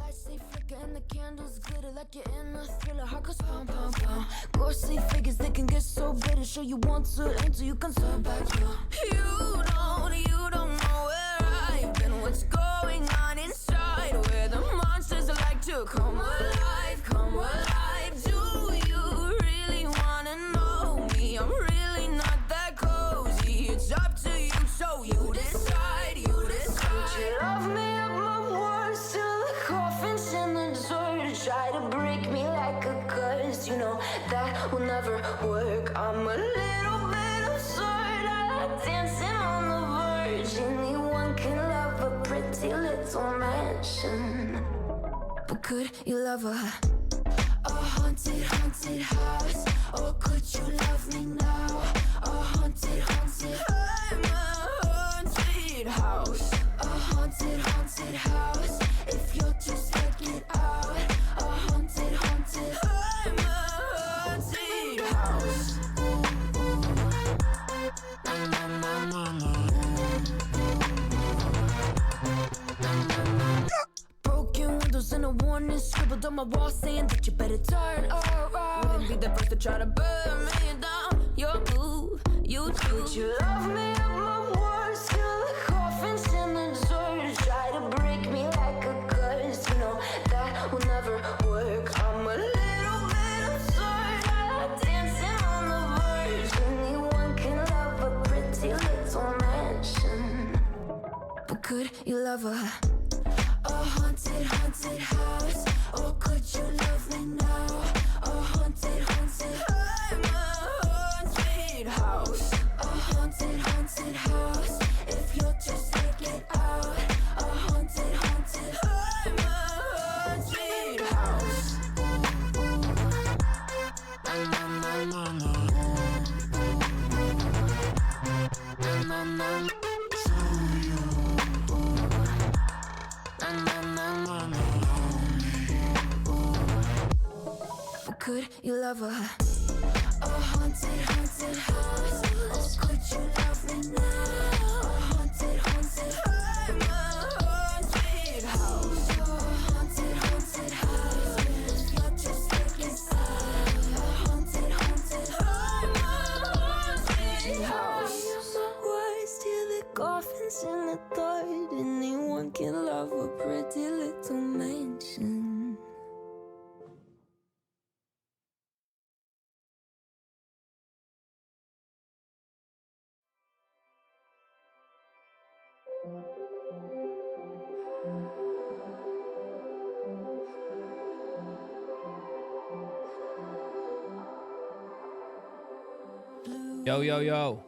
lights they flicker and the candles glitter like you're in a thriller. Heart goes pound, pound, pound. Ghostly figures, they can get so bitter. Sure you want to enter, you can turn back. You don't know where I've been. What's going on inside? Where the monsters like to come alive, come alive. Do you really wanna know me? I'm really not that cozy. It's up to you, so you decide, you decide. Would you love me up my words till the coffin's in the dirt? Try to break me like a curse, you know that will never work. I'm a little bit absurd. I like dancing on the verge. Anyone can love a pretty little mansion, but could you love a haunted, haunted house? Or could you love me now? A haunted, haunted. I'm a haunted house. A haunted, haunted house. If you'll just check it out. A haunted, haunted. I'm a haunted house. Na, na, na, na, na. Broken windows and a warning scribbled on my wall saying that you better turn around. Wouldn't be the first to try to burn me down. Your move, you do. Would you love me up my words till the coffin's in the dirt? Try to break me like a curse, you know that will never work. I'm a little bit absurd. I like dancing on the verge. Anyone can love a pretty little mansion, but could you love a haunted, haunted house? Or could you love me now? A haunted, haunted. I'm a haunted house. A haunted, haunted house. If you'll just take it out. A haunted, haunted. I'm a haunted house. Na, na, na, na, na. Na, na, na. Could you love a haunted, haunted house? Or could you love me now? A haunted, haunted. I'm a haunted house. A haunted, haunted house. If you're just taking side. A haunted, haunted. I'm a haunted house. My words till the coffin's in the dirt. Anyone can love a pretty little mansion. Yo, yo, yo.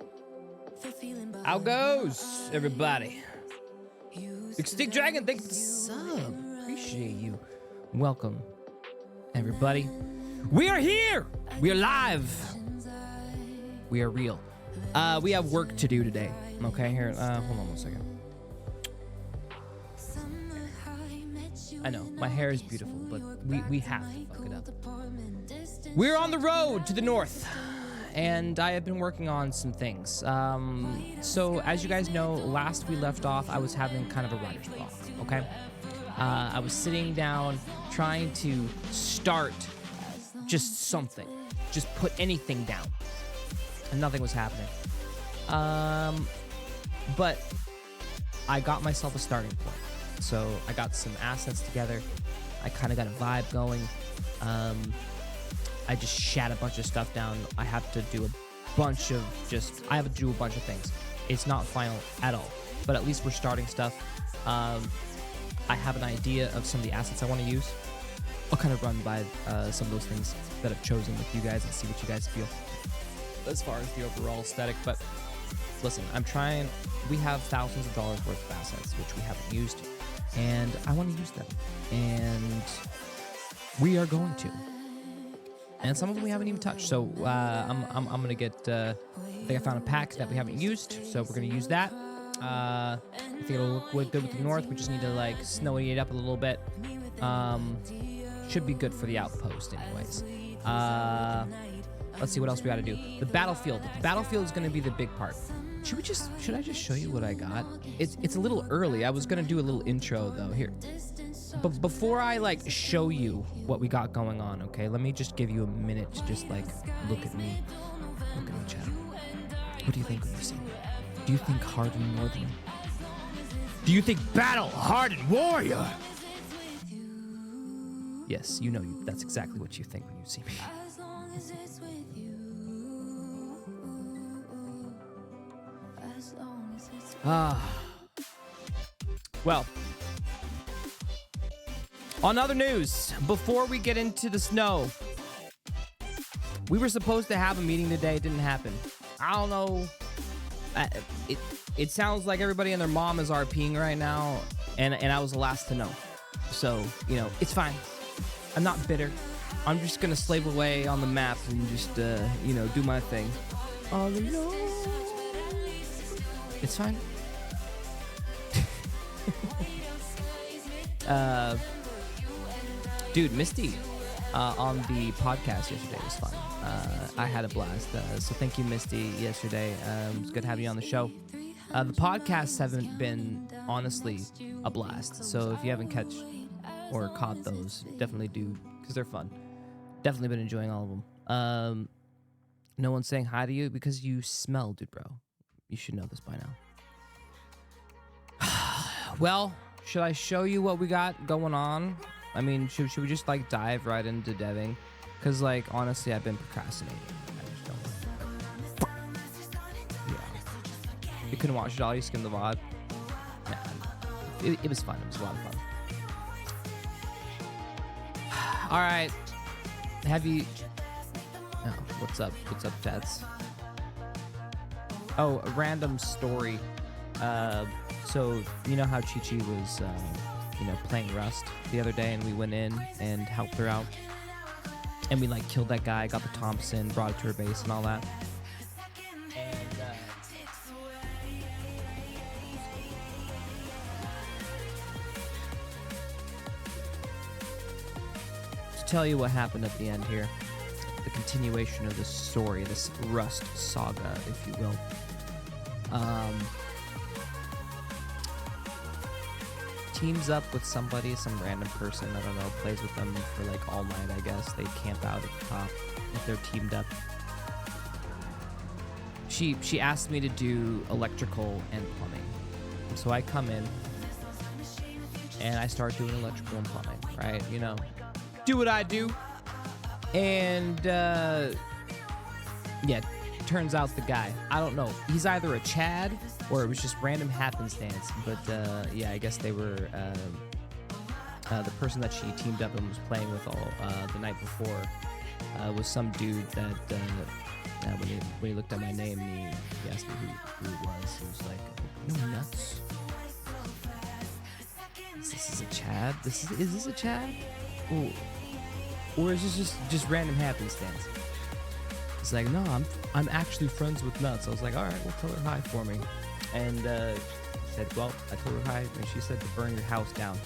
How goes, everybody? Extinct Dragon, thanks for the sub. Appreciate you. Welcome, everybody. We are here. We are live. We are real. We have work to do today. Okay, here. Hold on one second. I know, my hair is beautiful, but we have to fuck it up. We're on the road to the north, and I have been working on some things. So as you guys know, last we left off, I was having kind of a writer's block, okay? I was sitting down trying to start just something, just put anything down, and nothing was happening. But I got myself a starting point. So I got some assets together. I kind of got a vibe going. I just shat a bunch of stuff down. I have to do a bunch of things. It's not final at all, but at least we're starting stuff. I have an idea of some of the assets I want to use. I'll kind of run by some of those things that I've chosen with you guys and see what you guys feel as far as the overall aesthetic. But listen, we have thousands of dollars worth of assets, which we haven't used, and I want to use them, and we are going to. And some of them we haven't even touched. So I'm gonna get. I think I found a pack that we haven't used, so we're gonna use that. I think it'll look good with the north. We just need to like snowy it up a little bit. Should be good for the outpost, anyways. Let's see what else we got to do. The battlefield. The battlefield is gonna be the big part. Should I just show you what I got? It's a little early. I was gonna do a little intro though. Here. But before I like show you what we got going on, okay, let me just give you a minute to just like look at me. Look at me, chat. What do you think when you see me? Do you think hardened northern? Do you think battle hardened warrior? Yes, you know that's exactly what you think when you see me. As long as it's with you. As long as it's Well, on other news, before we get into the snow, we were supposed to have a meeting today. It didn't happen. I don't know. It sounds like everybody and their mom is RPing right now, and I was the last to know. So, you know, it's fine. I'm not bitter. I'm just gonna slave away on the map and just, you know, do my thing. All alone. It's fine. Dude, Misty on the podcast yesterday was fun. I had a blast. So thank you, Misty, yesterday. It's good to have you on the show. The podcasts haven't been, honestly, a blast. So if you haven't caught those, definitely do, because they're fun. Definitely been enjoying all of them. No one's saying hi to you because you smell, dude, bro. You should know this by now. Well, should I show you what we got going on? I mean, should we just like dive right into deving? Because like, honestly, I've been procrastinating. I just don't. Yeah. You couldn't watch it all? You skimmed the VOD? Nah. It was fun. It was a lot of fun. All right. Have you... Oh, what's up? What's up, Fats? Oh, a random story. So, you know how Chi-Chi was, you know, playing Rust the other day, and we went in and helped her out. And we, like, killed that guy, got the Thompson, brought it to her base and all that. And, to tell you what happened at the end here, the continuation of this story, this Rust saga, if you will. Teams up with somebody, some random person, I don't know, plays with them for like all night, I guess. They camp out at the top if they're teamed up. She asked me to do electrical and plumbing. So I come in and I start doing electrical and plumbing, right? You know, do what I do. And yeah, turns out the guy, I don't know, he's either a Chad or it was just random happenstance, but yeah, I guess they were the person that she teamed up and was playing with all the night before was some dude that when he looked at my name, he asked me who it was. He was like, "You nuts? Is this a Chad? Is this a Chad? Or is this just random happenstance?" He's like, "No, I'm actually friends with Nuts." I was like, "All right, well, tell her hi for me." And he said, "Well, I told her hi, and she said to burn your house down."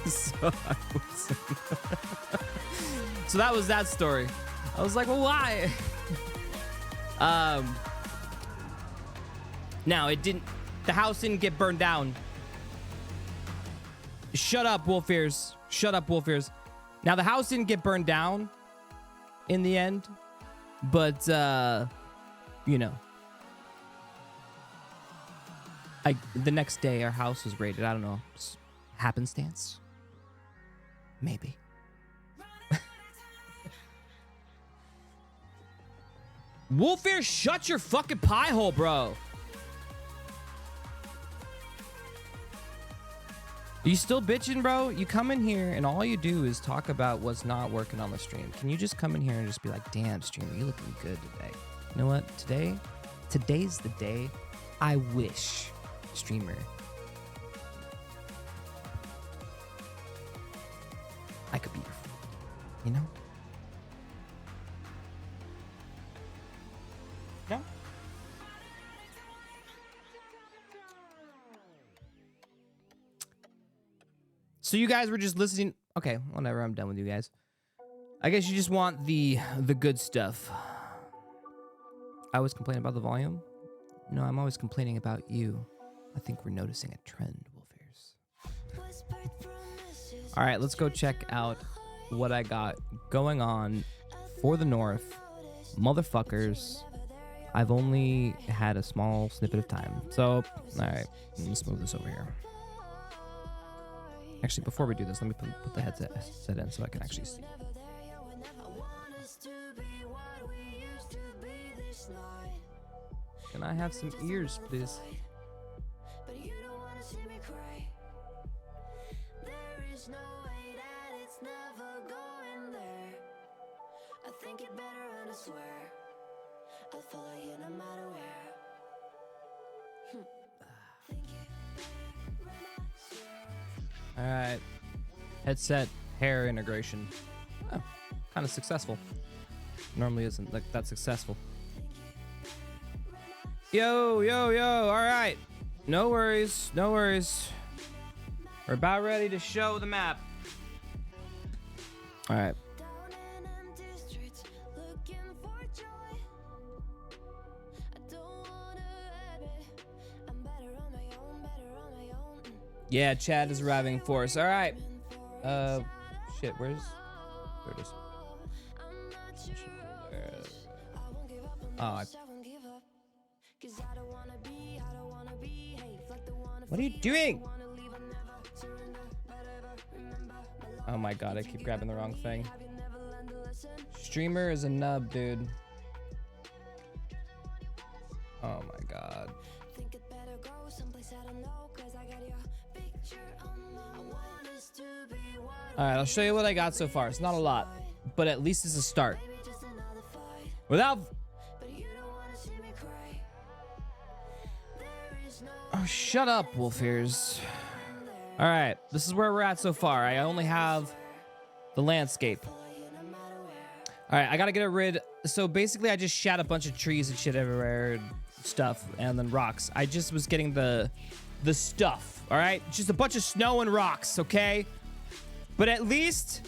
So I was so that was that story. I was like, "Well, why?" Now the house didn't get burned down. Shut up, Wolf Ears. Shut up, Wolf Ears. Now, the house didn't get burned down in the end, but, you know, the next day our house was raided. I don't know. Happenstance? Maybe. Wolf Ears, shut your fucking pie hole, bro. Are you still bitching, bro? You come in here and all you do is talk about what's not working on the stream. Can you just come in here and just be like, "Damn, streamer, you looking good today." You know what? Today's the day I wish, streamer, I could be your friend, you know? No? So you guys were just listening. Okay, whatever. I'm done with you guys. I guess you just want the good stuff. I always complain about the volume. No, I'm always complaining about you. I think we're noticing a trend, Wolfers. All right, let's go check out what I got going on for the North. Motherfuckers, I've only had a small snippet of time. So, all right, let's move this over here. Actually, before we do this, let me put the headset in so I can actually see. Can I have some ears, please? All right, headset hair integration. Oh, kind of successful. Normally isn't like that successful. Yo, all right. No worries. We're about ready to show the map. All right. Yeah, Chad is arriving for us. All right. Shit, there it is. Oh, what are you doing? Oh my god, I keep grabbing the wrong thing. Streamer is a nub, dude. Oh my god. Alright, I'll show you what I got so far. It's not a lot, but at least it's a start. Without... Oh, shut up, Wolfers. Alright, this is where we're at so far. I only have the landscape. Alright, I gotta get it rid... So basically, I just shat a bunch of trees and shit everywhere and stuff, and then rocks. I just was getting the stuff, alright? Just a bunch of snow and rocks, okay? But at least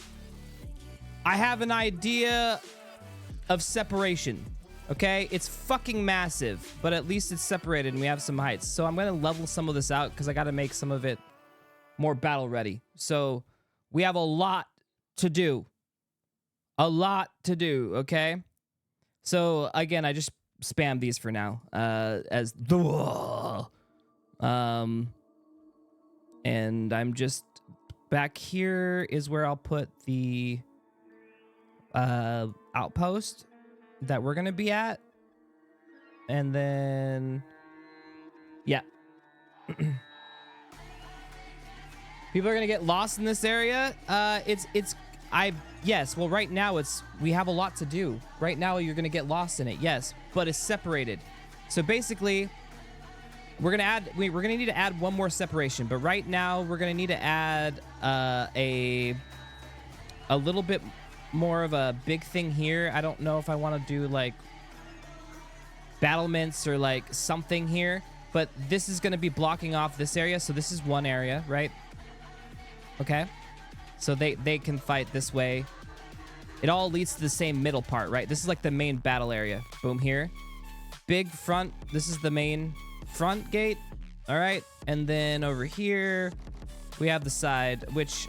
I have an idea of separation, okay? It's fucking massive, but at least it's separated and we have some heights. So I'm going to level some of this out because I got to make some of it more battle ready. So we have a lot to do. A lot to do, okay? So again, I just spam these for now as the... and I'm just... Back here is where I'll put the outpost that we're gonna be at, and then yeah. People are gonna get lost in this area. Yes. Well, right now we have a lot to do. Right now you're gonna get lost in it. Yes, but it's separated. So basically, we're gonna need to add one more separation, but right now we're gonna need to add a little bit more of a big thing here. I don't know if I want to do like battlements or like something here, but this is gonna be blocking off this area. So this is one area, right? Okay. So they can fight this way. It all leads to the same middle part, right? This is like the main battle area. Boom, here. Big front. This is the main front gate. All right. And then over here, we have the side, which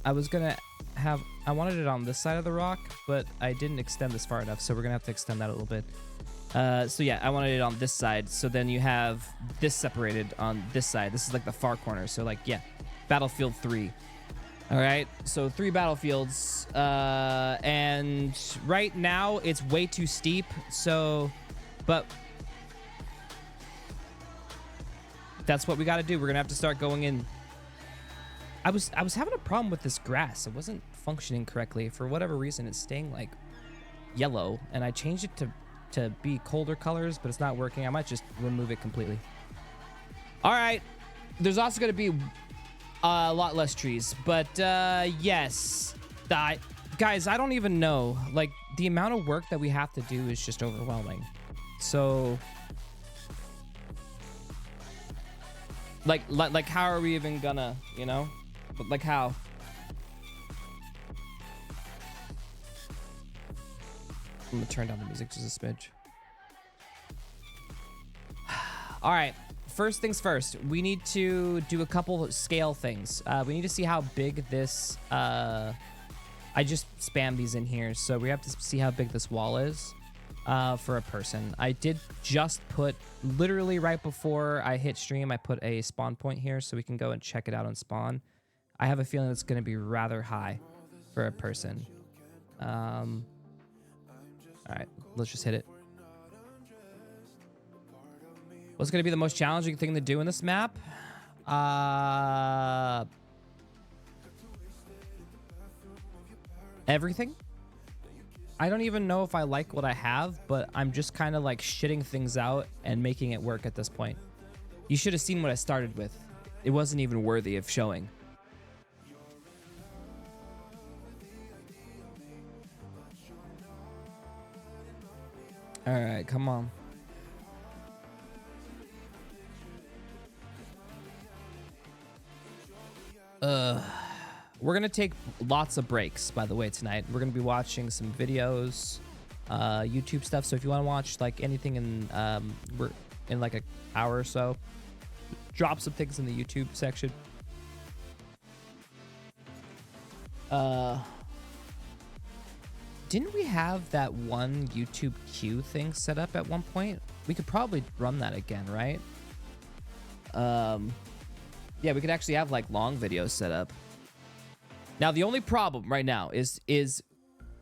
I was going to have... I wanted it on this side of the rock, but I didn't extend this far enough, so we're going to have to extend that a little bit. So yeah, I wanted it on this side. So then you have this separated on this side. This is like the far corner. So like, yeah, Battlefield 3. All right, so 3 battlefields, and right now it's way too steep. So, but that's what we got to do. We're gonna have to start going in. I was having a problem with this grass. It wasn't functioning correctly for whatever reason. It's staying like yellow, and I changed it to be colder colors, but it's not working. I might just remove it completely. All right, there's also gonna be a lot less trees, but yes, guys, I don't even know. Like, the amount of work that we have to do is just overwhelming. So, like how are we even gonna, you know? But like how? I'm gonna turn down the music just a smidge. All right, first things first. We need to do a couple scale things. We need to see how big this... I just spammed these in here, so we have to see how big this wall is for a person. I did just put, literally right before I hit stream, I put a spawn point here so we can go and check it out on spawn. I have a feeling it's going to be rather high for a person. All right, let's just hit it. What's going to be the most challenging thing to do in this map? Everything. I don't even know if I like what I have, but I'm just kind of like shitting things out and making it work at this point. You should have seen what I started with. It wasn't even worthy of showing. All right, come on. We're gonna take lots of breaks, by the way, tonight. We're gonna be watching some videos, YouTube stuff. So if you want to watch like anything in we're in like an hour or so, drop some things in the YouTube section. Didn't we have that one YouTube queue thing set up at one point? We could probably run that again, right? Yeah, we could actually have like long videos set up. Now, the only problem right now is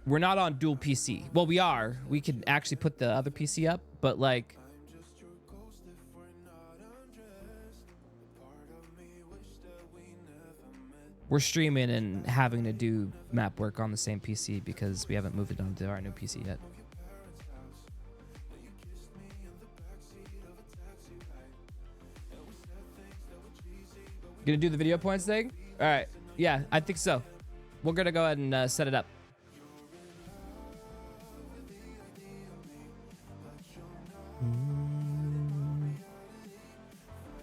we're not on dual PC. Well, we are. We could actually put the other PC up, but like... we're streaming and having to do map work on the same PC because we haven't moved it onto our new PC yet. Gonna do the video points thing? All right. Yeah, I think so. We're gonna go ahead and set it up.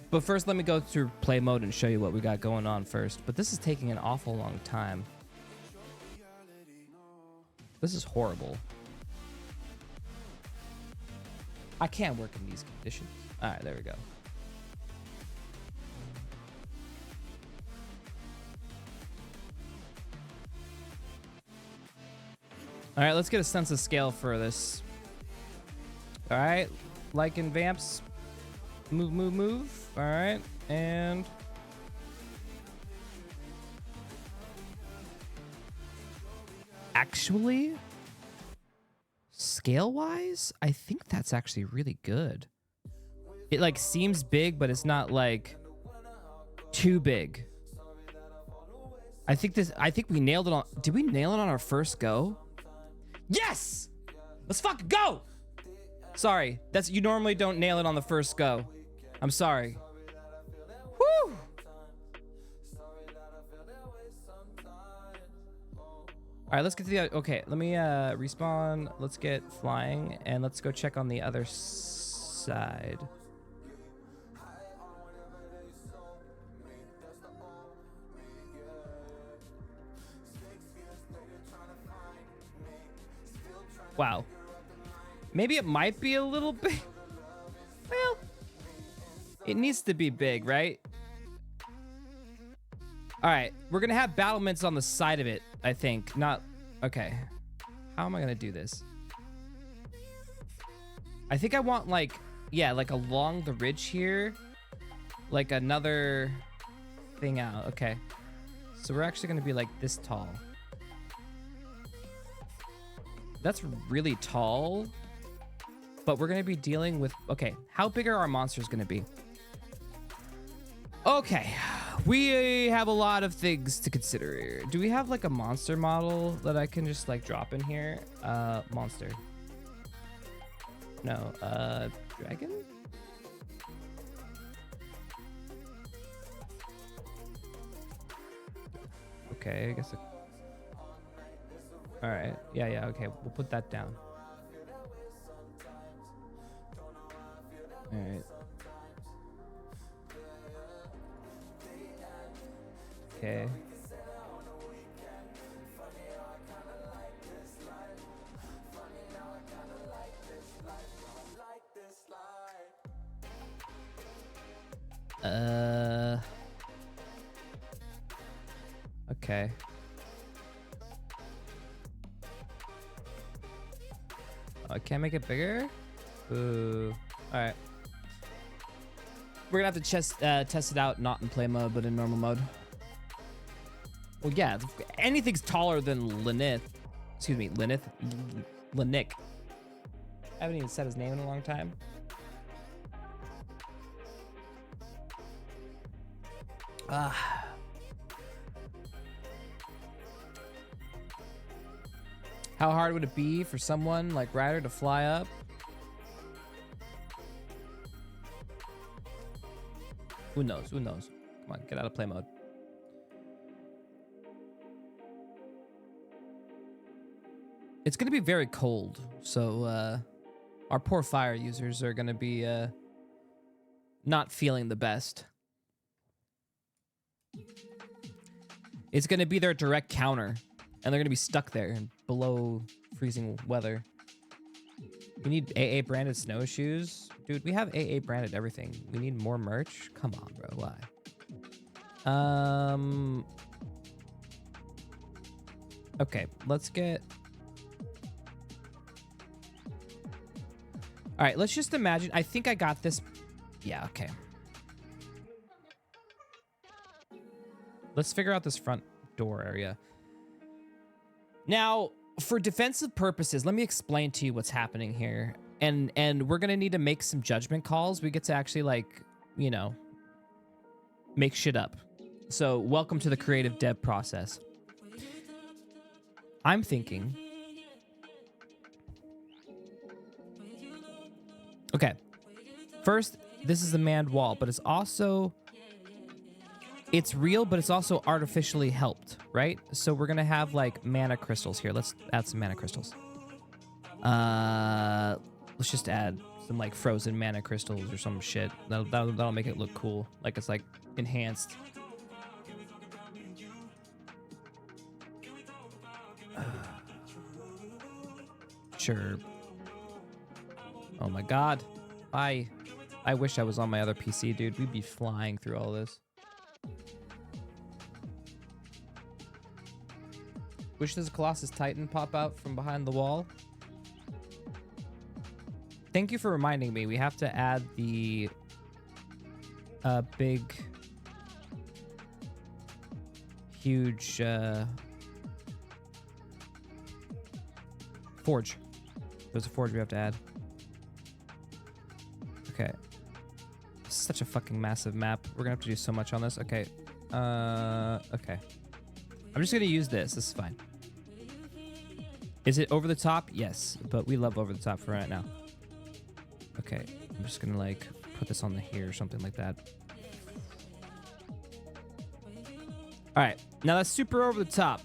But first, let me go through play mode and show you what we got going on first. But this is taking an awful long time. This is horrible. I can't work in these conditions. All right, there we go. All right, let's get a sense of scale for this. All right, like in Vamps. Move, move, move. All right, and... actually, scale-wise, I think that's actually really good. It, like, seems big, but it's not, like, too big. I think we nailed it on... did we nail it on our first go? Yes! Let's fucking go! Sorry, you normally don't nail it on the first go. I'm sorry. Woo! All right, let's get to the... okay, let me respawn. Let's get flying, and let's go check on the other side. Wow. Maybe it might be a little big. Well, it needs to be big, right? All right, we're gonna have battlements on the side of it, I think. Not, okay. How am I gonna do this? I think I want like, yeah, like along the ridge here, like another thing out. Okay, so we're actually gonna be like this tall. That's really tall, but we're gonna be dealing with, okay, how big are our monsters gonna be? Okay, we have a lot of things to consider here. Do we have like a monster model that I can just like drop in here? Monster. No, dragon? Okay, I guess. All right, yeah, okay, we'll put that down. All right. Okay. Okay. I can't make it bigger? Ooh. Alright. We're gonna have to test it out, not in play mode, but in normal mode. Well, yeah, anything's taller than Lynith. Excuse me, Lynith? Lynnick. I haven't even said his name in a long time. How hard would it be for someone like Ryder to fly up? Who knows? Who knows? Come on, get out of play mode. It's going to be very cold, so our poor fire users are going to be not feeling the best. It's going to be their direct counter, and they're going to be stuck there in below freezing weather. We need AA branded snowshoes. Dude, we have AA branded everything. We need more merch? Come on, bro. Why? Okay, let's get... All right, let's just imagine. I think I got this. Yeah, okay. Let's figure out this front door area. Now, for defensive purposes, let me explain to you what's happening here. And we're going to need to make some judgment calls. We get to actually, like, you know, make shit up. So, welcome to the creative dev process. I'm thinking... Okay, first, this is a manned wall, but it's also, it's real, but it's also artificially helped, right? So we're gonna have like mana crystals here. Let's add some mana crystals. Let's just add some like frozen mana crystals or some shit. That'll make it look cool, like it's like enhanced. Sure. Oh my god. I wish I was on my other PC, dude. We'd be flying through all this. Wish there's a Colossus Titan pop out from behind the wall. Thank you for reminding me. We have to add the big, huge forge. There's a forge we have to add. Okay. Such a fucking massive map. We're gonna have to do so much on this. Okay. Okay. I'm just gonna use this. This is fine. Is it over the top? Yes, but we love over the top for right now. Okay. I'm just gonna like put this on the here or something like that. All right. Now that's super over the top.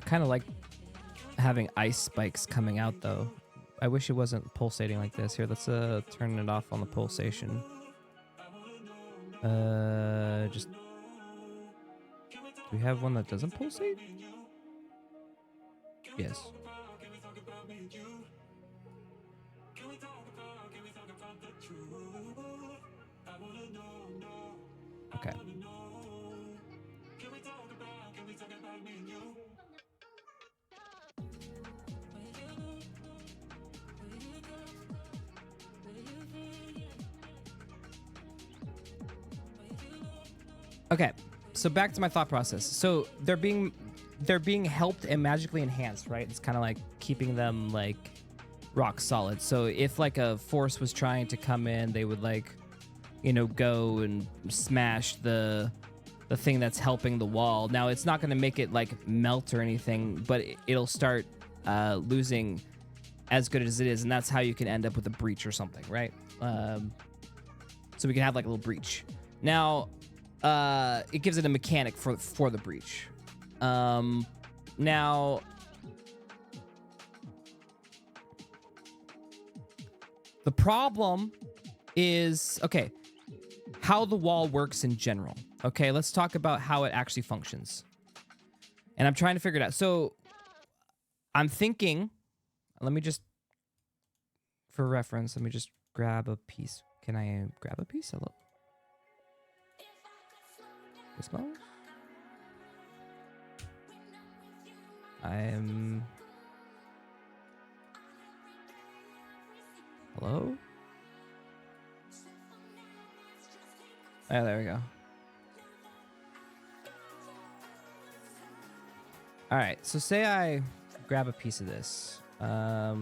Kind of like having ice spikes coming out though. I wish it wasn't pulsating like this. Here, let's turn it off on the pulsation. Just do we have one that doesn't pulsate? Yes. Okay. Okay, so back to my thought process. So they're being helped and magically enhanced, right? It's kind of like keeping them like rock solid. So if like a force was trying to come in, they would like, you know, go and smash the thing that's helping the wall. Now it's not going to make it like melt or anything, but it'll start losing as good as it is, and that's how you can end up with a breach or something, right? So we can have like a little breach. Now, it gives it a mechanic for the breach. Now, the problem is, okay, how the wall works in general. Okay, let's talk about how it actually functions. And I'm trying to figure it out. So I'm thinking, let me just, for reference, let me just grab a piece. Can I grab a piece? Hello? Gizmo? Hello? Oh, there we go. All right, so say I grab a piece of this. Now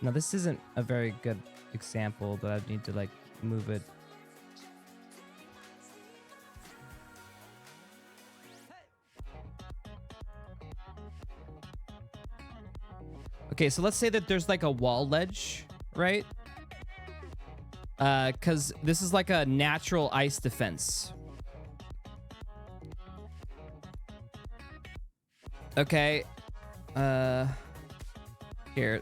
this isn't a very good example, but I need to like move it. Okay, so let's say that there's like a wall ledge, right? Because this is like a natural ice defense. Okay. Here.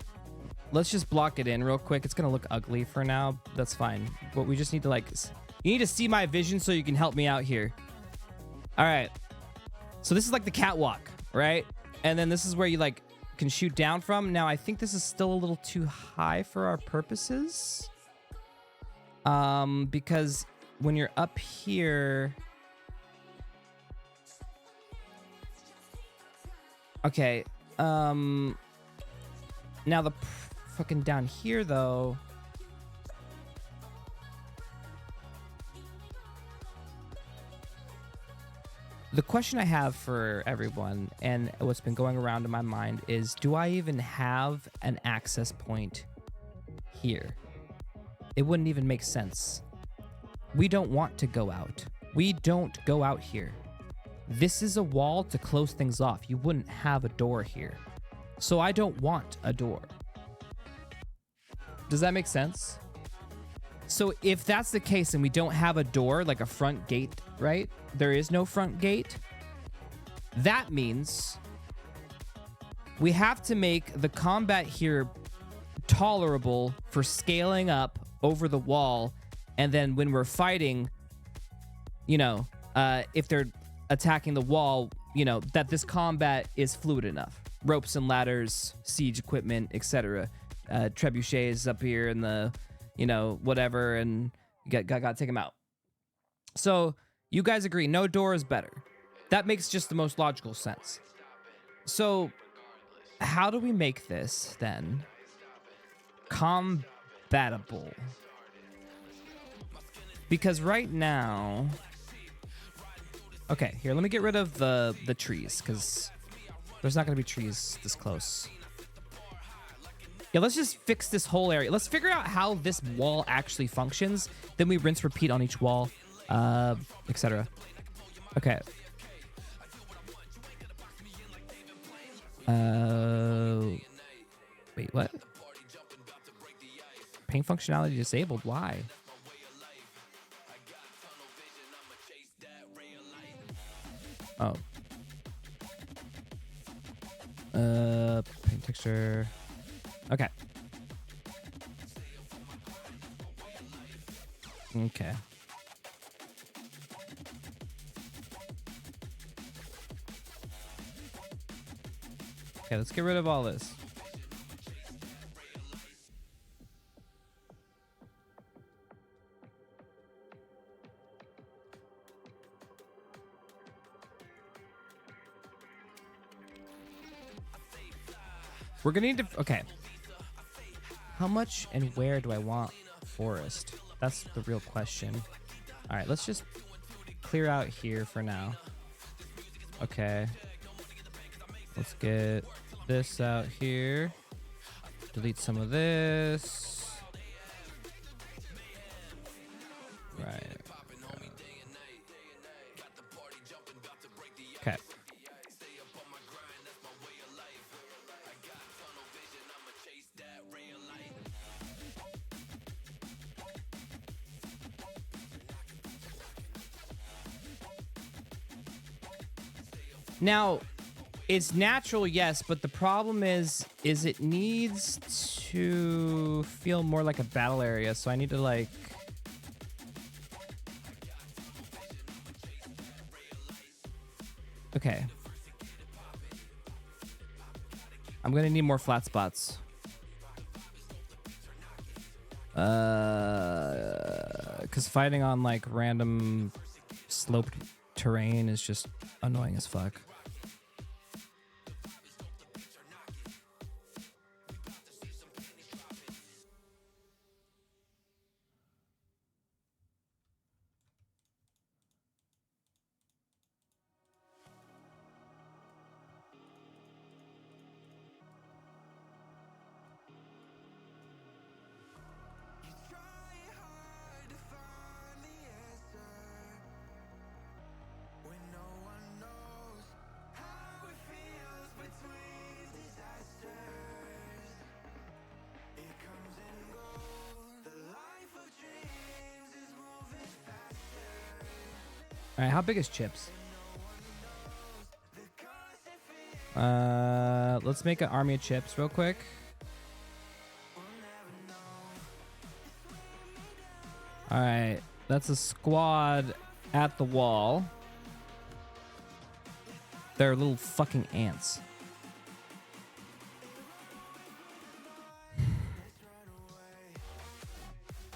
Let's just block it in real quick. It's gonna look ugly for now. That's fine. But we just need to like... You need to see my vision so you can help me out here. All right. So this is like the catwalk, right? And then this is where you like can shoot down from. Now, I think this is still a little too high for our purposes. Because when you're up here... Okay, now the fucking down here though. The question I have for everyone and what's been going around in my mind is, do I even have an access point here? It wouldn't even make sense. We don't want to go out. We don't go out here. This is a wall to close things off. You wouldn't have a door here. So I don't want a door. Does that make sense? So if that's the case and we don't have a door, like a front gate, right? There is no front gate. That means we have to make the combat here tolerable for scaling up over the wall. And then when we're fighting, you know, if they're attacking the wall, you know, that this combat is fluid enough. Ropes and ladders, siege equipment, etc. Trebuchets up here in the, you know, whatever, and you got to take them out. So you guys agree, no door is better. That makes just the most logical sense. So how do we make this then combatable? Because right now... Okay, here, let me get rid of the trees, because there's not going to be trees this close. Yeah, let's just fix this whole area. Let's figure out how this wall actually functions. Then we rinse, repeat on each wall, etc. Okay. Wait, what? Paint functionality disabled. Why? Oh. Paint texture. Okay. Okay. Okay, let's get rid of all this. We're gonna need to... Okay. How much and where do I want forest? That's the real question. All right, let's just clear out here for now. Okay. Let's get this out here. Delete some of this. Right. Okay. Now, it's natural, yes, but the problem is it needs to feel more like a battle area, so I need to, like... Okay. I'm gonna need more flat spots. Because fighting on like random sloped terrain is just annoying as fuck. All right, how big is Chips? Let's make an army of Chips real quick. All right, that's a squad at the wall. They're little fucking ants.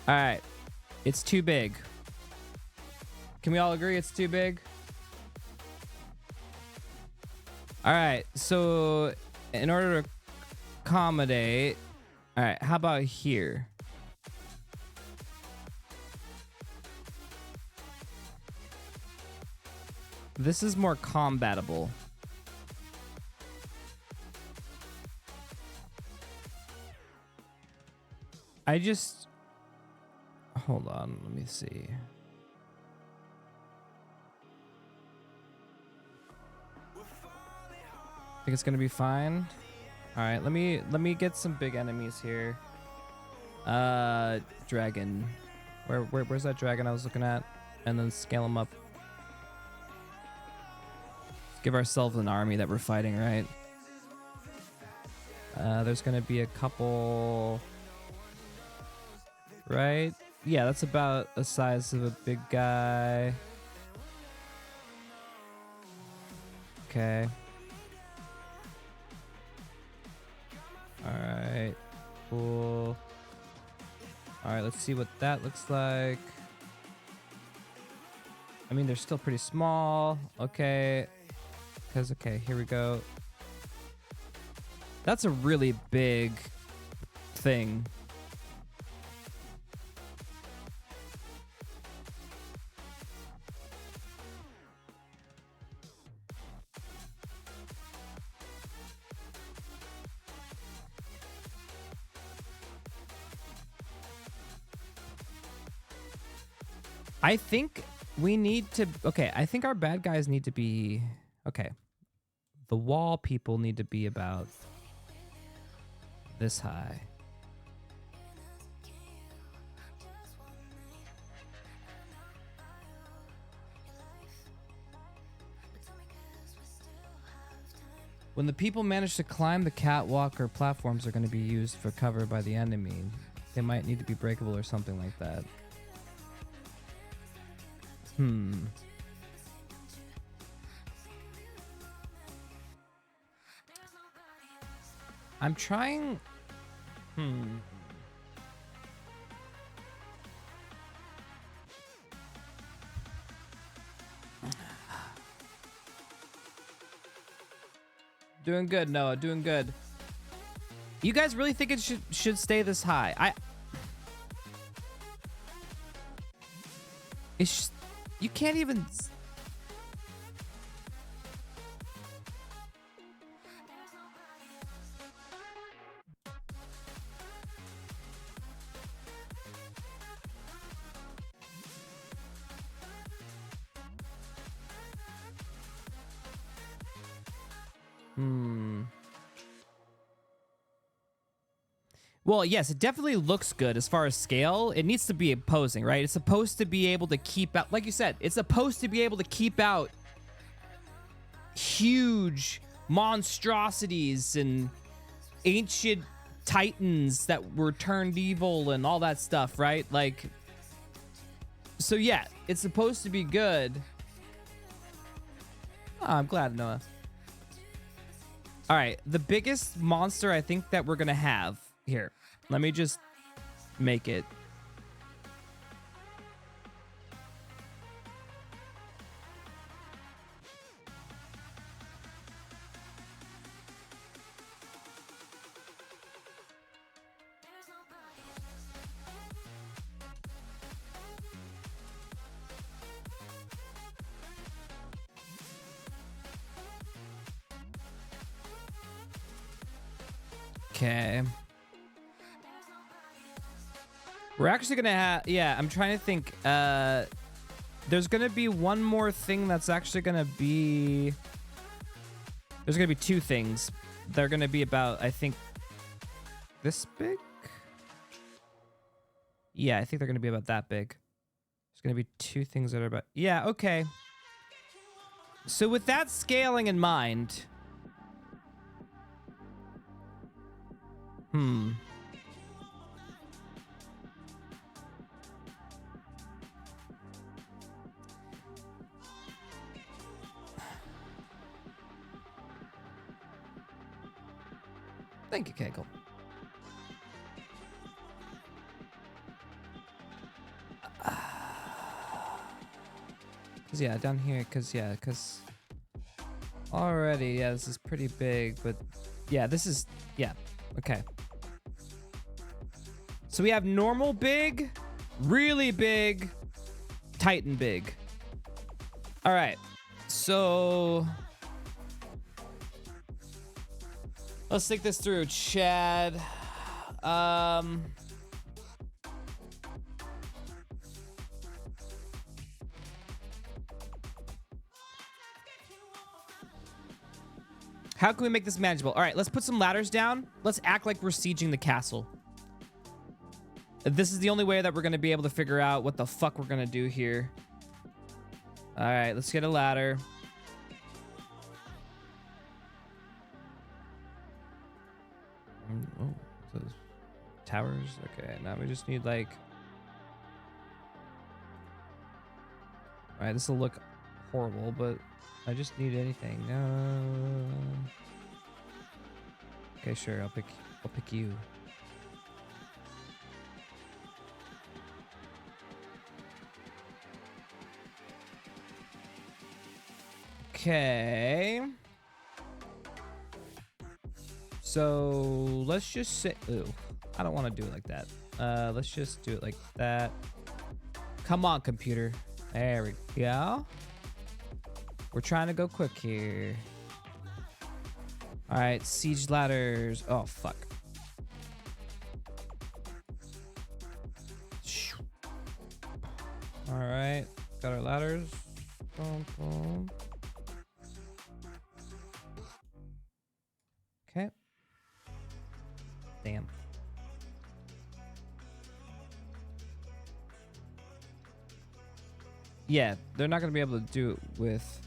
All right, it's too big. Can we all agree it's too big? All right, so in order to accommodate, all right, how about here? This is more combatable. Hold on, let me see. Think it's gonna be fine. All right, let me get some big enemies here. Dragon. Where's that dragon I was looking at? And then scale them up. Let's give ourselves an army that we're fighting, right? There's gonna be a couple, right? Yeah, that's about the size of a big guy. Okay. Alright, cool. Alright, let's see what that looks like. I mean, they're still pretty small. Okay. Okay, here we go. That's a really big thing. I think we need to... Okay, I think our bad guys need to be... Okay. The wall people need to be about this high. When the people manage to climb the catwalk or platforms are going to be used for cover by the enemy. They might need to be breakable or something like that. I'm trying... Doing good, Noah. Doing good. You guys really think it should stay this high? It's just, you can't even... Well, yes, it definitely looks good as far as scale. It needs to be imposing, right? It's supposed to be able to keep out, like you said, it's supposed to be able to keep out huge monstrosities and ancient titans that were turned evil and all that stuff, right? Like, so yeah, it's supposed to be good. Oh, I'm glad, Noah. All right, the biggest monster I think that we're gonna have here. Let me just make it. Okay. We're actually gonna have, yeah, I'm trying to think. There's gonna be one more thing that's actually gonna be, there's gonna be two things. They're gonna be about, I think, this big? Yeah, I think they're gonna be about that big. There's gonna be two things that are about, yeah, okay. So with that scaling in mind, thank you, Kegel. Cause yeah, down here, cause already, yeah, this is pretty big, but yeah, this is, yeah, okay. So we have normal big, really big, Titan big. All right, so let's think this through, Chad. How can we make this manageable? All right, let's put some ladders down. Let's act like we're sieging the castle. This is the only way that we're going to be able to figure out what the fuck we're going to do here. All right, let's get a ladder. Oh, those towers. Okay, now we just need like... All right, this will look horrible, but I just need anything. No. Okay, sure. I'll pick you. Okay. So let's just say, ooh, I don't want to do it like that. Let's just do it like that. Come on, computer. There we go. We're trying to go quick here. All right, siege ladders. Oh, fuck. All right, got our ladders. Boom, boom. Okay. Damn. Yeah, they're not going to be able to do it with...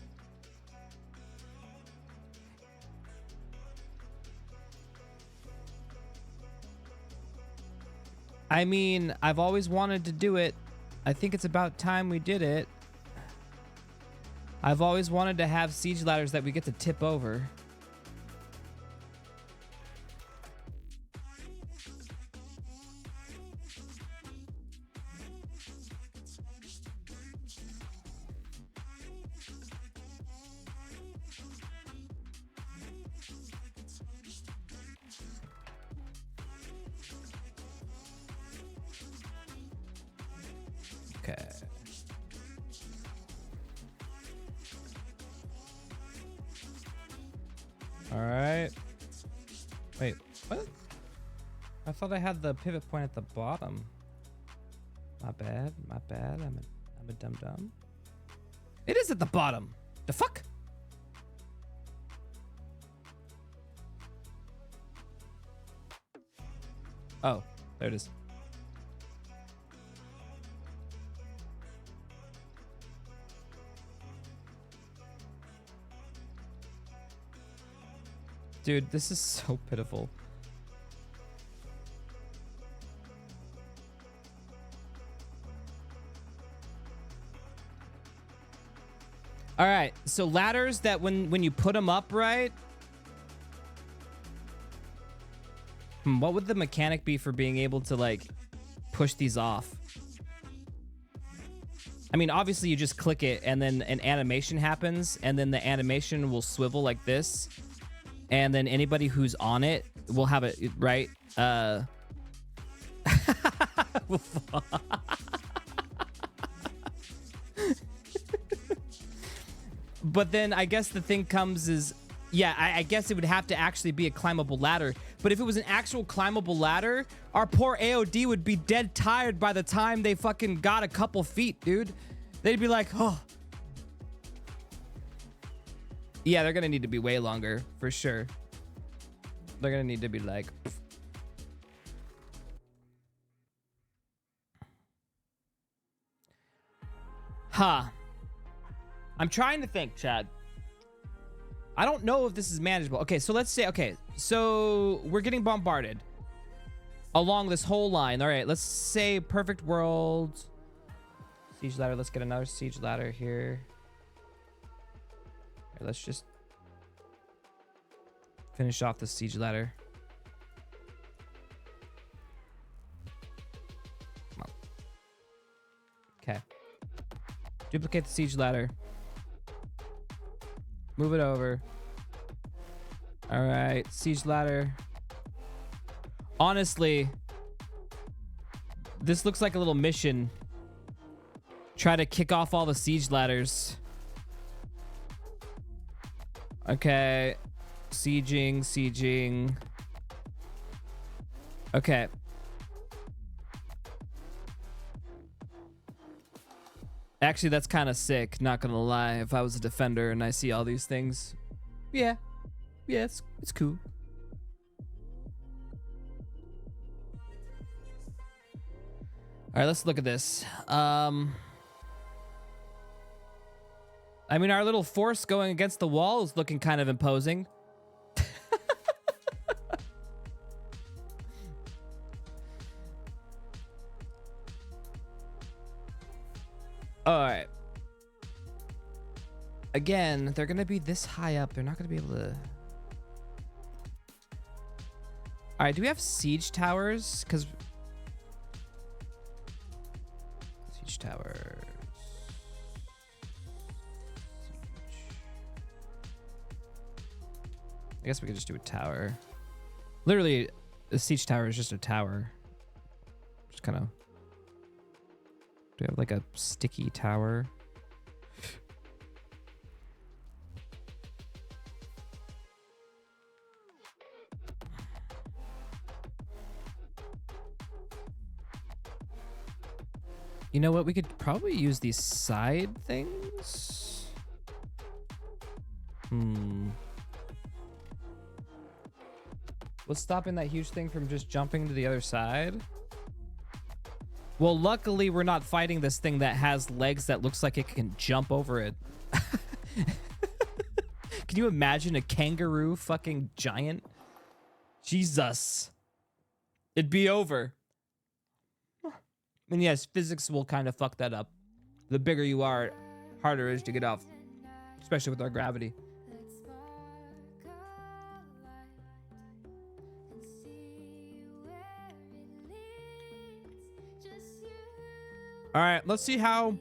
I mean, I've always wanted to do it. I think it's about time we did it. I've always wanted to have siege ladders that we get to tip over. Okay. All right. Wait, what? I thought I had the pivot point at the bottom. My bad. My bad. I'm a dum-dum. It is at the bottom. The fuck? Oh, there it is. Dude, this is so pitiful. All right, so ladders that when you put them up right, What would the mechanic be for being able to like push these off? I mean, obviously you just click it and then an animation happens and then the animation will swivel like this. And then anybody who's on it will have it, right? But then I guess the thing comes is, yeah, I guess it would have to actually be a climbable ladder. But if it was an actual climbable ladder, our poor AOD would be dead tired by the time they fucking got a couple feet, dude. They'd be like, oh. Yeah, they're gonna need to be way longer, for sure. They're gonna need to be like... Huh. I'm trying to think, Chad. I don't know if this is manageable. Okay, so let's say, okay, so we're getting bombarded along this whole line. All right, let's say perfect world. Siege ladder. Let's get another siege ladder here. Here, let's just finish off the siege ladder. Come on. Okay. Duplicate the siege ladder. Move it over. All right, siege ladder. Honestly, this looks like a little mission. Try to kick off all the siege ladders. Okay. Sieging. Okay. Actually, that's kind of sick, not gonna lie. If I was a defender and I see all these things. Yeah, it's cool. All right, let's look at this. I mean, our little force going against the wall is looking kind of imposing. All right. Again, they're going to be this high up. They're not going to be able to... All right, do we have siege towers? Because... Siege towers... I guess we could just do a tower. Literally, a siege tower is just a tower. Just kind of... Do we have like a sticky tower? You know what? We could probably use these side things. What's stopping that huge thing from just jumping to the other side? Well, luckily we're not fighting this thing that has legs that looks like it can jump over it. Can you imagine a kangaroo fucking giant? Jesus. It'd be over. And yes, physics will kind of fuck that up. The bigger you are, harder it is to get off. Especially with our gravity. All right, let's see how...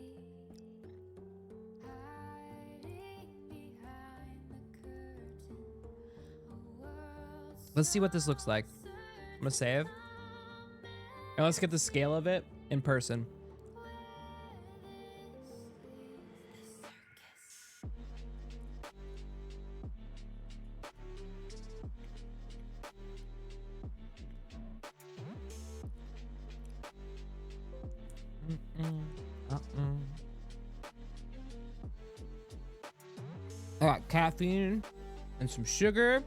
Let's see what this looks like. I'm gonna save. And let's get the scale of it in person. I got caffeine and some sugar.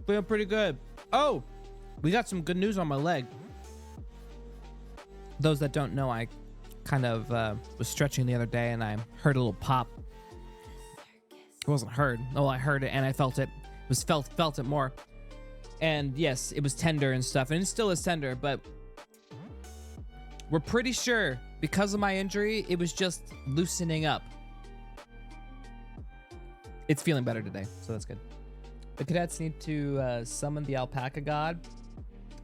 Feeling pretty good. Oh, we got some good news on my leg. Those that don't know, I kind of was stretching the other day and I heard a little pop. It wasn't heard. Oh, I heard it and I felt it. It was felt it more. And yes, it was tender and stuff, and it still is tender, but we're pretty sure because of my injury, it was just loosening up. It's feeling better today, so that's good. The cadets need to summon the alpaca god.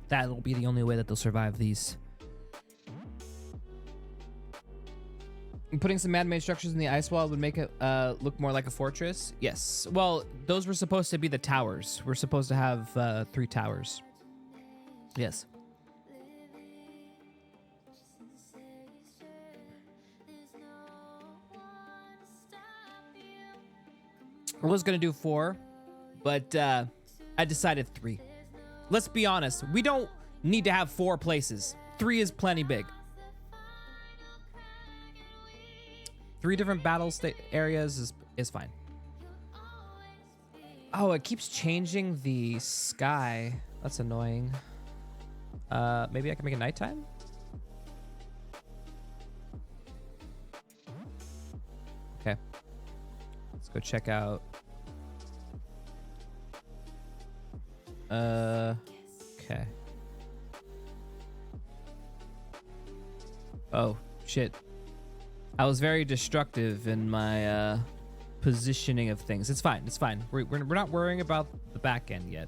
That'll be the only way that they'll survive these. Putting some man-made structures in the ice wall would make it look more like a fortress. Yes. Well, those were supposed to be the towers. We're supposed to have 3 towers. Yes. I was gonna do 4, but I decided 3. Let's be honest. We don't need to have 4 places. 3 is plenty big. 3 different battle areas is fine. Oh, it keeps changing the sky. That's annoying. Maybe I can make it nighttime? Okay. Let's go check out. Okay. Oh, shit. I was very destructive in my positioning of things. It's fine. It's fine. We're not worrying about the back end yet.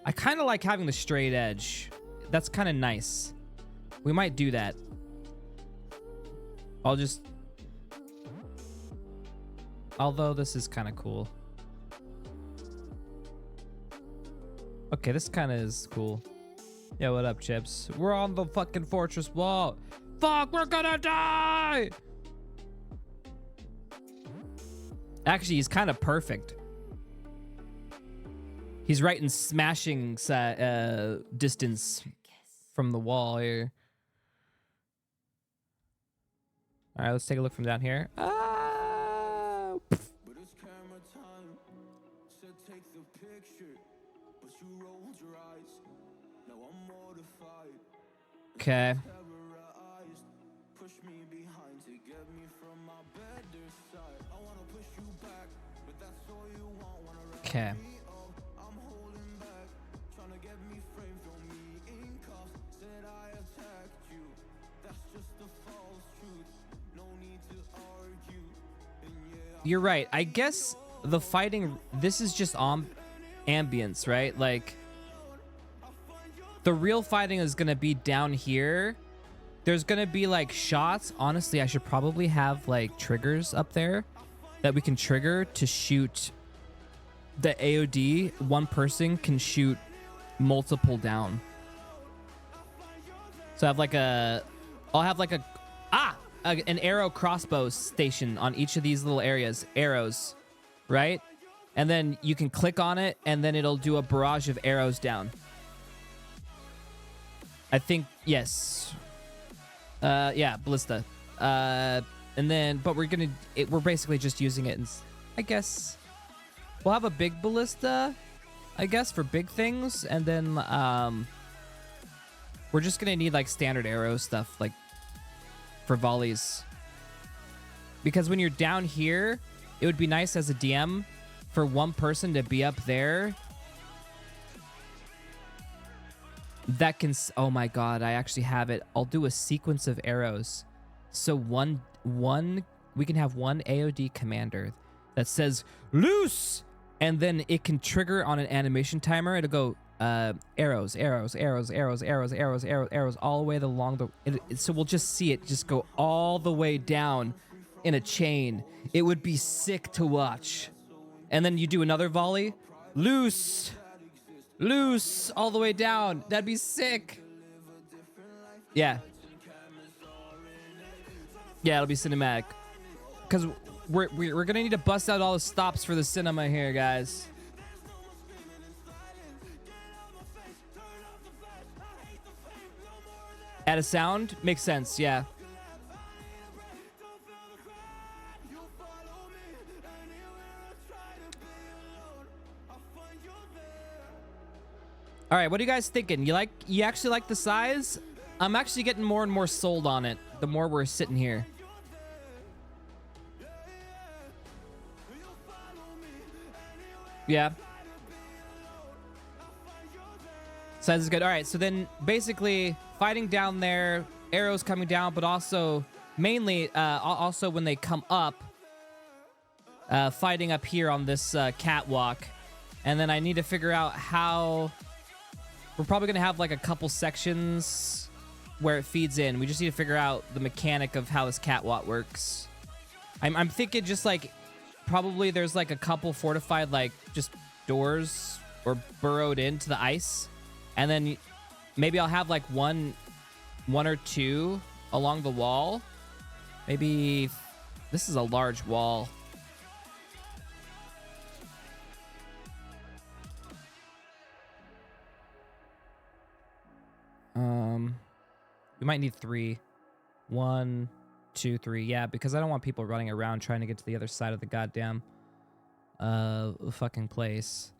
I kind of like having the straight edge. That's kind of nice. We might do that. I'll just... Although this is kind of cool. Okay, this kind of is cool. Yeah, what up, Chips? We're on the fucking fortress wall. Fuck, we're gonna die! Actually, he's kind of perfect. He's right in smashing distance from the wall here. All right, let's take a look from down here. Okay. Okay. You're right. I guess the fighting, this is just ambience, right? Like, the real fighting is going to be down here. There's going to be, like, shots. Honestly, I should probably have, like, triggers up there that we can trigger to shoot the AOD. One person can shoot multiple down. So I have, like, I'll have, like, an arrow crossbow station on each of these little areas. Arrows, right? And then you can click on it, and then it'll do a barrage of arrows down. I think, yes. Yeah, ballista. And then, but we're basically just using it, and I guess we'll have a big ballista, I guess, for big things, and then we're just gonna need like standard arrow stuff, like for volleys. Because when you're down here, it would be nice as a DM for one person to be up there. That can, oh my god, I actually have it. I'll do a sequence of arrows. So we can have one AOD commander that says loose, and then it can trigger on an animation timer. It'll go arrows, arrows, arrows, arrows, arrows, arrows, arrows, arrows, all the way along the. So we'll just see it just go all the way down in a chain. It would be sick to watch. And then you do another volley, loose. Loose all the way down. That'd be sick. Yeah. Yeah, it'll be cinematic. Because we're gonna need to bust out all the stops for the cinema here, guys. Add a sound? Makes sense, yeah. All right, what are you guys thinking? You actually like the size? I'm actually getting more and more sold on it the more we're sitting here. Yeah. Size is good. All right, so then basically fighting down there, arrows coming down, but also mainly also when they come up, fighting up here on this catwalk. And then I need to figure out how... We're probably going to have like a couple sections where it feeds in. We just need to figure out the mechanic of how this catwalk works. I'm thinking just like... Probably there's like a couple fortified like just doors or burrowed into the ice. And then maybe I'll have like one or two along the wall. Maybe this is a large wall. We might need 3. 1, 2, 3. Yeah, because I don't want people running around trying to get to the other side of the goddamn fucking place.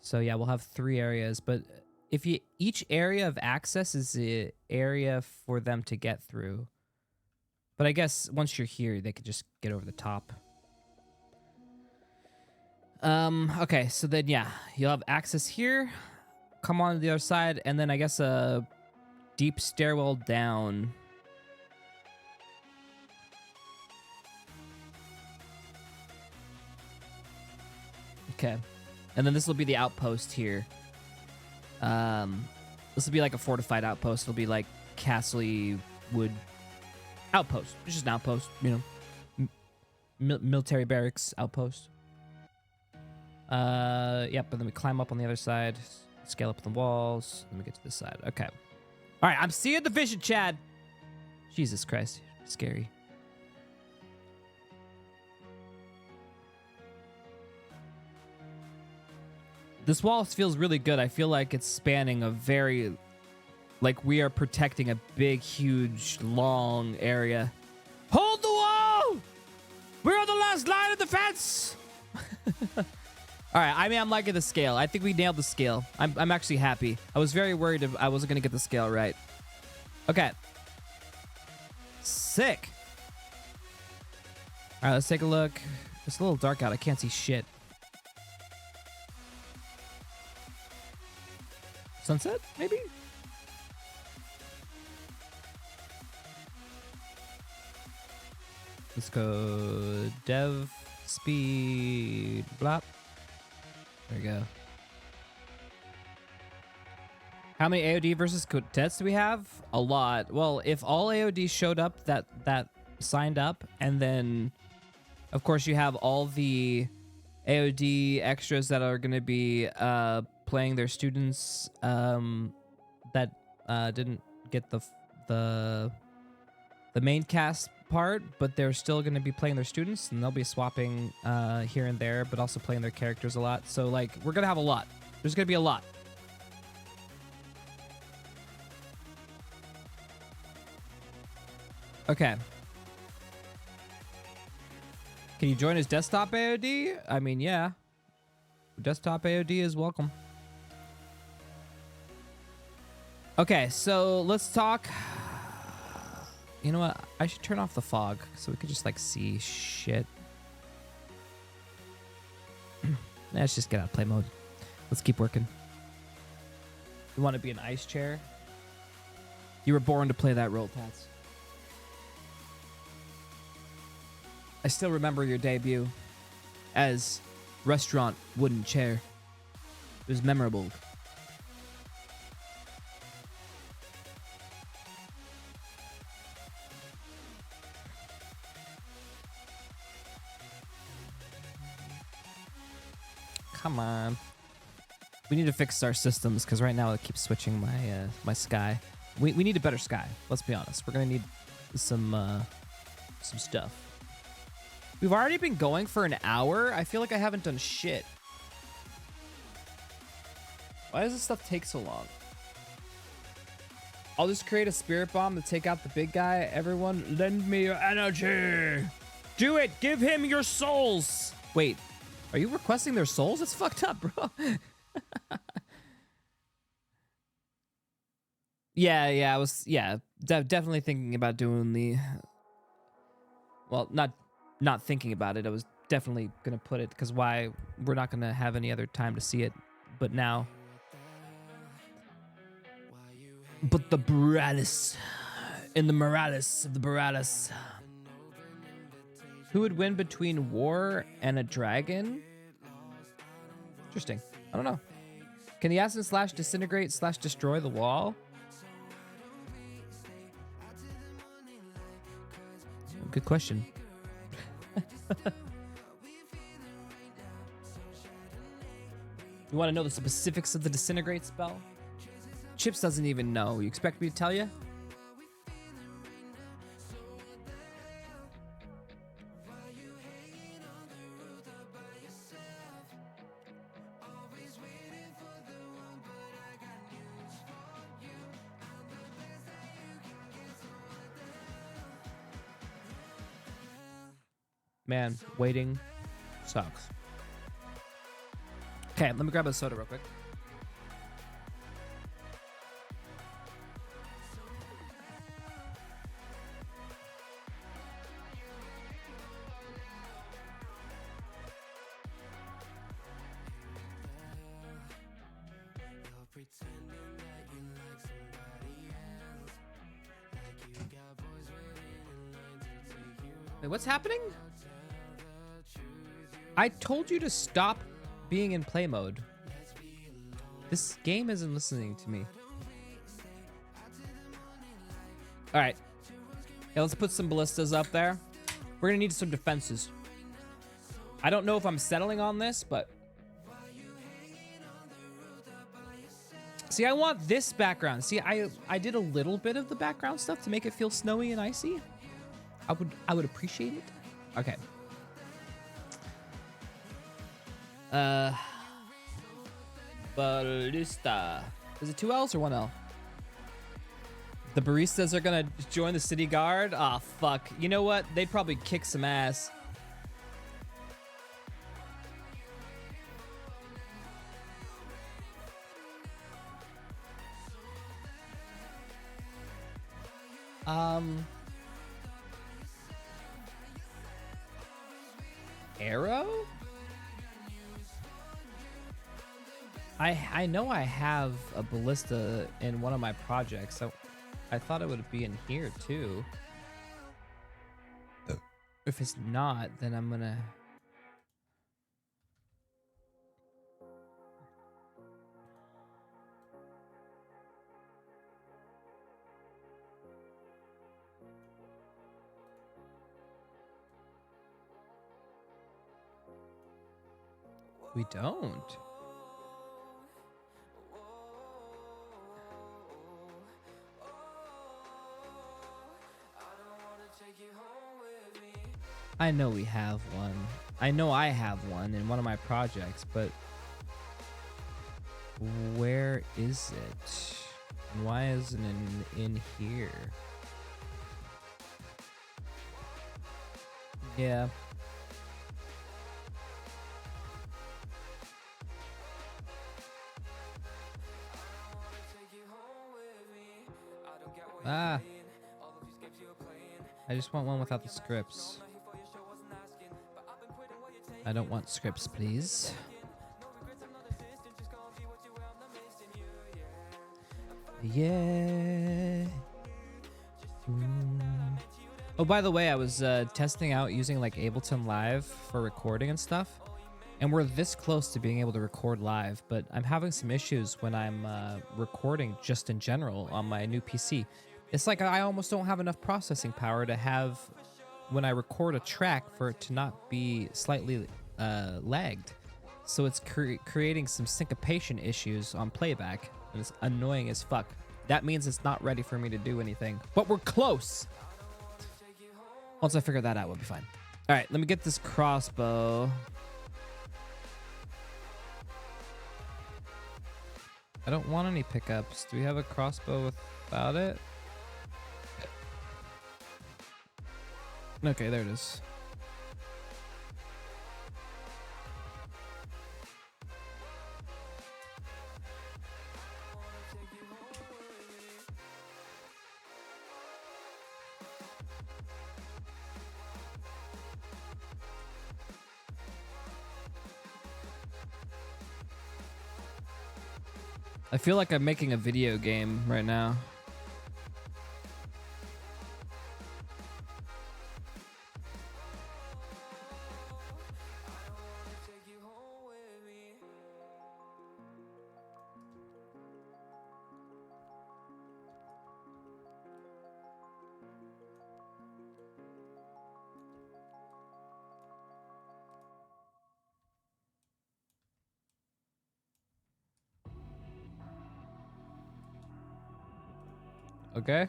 So yeah, we'll have 3 areas, but if you each area of access is the area for them to get through. But I guess once you're here, they could just get over the top. Okay, so then yeah, you'll have access here, come on to the other side, and then I guess a deep stairwell down. Okay. And then this will be the outpost here. This will be like a fortified outpost. It'll be like Castle Wood outpost. It's just an outpost, you know. Military barracks outpost. Yep, and then we climb up on the other side. Scale up the walls. Then we get to this side. Okay. All right, I'm seeing the vision, Chad. Jesus Christ. Scary. This wall feels really good. I feel like it's spanning a very... Like we are protecting a big, huge, long area. Hold the wall! We're on the last line of defense! All right, I mean, I'm liking the scale. I think we nailed the scale. I'm actually happy. I was very worried if I wasn't going to get the scale right. Okay. Sick. All right, let's take a look. It's a little dark out. I can't see shit. Sunset, maybe? Let's go dev speed blop. There we go. How many AOD versus cadets do we have? A lot. Well, if all AOD showed up that signed up, and then of course you have all the AOD extras that are going to be playing their students that didn't get the main cast part, but they're still going to be playing their students, and they'll be swapping here and there, but also playing their characters a lot. So like we're going to have a lot. There's going to be a lot. Okay. Can you join as desktop AOD? I mean, yeah. Desktop AOD is welcome. Okay, so let's talk. You know what? I should turn off the fog so we could just like see shit. Let's just get out of play mode. Let's keep working. You want to be an ice chair? You were born to play that role, Tats. I still remember your debut as Restaurant Wooden Chair. It was memorable. Come on. We need to fix our systems because right now it keeps switching my sky. We need a better sky. Let's be honest. We're gonna need some stuff. We've already been going for an hour. I feel like I haven't done shit. Why does this stuff take so long? I'll just create a spirit bomb to take out the big guy. Everyone, lend me your energy. Do it. Give him your souls. Wait, are you requesting their souls? That's fucked up, bro. Yeah, I was, definitely thinking about doing the, well, not thinking about it. I was definitely gonna put it because why? We're not gonna have any other time to see it. But now, but the Borealis, in the Morales of the Borealis. Who would win between war and a dragon? Interesting. I don't know. Can the assassin slash disintegrate slash destroy the wall? Good question. You want to know the specifics of the disintegrate spell? Chips doesn't even know. You expect me to tell you? Man, waiting sucks. Okay, let me grab a soda real quick. Wait, what's happening? I told you to stop being in play mode. This game isn't listening to me. All right. Yeah, let's put some ballistas up there. We're gonna need some defenses. I don't know if I'm settling on this, but see, I want this background. See, I did a little bit of the background stuff to make it feel snowy and icy. I would appreciate it. Okay. Ballista. Is it 2 L's or 1 L? The baristas are gonna join the city guard? Ah, fuck. You know what? They'd probably kick some ass. Arrow? I know I have a ballista in one of my projects, so I thought it would be in here too. If it's not, then I'm gonna... We don't. I know we have one. I know I have one in one of my projects, but where is it? And why isn't it in here? Yeah. Ah. I just want one without the scripts. I don't want scripts, please. Yeah. Oh, by the way, I was testing out using like Ableton Live for recording and stuff. And we're this close to being able to record live, but I'm having some issues when I'm recording just in general on my new PC. It's like I almost don't have enough processing power to have, when I record a track, for it to not be slightly lagged. So it's creating some syncopation issues on playback, and it's annoying as fuck. That means it's not ready for me to do anything, but we're close. Once I figure that out, we'll be fine. All right, let me get this crossbow. I don't want any pickups. Do we have a crossbow without it? Okay, there it is. I feel like I'm making a video game right now. Okay.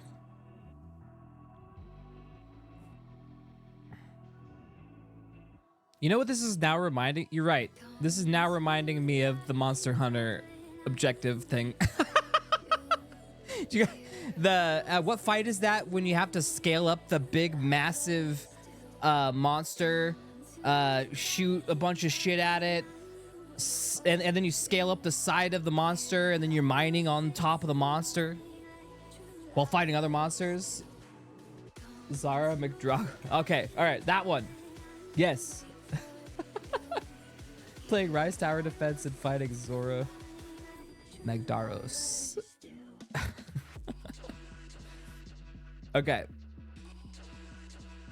You know what this is now reminding? You're right. This is now reminding me of the Monster Hunter objective thing. What fight is that when you have to scale up the big massive monster, shoot a bunch of shit at it, and then you scale up the side of the monster, and then you're mining on top of the monster while fighting other monsters? Zara McDraw. Okay, all right, that one. Yes. Playing Rise Tower Defense and fighting Zora Magdaros. Okay.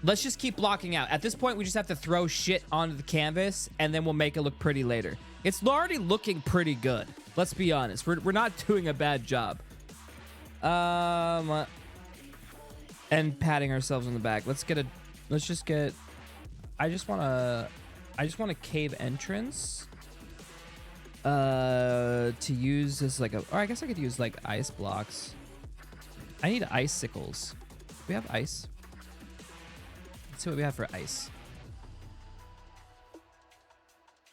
Let's just keep blocking out. At this point, we just have to throw shit onto the canvas, and then we'll make it look pretty later. It's already looking pretty good. Let's be honest. We're not doing a bad job. And patting ourselves on the back. Let's just get. I just want a cave entrance. To use as like or I guess I could use like ice blocks. I need icicles. Do we have ice? Let's see what we have for ice.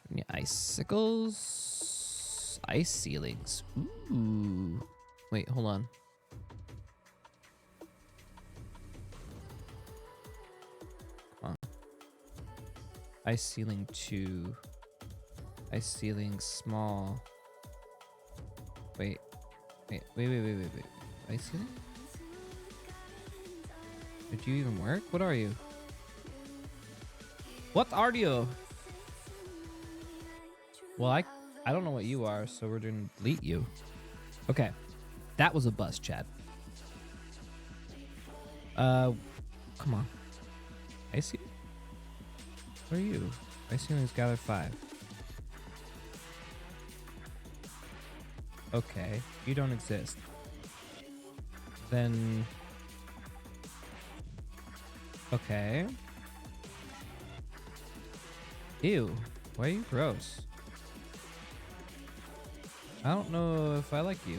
We need icicles. Ice ceilings. Ooh. Wait, hold on. Come on. Ice ceiling 2. Ice ceiling small. Wait. Ice ceiling? Did you even work? What are you? What are you? Well, I don't know what you are, so we're gonna delete you. Okay. That was a bust, Chad. Come on. I see. Where are you? I see he's gathered 5. Okay, you don't exist. Then... Okay. Ew, why are you gross? I don't know if I like you.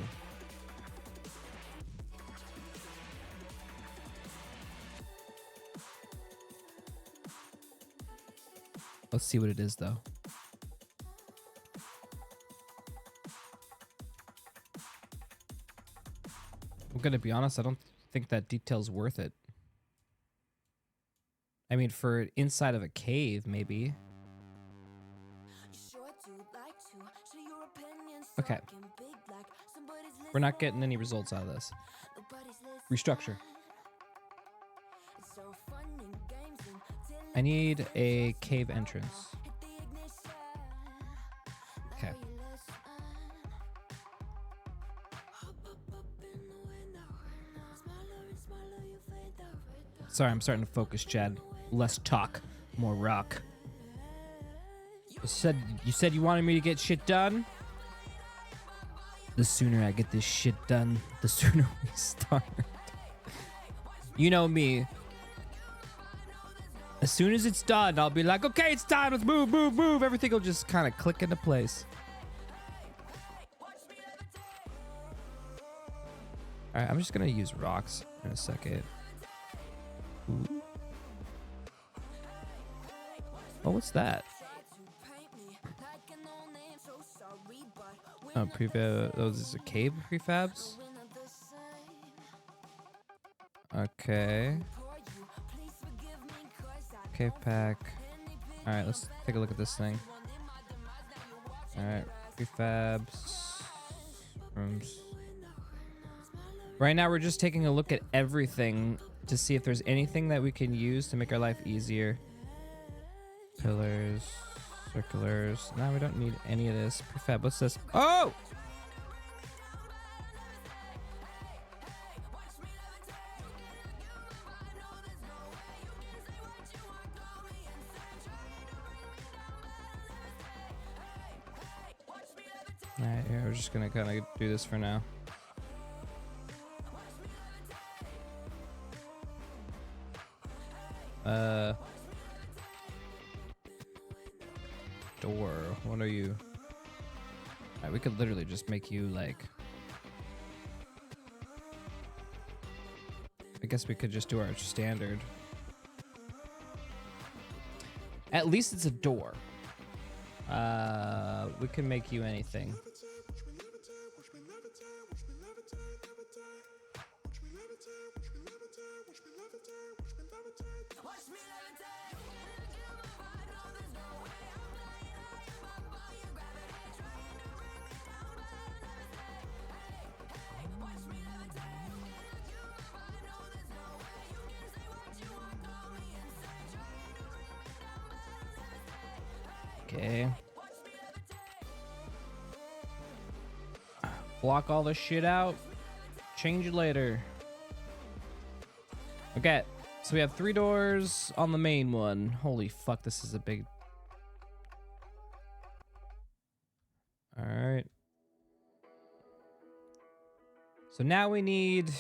Let's see what it is, though. I'm gonna be honest, I don't think that detail's worth it. I mean, for inside of a cave, maybe. Okay. We're not getting any results out of this. Restructure. I need a cave entrance. Okay. Sorry, I'm starting to focus, Chad. Less talk, more rock. You said you wanted me to get shit done? The sooner I get this shit done, the sooner we start. You know me. As soon as it's done, I'll be like, okay, it's time. Let's move, move, move. Everything will just kind of click into place. All right, I'm just going to use rocks in a second. Ooh. Oh, what's that? Oh, prefab. Those are cave prefabs. Okay. Cave pack. All right, let's take a look at this thing. All right, prefabs. Rooms. Right now, we're just taking a look at everything to see if there's anything that we can use to make our life easier. Pillars, circulars. No, we don't need any of this. Prefab. What's this? Oh! Alright, here, we're just gonna kind of do this for now. Door. What are you? Alright, we could literally just make you like... guess we could just do our standard. At least it's a door. We can make you anything. Okay. Block all this shit out. Change it later. Okay. So we have 3 doors on the main one. Holy fuck, this is a big... Alright. So now we need...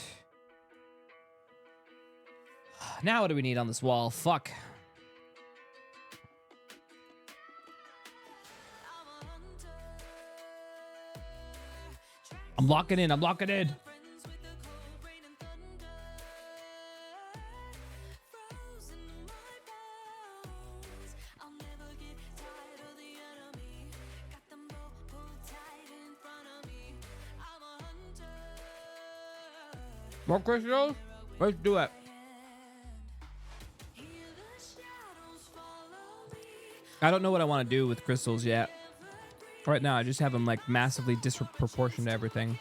Now what do we need on this wall? Fuck. I'm locking in. I'm locking in. More crystals? Let's do it. I don't know what I want to do with crystals yet. Right now, I just have them like massively disproportionate to everything.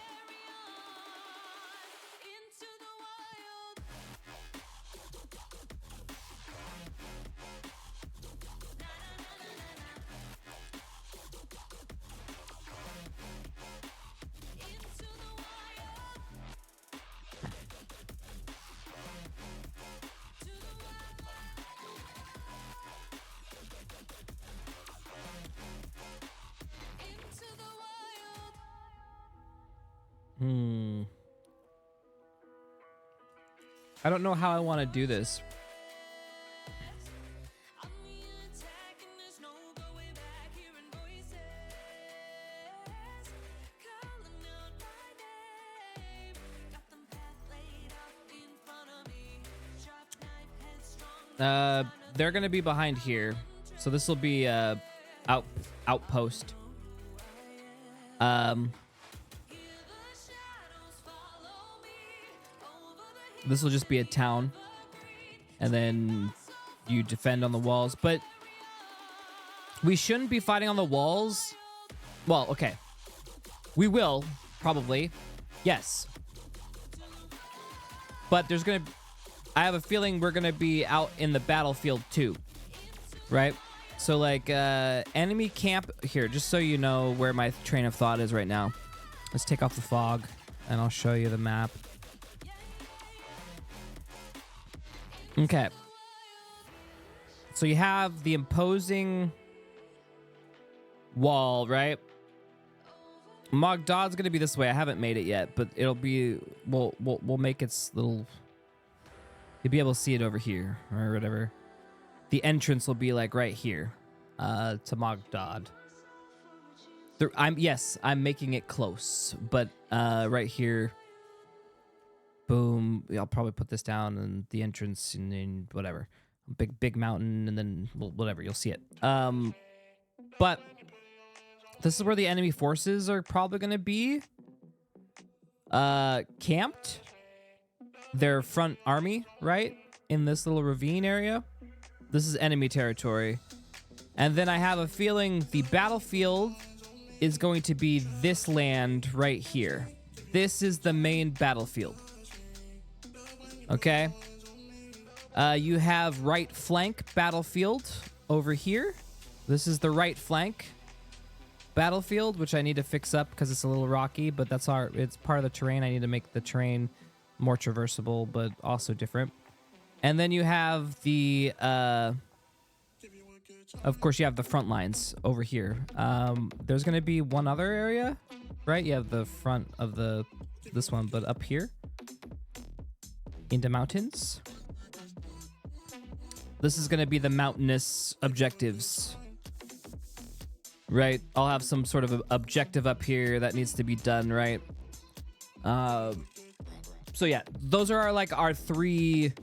I don't know how I want to do this. They're gonna be behind here, so this will be outpost. This will just be a town, and then you defend on the walls. But we shouldn't be fighting on the walls. Well, okay, we will probably, yes. But there's gonna, I have a feeling we're gonna be out in the battlefield too, right? So like enemy camp here, just so you know where my train of thought is right now. Let's take off the fog, and I'll show you the map. Okay. So you have the imposing wall, right? Mogdod's gonna be this way. I haven't made it yet, but it'll be we'll make its little. You'll be able to see it over here or whatever. The entrance will be like right here, to Mogdod. I'm making it close, but right here. Boom. I'll probably put this down and the entrance and then whatever. Big mountain and then whatever. You'll see it. But this is where the enemy forces are probably going to be camped. Their front army, right? In this little ravine area. This is enemy territory. And then I have a feeling the battlefield is going to be this land right here. This is the main battlefield. Okay. You have right flank battlefield over here. This is the right flank battlefield, which I need to fix up because it's a little rocky, but it's part of the terrain. I need to make the terrain more traversable, but also different. And then you have the, of course, you have the front lines over here. There's going to be one other area, right? You have the front of this one, but up here. Into mountains. This is going to be the mountainous objectives. Right? I'll have some sort of objective up here that needs to be done, right? So yeah, those are our three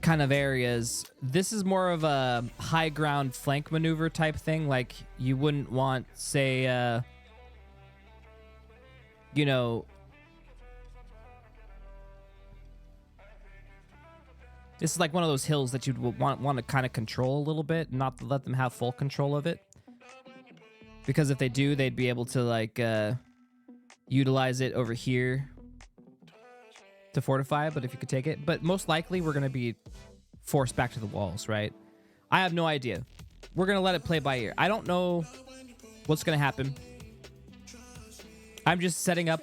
kind of areas. This is more of a high ground flank maneuver type thing. Like you wouldn't want, say, you know, this is like one of those hills that you'd want to kind of control a little bit, not to let them have full control of it. Because if they do, they'd be able to like utilize it over here to fortify, but if you could take it. But most likely we're going to be forced back to the walls, right? I have no idea. We're going to let it play by ear. I don't know what's going to happen. I'm just setting up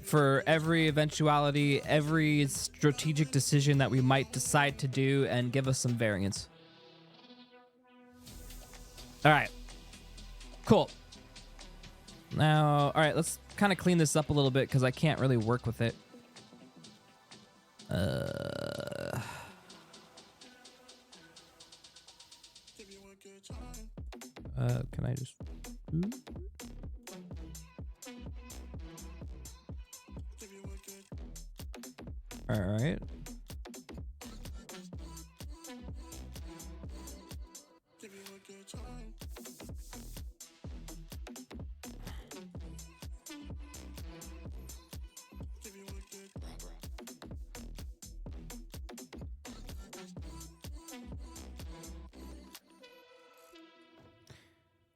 for every eventuality, every strategic decision that we might decide to do and give us some variance. All right. Cool. Now, all right, let's kind of clean this up a little bit because I can't really work with it. Can I just... All right.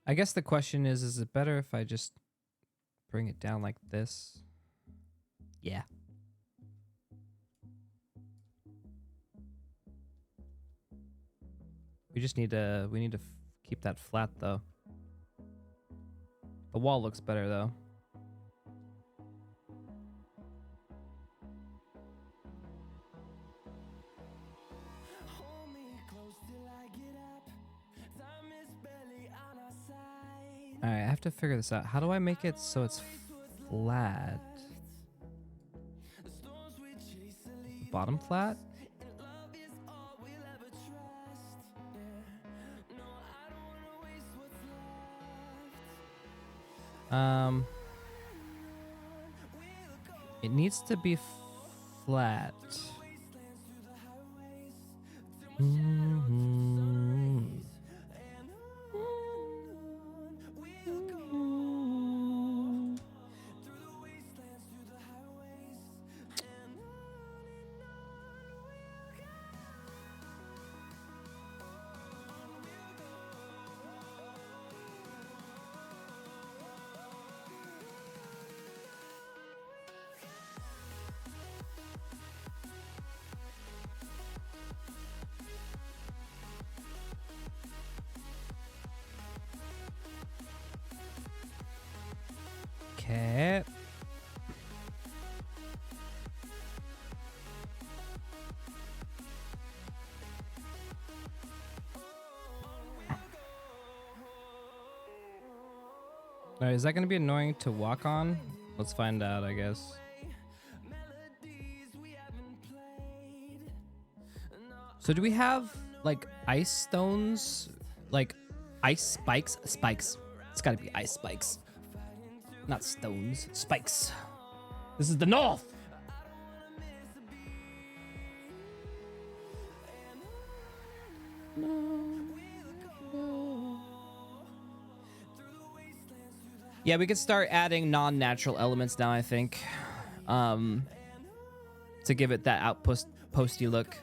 I guess the question is it better if I just bring it down like this? Yeah. We need to keep that flat though. The wall looks better though. All right, I have to figure this out. How do I make it so it's flat? Bottom flat? It needs to be flat. Okay. Alright, is that going to be annoying to walk on? Let's find out, I guess. So do we have, like, ice stones? Like, ice spikes? Spikes. It's got to be ice spikes. Not stones. Spikes. This is the north! Yeah, we could start adding non-natural elements now, I think. To give it that posty look.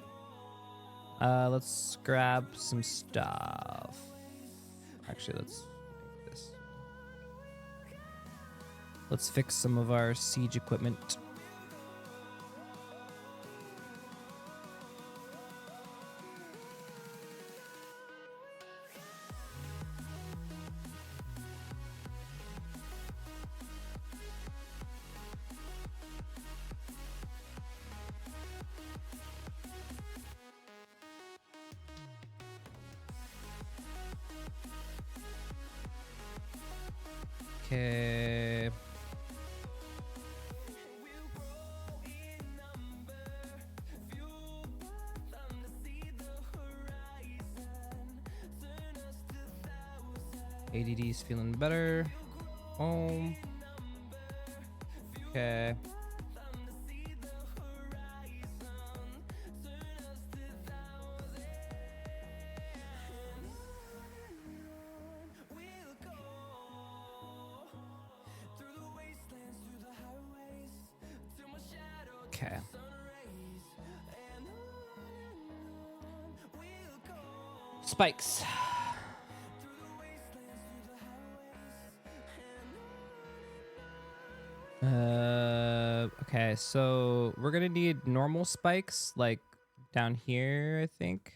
Let's grab some stuff. Actually, let's fix some of our siege equipment. Okay. ADD's feeling better. Home. Okay. Okay. Spikes. Okay, so we're gonna need normal spikes, like down here, I think.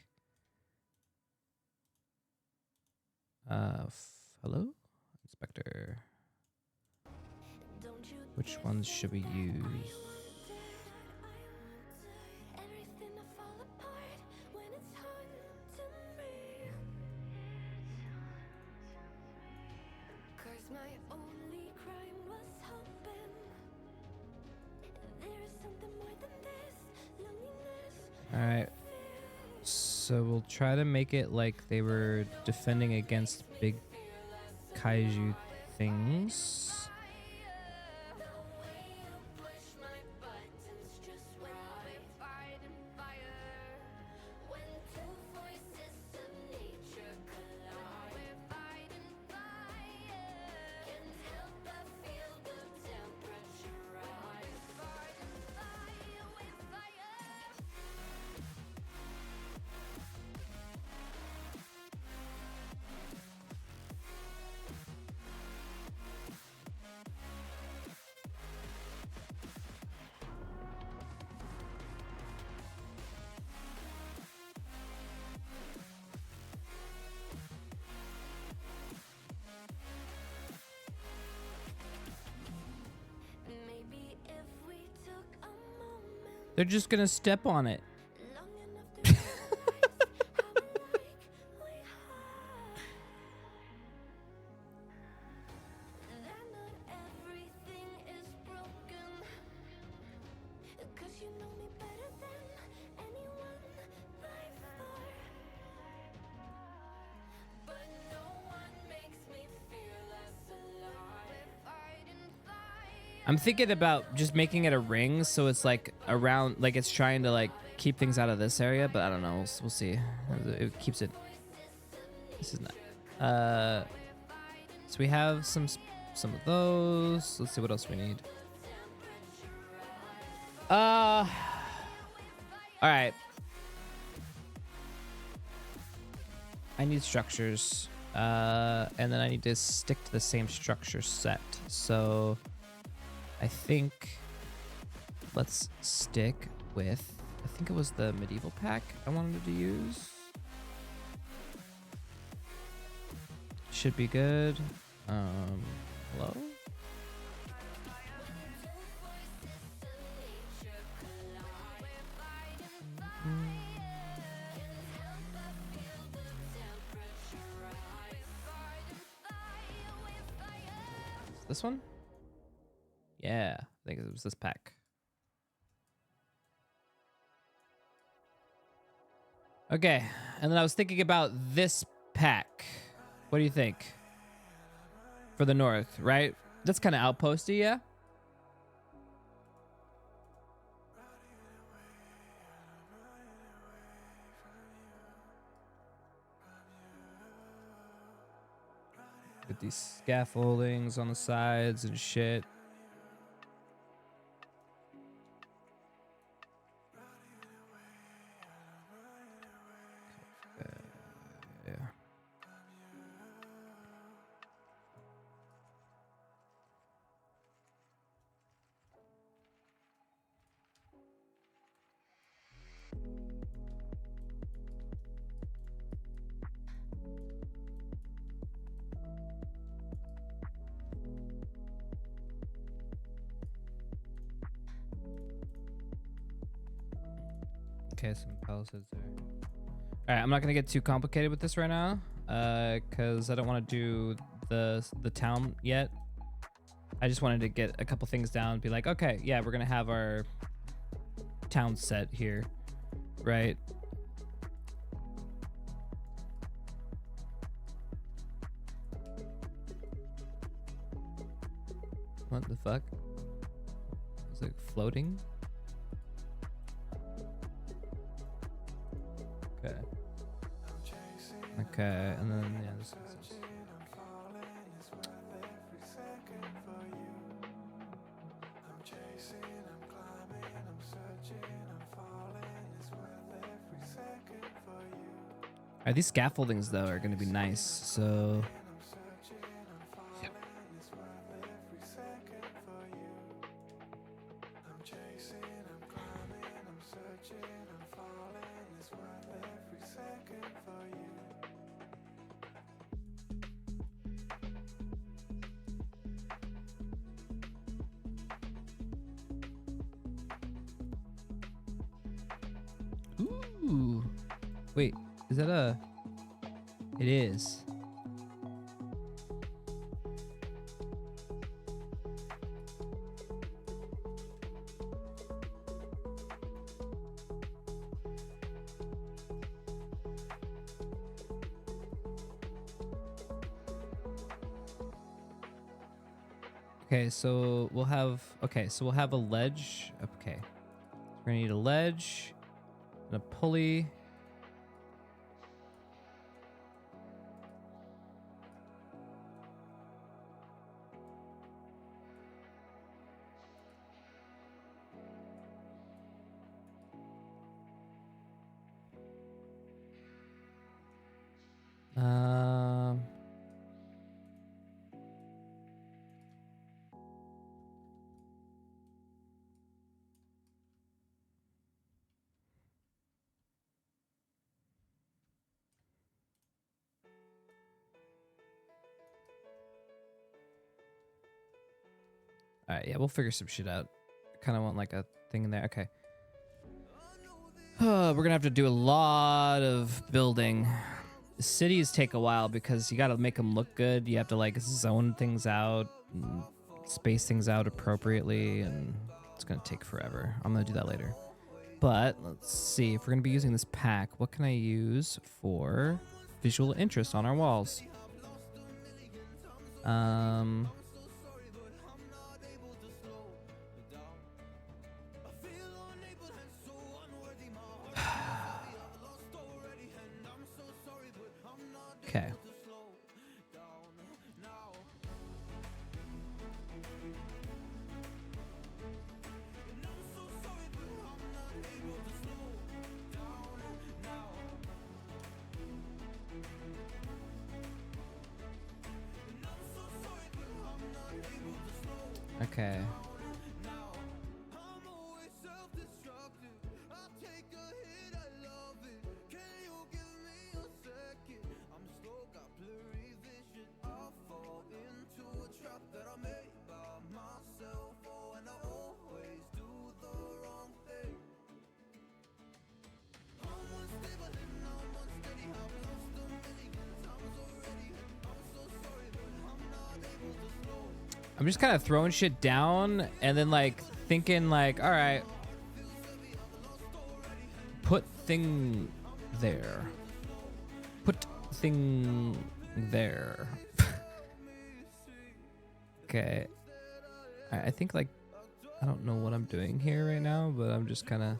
Hello? Inspector. Which ones should we use? All right. So we'll try to make it like they were defending against big kaiju things. They're just gonna step on it. I'm thinking about just making it a ring so it's like around, like it's trying to like keep things out of this area, but I don't know. We'll see. It keeps it. This is not. So we have some of those. Let's see what else we need. All right. I need structures. And then I need to stick to the same structure set. So I think let's stick with, I think it was the medieval pack I wanted to use. Should be good. Hello? This one? Yeah, I think it was this pack. Okay, and then I was thinking about this pack. What do you think? For the north, right? That's kind of outposty, yeah? With these scaffoldings on the sides and shit. Yeah. Okay, some palisades there. All right, I'm not gonna get too complicated with this right now, because I don't want to do the town yet. I just wanted to get a couple things down and be like, okay, yeah, we're gonna have our town set here, right? What the fuck? Is it floating? Okay. Okay, and then yeah, this is. These scaffoldings though are gonna be nice. So ooh, wait, is that a? It is. Okay, so we'll have a ledge. Okay. We're gonna need a ledge and a pulley. Um All right, yeah, we'll figure some shit out. I kind of want like a thing in there. Okay. We're gonna have to do a lot of building. The cities take a while because you got to make them look good. You have to like zone things out, and space things out appropriately, and it's gonna take forever. I'm gonna do that later. But let's see if we're gonna be using this pack. What can I use for visual interest on our walls? Okay. Okay. I'm just kind of throwing shit down and then like thinking like, all right, put thing there. Put thing there. Okay. I think like, I don't know what I'm doing here right now, but I'm just kind of.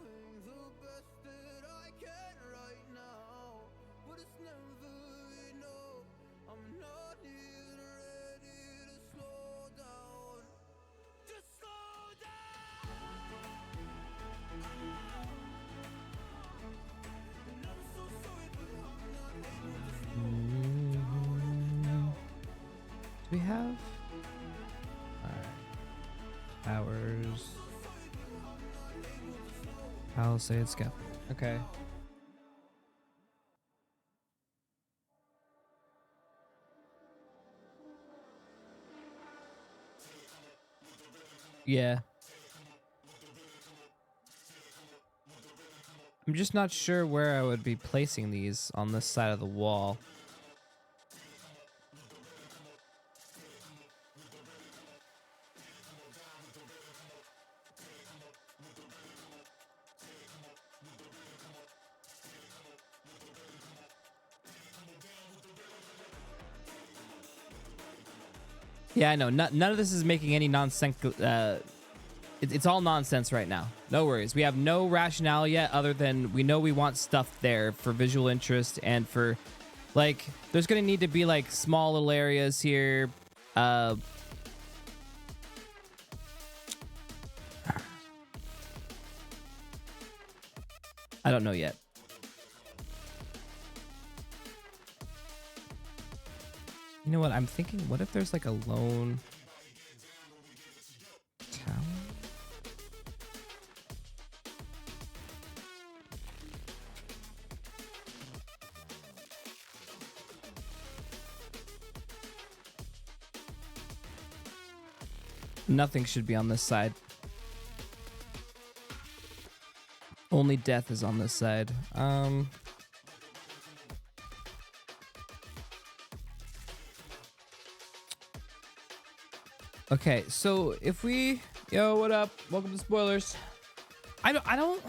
Do we have? Alright. Towers. Palisade scaffold. Okay. Yeah. I'm just not sure where I would be placing these on this side of the wall. Yeah, I know. None of this is making any nonsense. It's all nonsense right now. No worries. We have no rationale yet other than we know we want stuff there for visual interest and for, like, there's going to need to be, like, small little areas here. I don't know yet. You know what? I'm thinking, what if there's like a lone tower? Nothing should be on this side. Only death is on this side. Okay, so if we... Yo, what up? Welcome to Spoilers. I don't...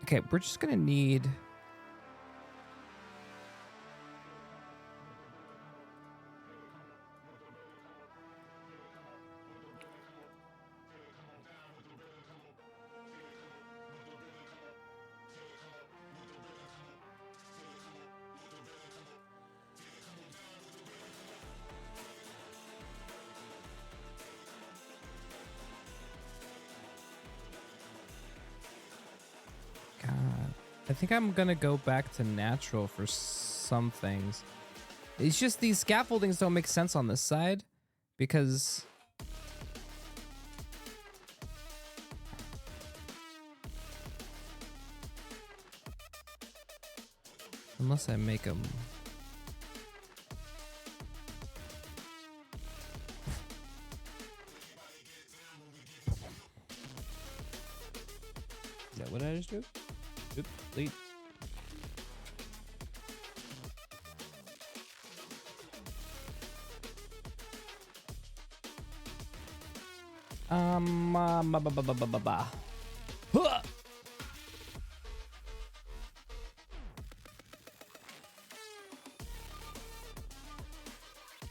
Okay, we're just gonna need... God, I think I'm gonna go back to natural for some things. It's just these scaffoldings don't make sense on this side because unless I make them. Is that what I just do? Oop, delete. Huh!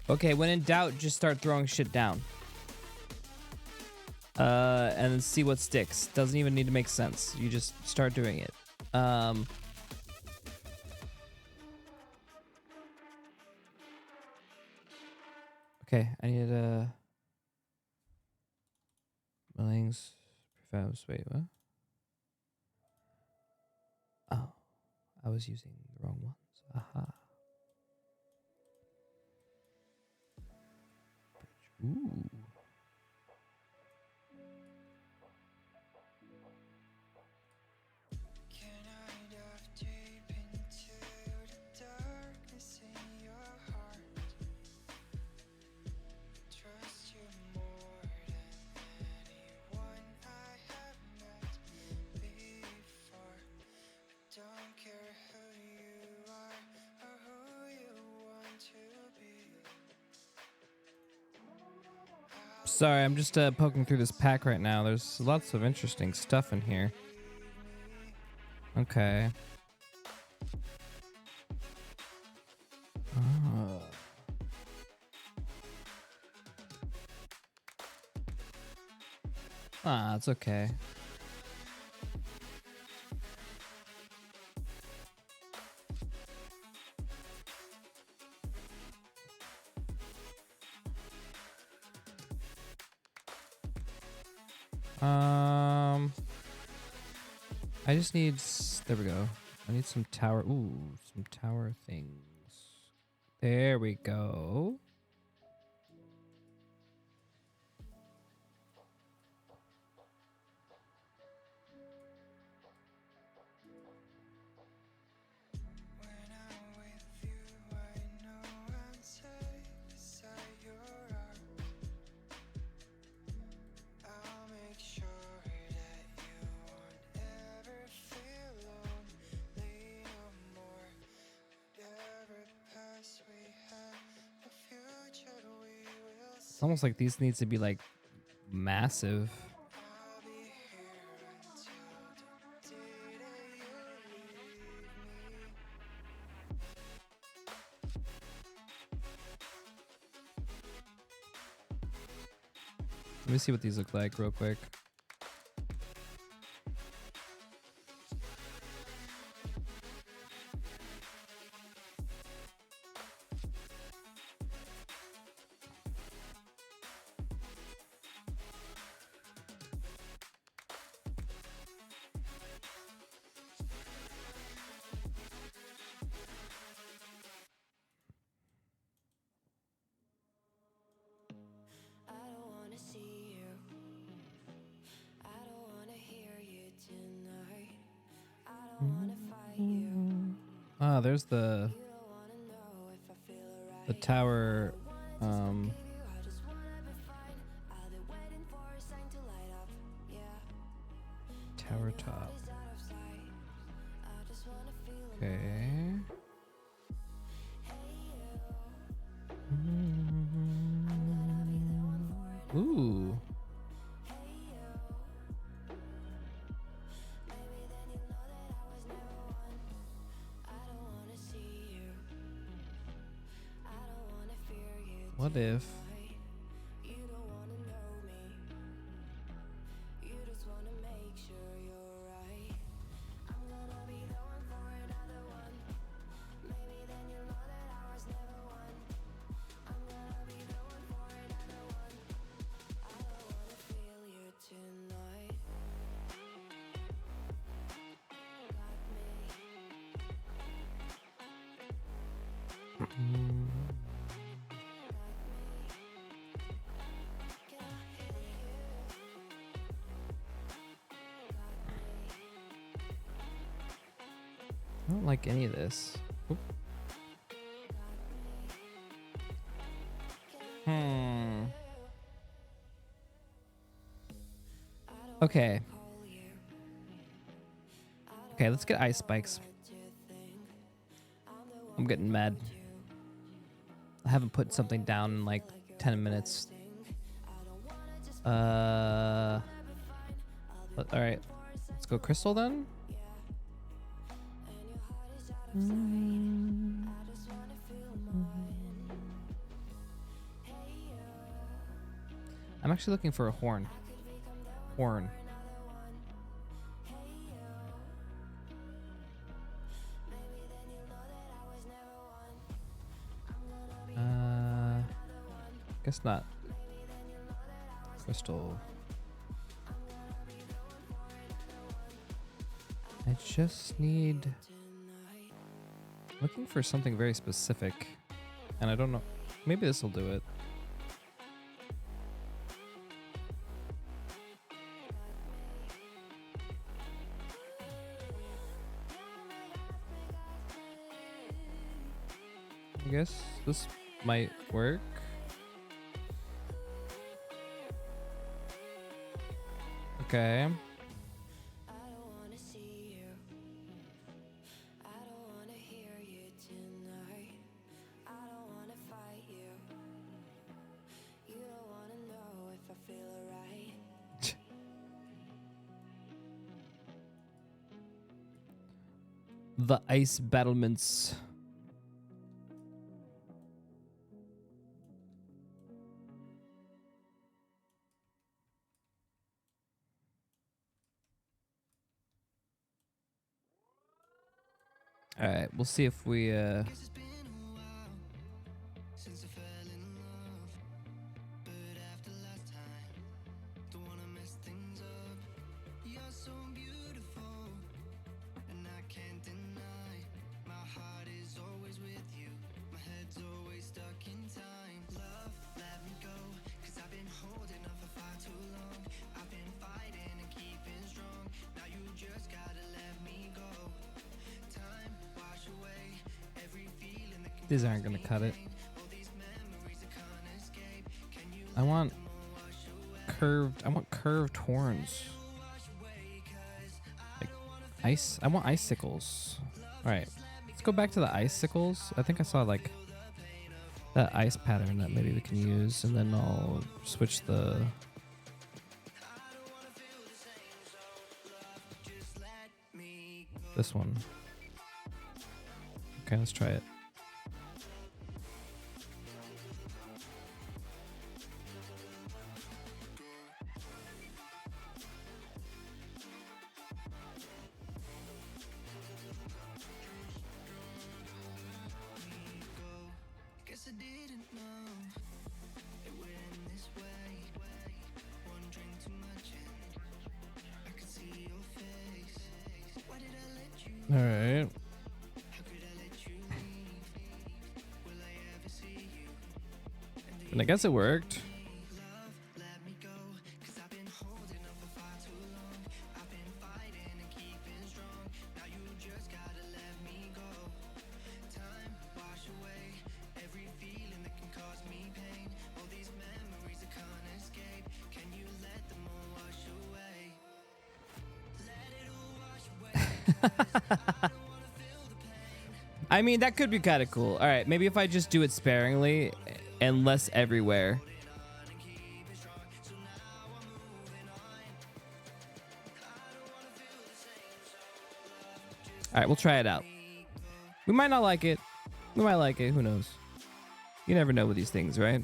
Okay, when in doubt, just start throwing shit down. And then see what sticks. Doesn't even need to make sense. You just start doing it. Okay, I need Millings, prefabs. Wait, what? Oh, I was using the wrong ones. Aha. Ooh. Sorry, I'm just poking through this pack right now. There's lots of interesting stuff in here. Okay. Oh. Ah, it's okay. I just need, there we go. I need some tower, ooh, some tower things. There we go. It's almost like these needs to be like massive. Let me see what these look like real quick. Ah, there's the tower. Tower top. Okay. Ooh. What if I don't like any of this. Oop. Okay. Okay, let's get ice spikes. I'm getting mad. I haven't put something down in like 10 minutes. All right. Let's go crystal then. I'm actually looking for a horn. Horn. Guess not. Crystal. I just need... looking for something very specific. And I don't know. Maybe this will do it. I guess this might work. Okay. The ice battlements. All right, we'll see if we these aren't gonna cut it. I want curved horns. Like ice. I want icicles. All right, let's go back to the icicles. I think I saw like that ice pattern that maybe we can use, and then I'll switch the. This one. Okay, let's try it. All right. And I guess it worked. I mean, that could be kind of cool. All right, maybe if I just do it sparingly and less everywhere. All right, we'll try it out. We might not like it. We might like it. Who knows? You never know with these things, right?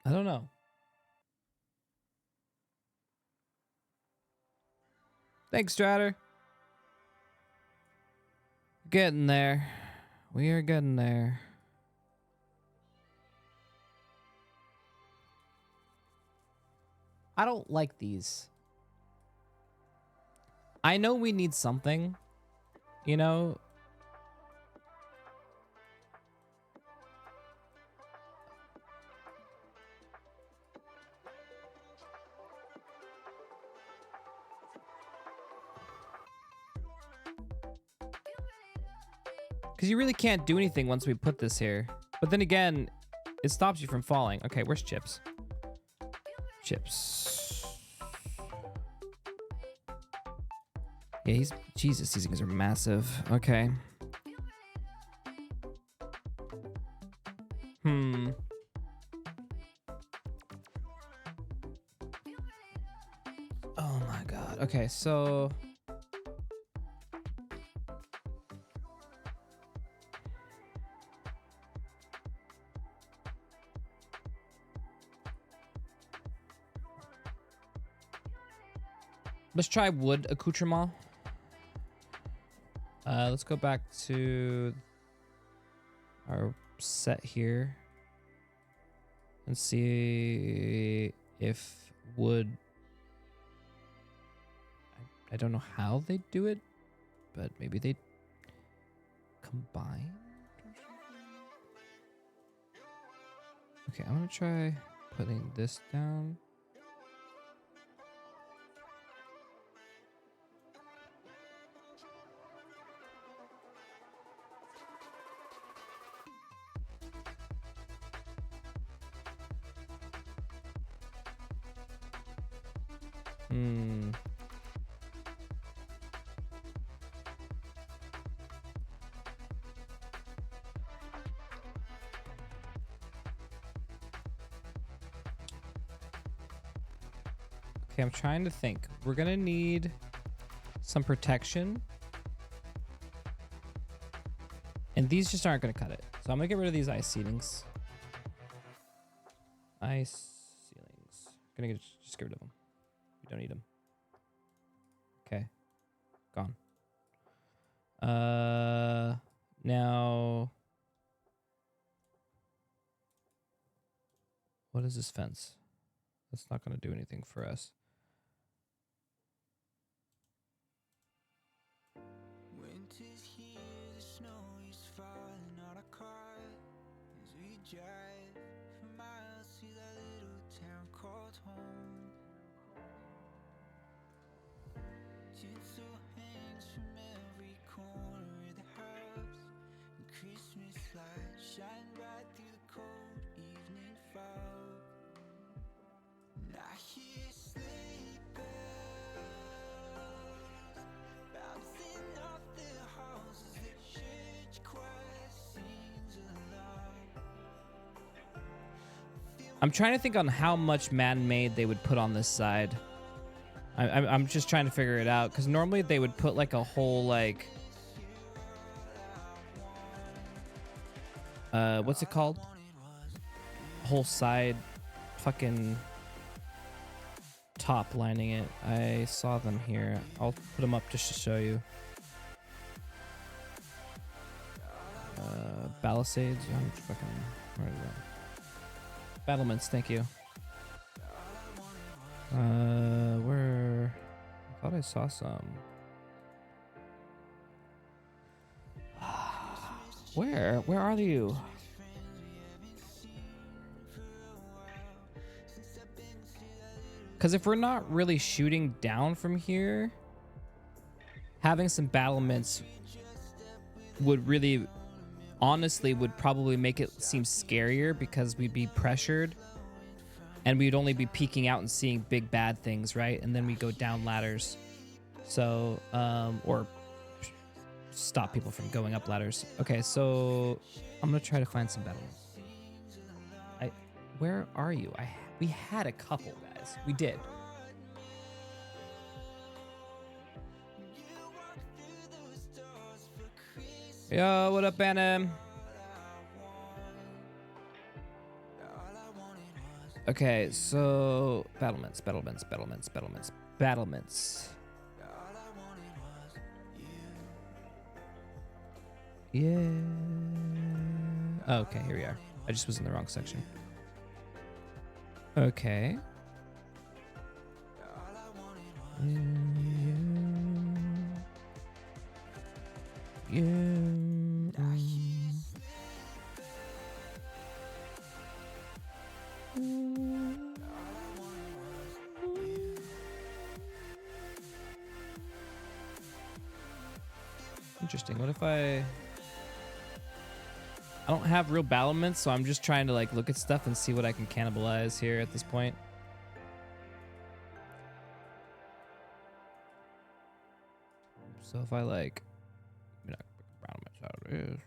I don't know. Thanks, Strider. Getting there. We are getting there. I don't like these. I know we need something, you know? Because you really can't do anything once we put this here. But then again, it stops you from falling. Okay, where's Chips? Chips. Yeah, he's... Jesus, these things are massive. Okay. Oh my god. Okay, so... let's try wood accoutrement. Let's go back to our set here and see if wood... I don't know how they do it, but maybe they combine. Okay, I'm gonna try putting this down. Okay, I'm trying to think. We're gonna need some protection. And these just aren't gonna cut it. So I'm gonna get rid of these ice ceilings. Ice ceilings. Gonna just get rid of them. We don't need them. Okay. Gone. Now... what is this fence? That's not gonna do anything for us. Winter's here, the snow is falling on our car as we drive for miles to that little town called home. Tinsel hangs from every corner of the house, and Christmas lights shine bright through the cold evening fog. And I hear sleigh bells bouncing off the halls as the church choir sings along. I'm trying to think on how much man-made they would put on this side. I'm just trying to figure it out, because normally they would put like a whole like what's it called? Whole side fucking top lining it. I saw them here. I'll put them up just to show you. Palisades. I'm fucking... where is that? Battlements, thank you. Where... I thought I saw some. Where? Where are you? Because if we're not really shooting down from here, having some battlements would really, honestly, would probably make it seem scarier because we'd be pressured and we'd only be peeking out and seeing big bad things, right? And then we go down ladders. So, or stop people from going up ladders. Okay, so I'm gonna try to find some battlements. Where are you? We had a couple, guys. We did. Yo, what up, Anna? Okay, so battlements. Yeah. Oh, okay, here we are. I just was in the wrong section. Okay. Interesting. What if I don't have real battlements, so I'm just trying to like look at stuff and see what I can cannibalize here at this point. So if I like, battlements out of this.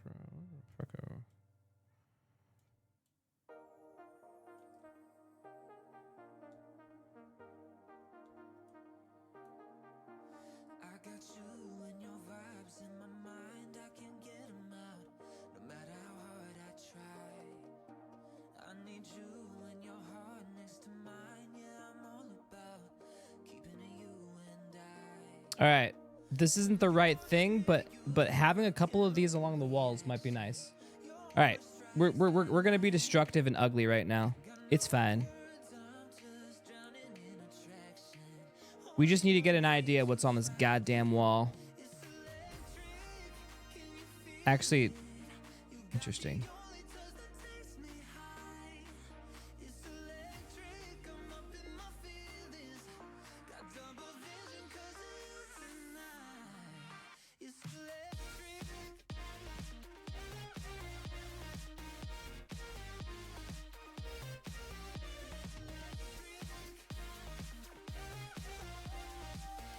I got you and your vibes in my mind. I can't get them out, no matter how hard I try. I need you and your heart next to mine. Yeah, I'm all about keeping it you and I. All right, this isn't the right thing, but having a couple of these along the walls might be nice. All right, we're gonna be destructive and ugly right now. It's fine. We just need to get an idea of what's on this goddamn wall. Actually, interesting.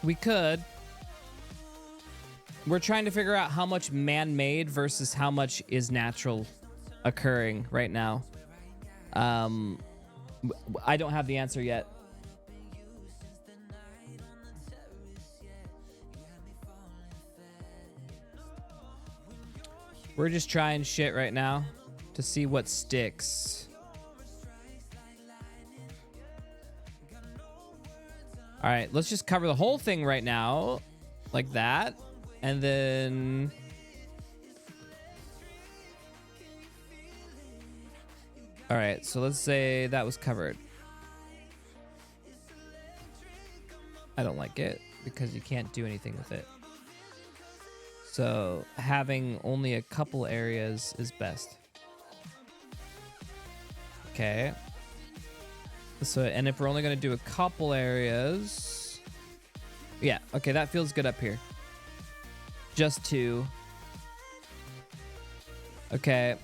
We could. We're trying to figure out how much man-made versus how much is natural occurring right now. I don't have the answer yet. We're just trying shit right now to see what sticks. All right, let's just cover the whole thing right now, like that, and then all right, so let's say that was covered. I don't like it because you can't do anything with it. So having only a couple areas is best. Okay. So, and if we're only going to do a couple areas, yeah, okay, that feels good up here. Just two. Okay,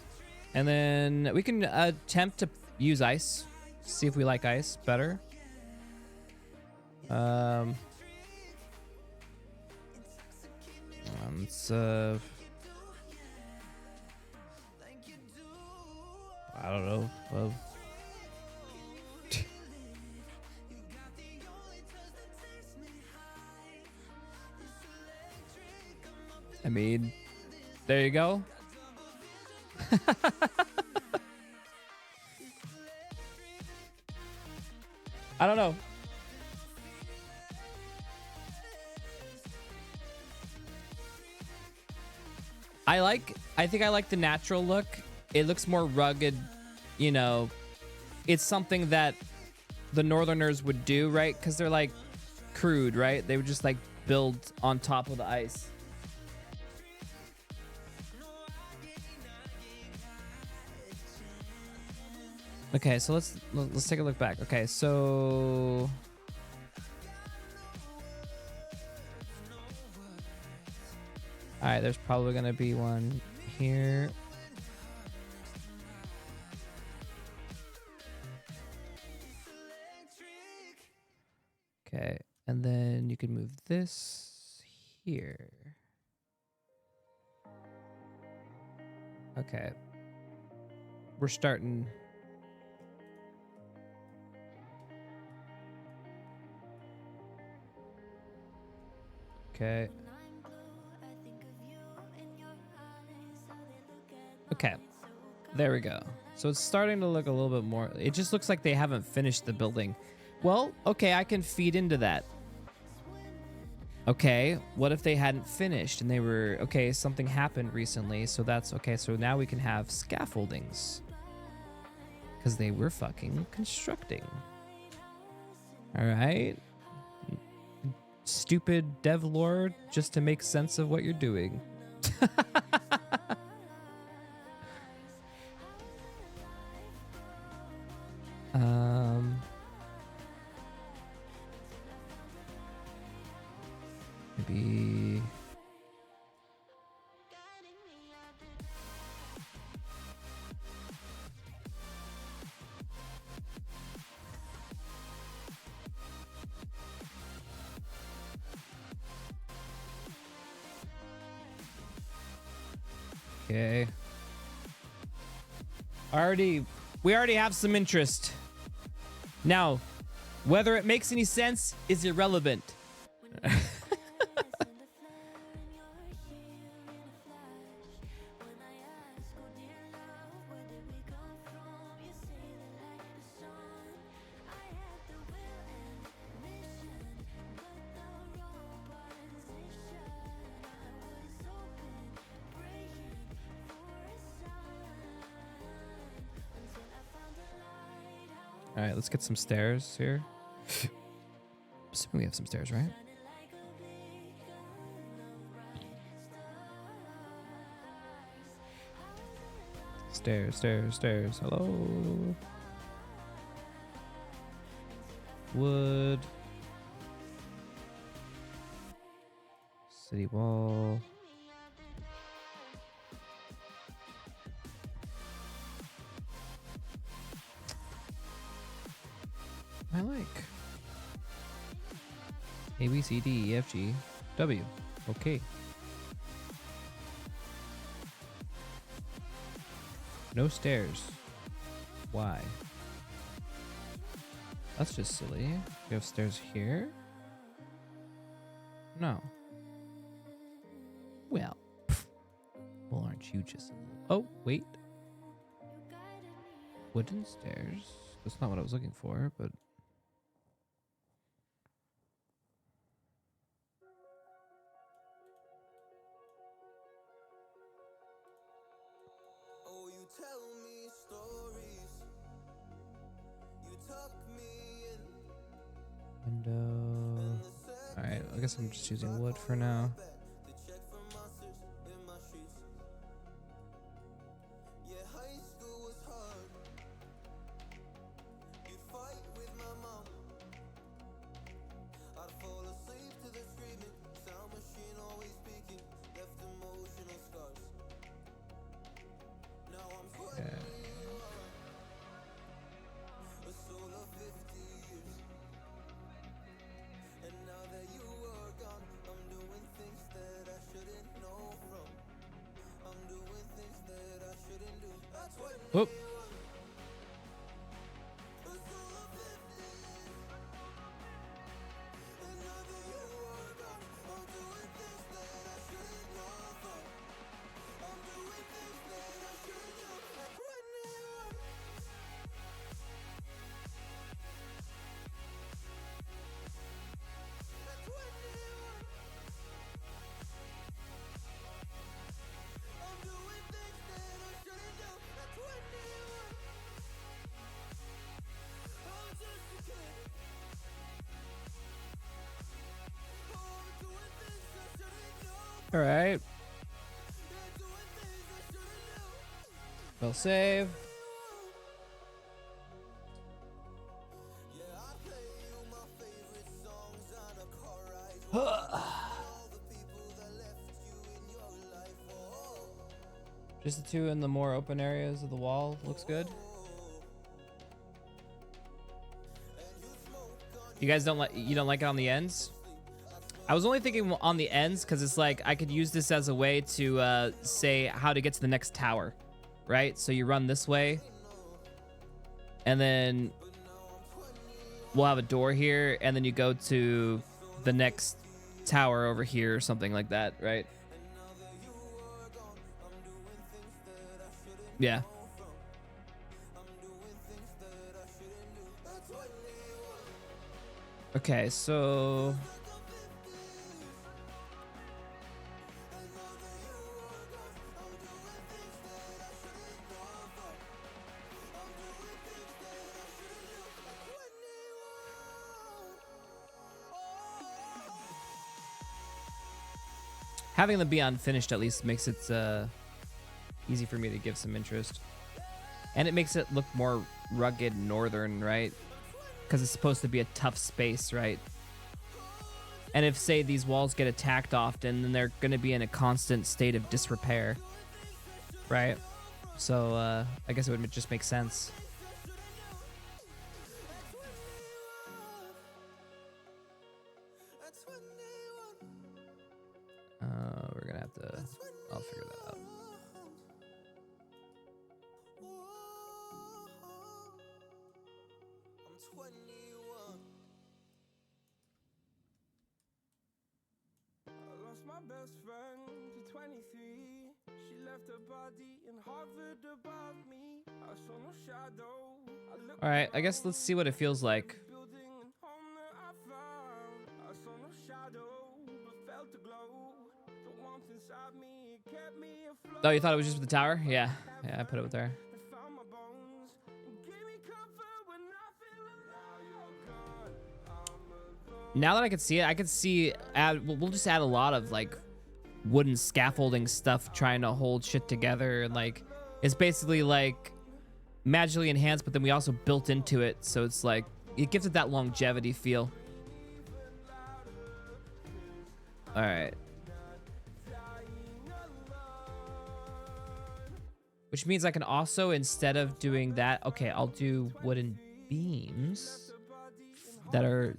and then we can attempt to use ice. See if we like ice better. It's I don't know. I mean, there you go. I don't know. I think I like the natural look. It looks more rugged, you know. It's something that the Northerners would do, right? Because they're like crude, right? They would just like build on top of the ice. Okay, so let's take a look back. Okay, so All right, there's probably gonna be one here. Okay, and then you can move this here. Okay. We're starting. Okay. Okay. There we go. So it's starting to look a little bit more. It just looks like they haven't finished the building. Well, okay, I can feed into that. Okay, what if they hadn't finished and they were, okay, something happened recently, so that's, okay, so now we can have scaffoldings. Because they were fucking constructing. Alright. Stupid devlord, just to make sense of what you're doing. Maybe. Okay. We already have some interest. Now, whether it makes any sense is irrelevant. All right, let's get some stairs here. Assuming we have some stairs, right? Stairs, stairs, stairs. Hello. Wood. City wall. I like A, B, C, D, E, F, G, W. Okay. No stairs. Why? That's just silly. We have stairs here? No. Well. Well, aren't you just a little... Oh, wait. Wooden stairs. That's not what I was looking for, but... Oh, you tell me stories. You tuck me in. Window. Alright, I guess I'm just using wood for now. To check for monsters in my sheets. Yeah, high school was hard. You'd fight with my mom. I'd fall asleep to the screaming. Sound machine always speaking. Left emotional scars. Now I'm 21. A soul of 50 years. And now that you are gone, I'm doing things that I shouldn't know from. I'm doing things that I shouldn't do. That's what Whoop. a soul of 50 years. And now that you are gone, I'm doing things that I shouldn't know from. I'm doing things that I shouldn't do. That's 21. That's 21. I'm doing things that I shouldn't do. That's 21. I'm just a kid. Oh, I'm doing things I shouldn't know. Alright. I'm doing things I shouldn't do. We'll save. Yeah, I play you my favorite songs on a car ride. All the people that left you in your Just the two in the more open areas of the wall looks good. You guys don't like it on the ends? I was only thinking on the ends because it's like I could use this as a way to say how to get to the next tower, right? So you run this way, and then we'll have a door here, and then you go to the next tower over here or something like that, right? Yeah. Okay, so having them be unfinished at least makes it easy for me to give some interest. And it makes it look more rugged northern, right? Because it's supposed to be a tough space, right? And if, say, these walls get attacked often, then they're going to be in a constant state of disrepair, right? So I guess it would just make sense. We're going to have to... I'll figure that out. Best friend to 23. She left her body and hovered above me. I saw no shadow. All right, I guess let's see what it feels like. Oh, you thought it was just with the tower? Yeah, I put it with there. Now that I can see it, I can see we'll just add a lot of like wooden scaffolding stuff trying to hold shit together, and like it's basically like magically enhanced, but then we also built into it, so it's like it gives it that longevity feel. All right. Which means I can also, instead of doing that, okay, I'll do wooden beams that are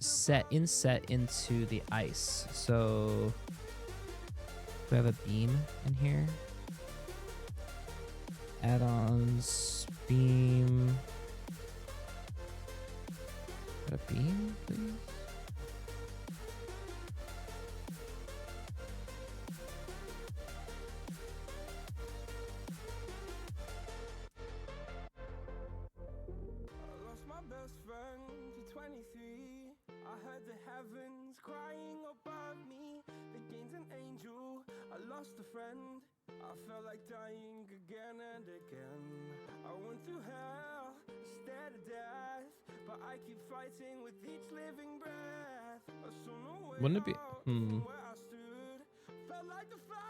inset into the ice. So do I have a beam in here? Add-ons, beam. Got a beam, please? I felt like dying again and again. I went through hell instead of death, but I keep fighting with each living breath. Wouldn't it be?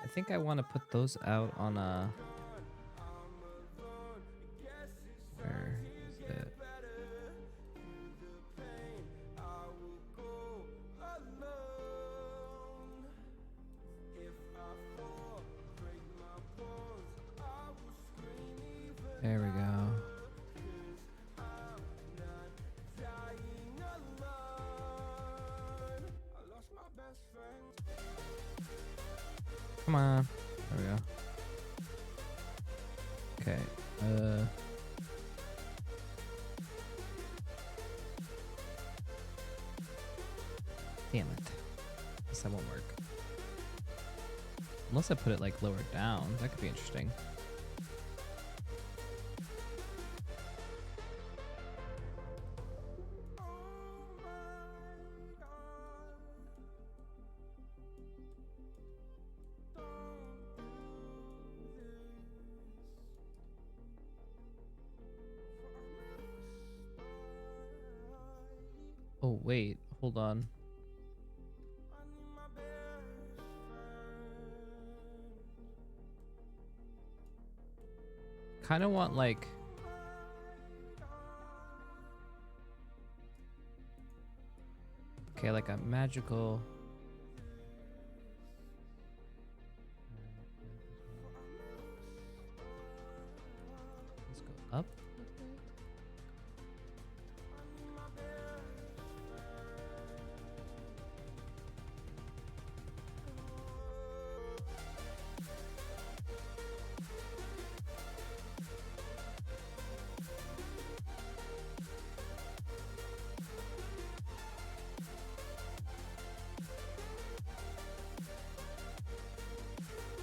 I think I want to put those out on a. Where is it? There we go. Come on. There we go. Okay. Damn it. Guess that won't work. Unless I put it like lower down. That could be interesting. Oh, wait. Hold on. Kind of want like... Okay, like a magical...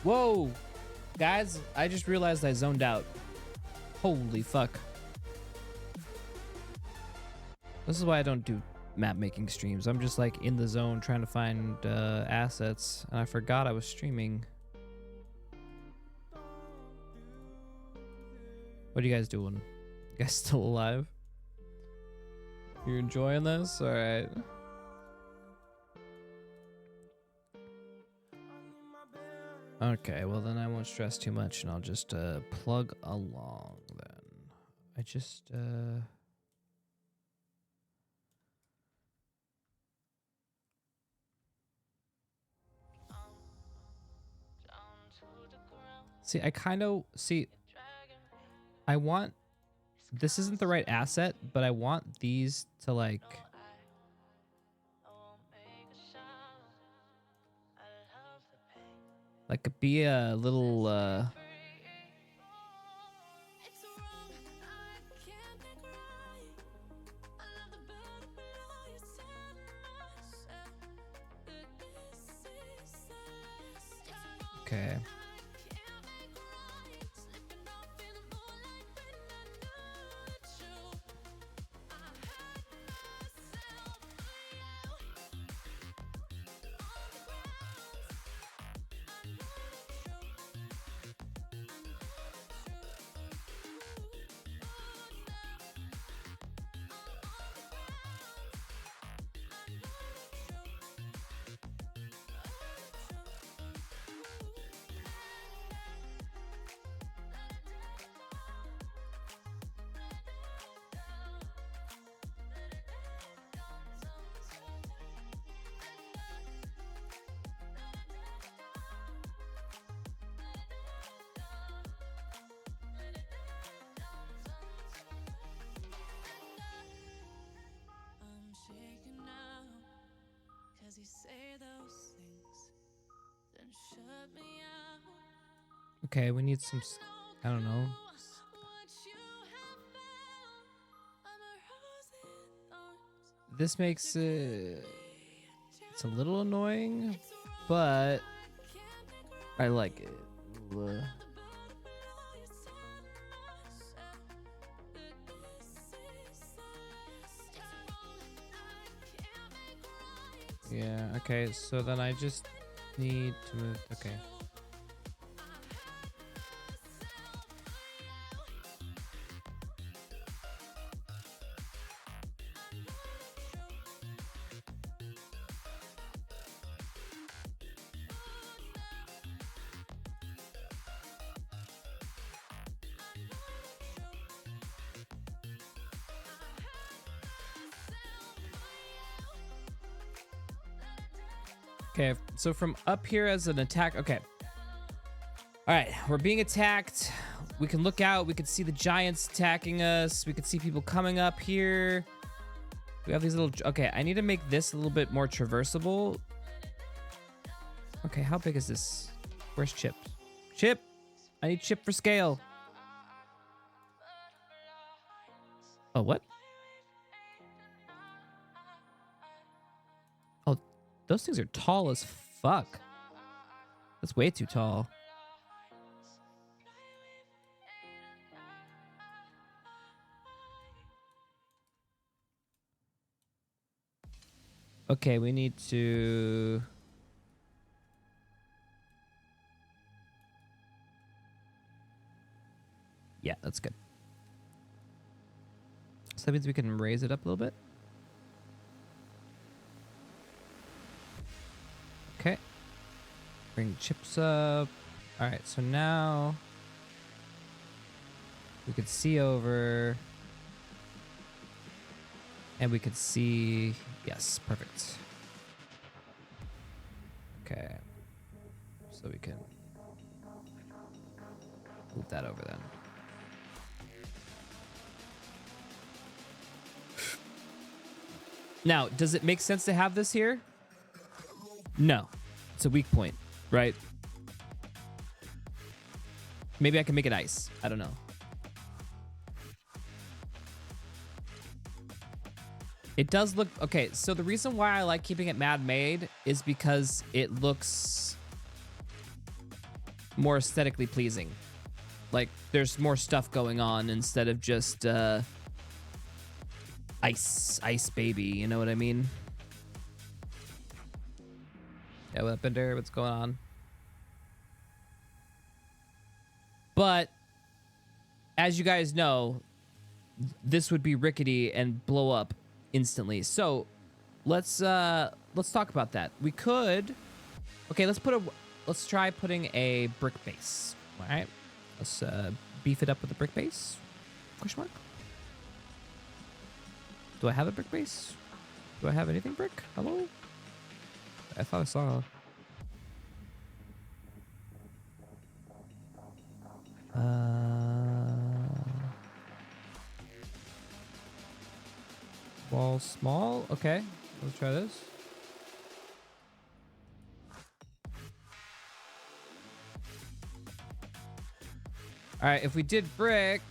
Whoa! Guys, I just realized I zoned out. Holy fuck. This is why I don't do map making streams. I'm just like in the zone trying to find assets, and I forgot I was streaming. What are you guys doing? You guys still alive? You enjoying this? All right. Okay, well then I won't stress too much, and I'll just plug along then. I just see, I kind of see. I want. This isn't the right asset, but I want these to like. Like be a little. Okay. I'm shaking now, 'cause you say those things, then shut me out. Okay, we need some. I don't know. What you have found, I'm a rose in thorns. This makes it. It's a little annoying, but I like it. Yeah, okay, so then I just need to move. Okay. Okay, so from up here as an attack. Okay. All right, we're being attacked. We can look out. We can see the giants attacking us. We can see people coming up here. We have these little. Okay, I need to make this a little bit more traversable. Okay, how big is this? Where's Chip? Chip! I need Chip for scale. Oh, what? Oh, those things are tall as fuck. That's way too tall. Okay, we need to... Yeah, that's good. So that means we can raise it up a little bit. Okay. Bring Chips up. All right, so now we could see over. And we could see, yes, perfect. Okay. So we can move that over then. Now, does it make sense to have this here? No. It's a weak point, right? Maybe I can make it ice. I don't know. It does look... Okay, so the reason why I like keeping it mad made is because it looks... more aesthetically pleasing. Like there's more stuff going on instead of just ice baby, you know what I mean? Yeah, what up, Bender? What's going on? But as you guys know, this would be rickety and blow up instantly. So let's talk about that. We could, okay, let's try putting a brick base. All right, let's beef it up with a brick base. Question mark. Do I have a brick base? Do I have anything brick? Hello? I thought I saw. Wall small. Okay, let's try this. All right, if we did brick,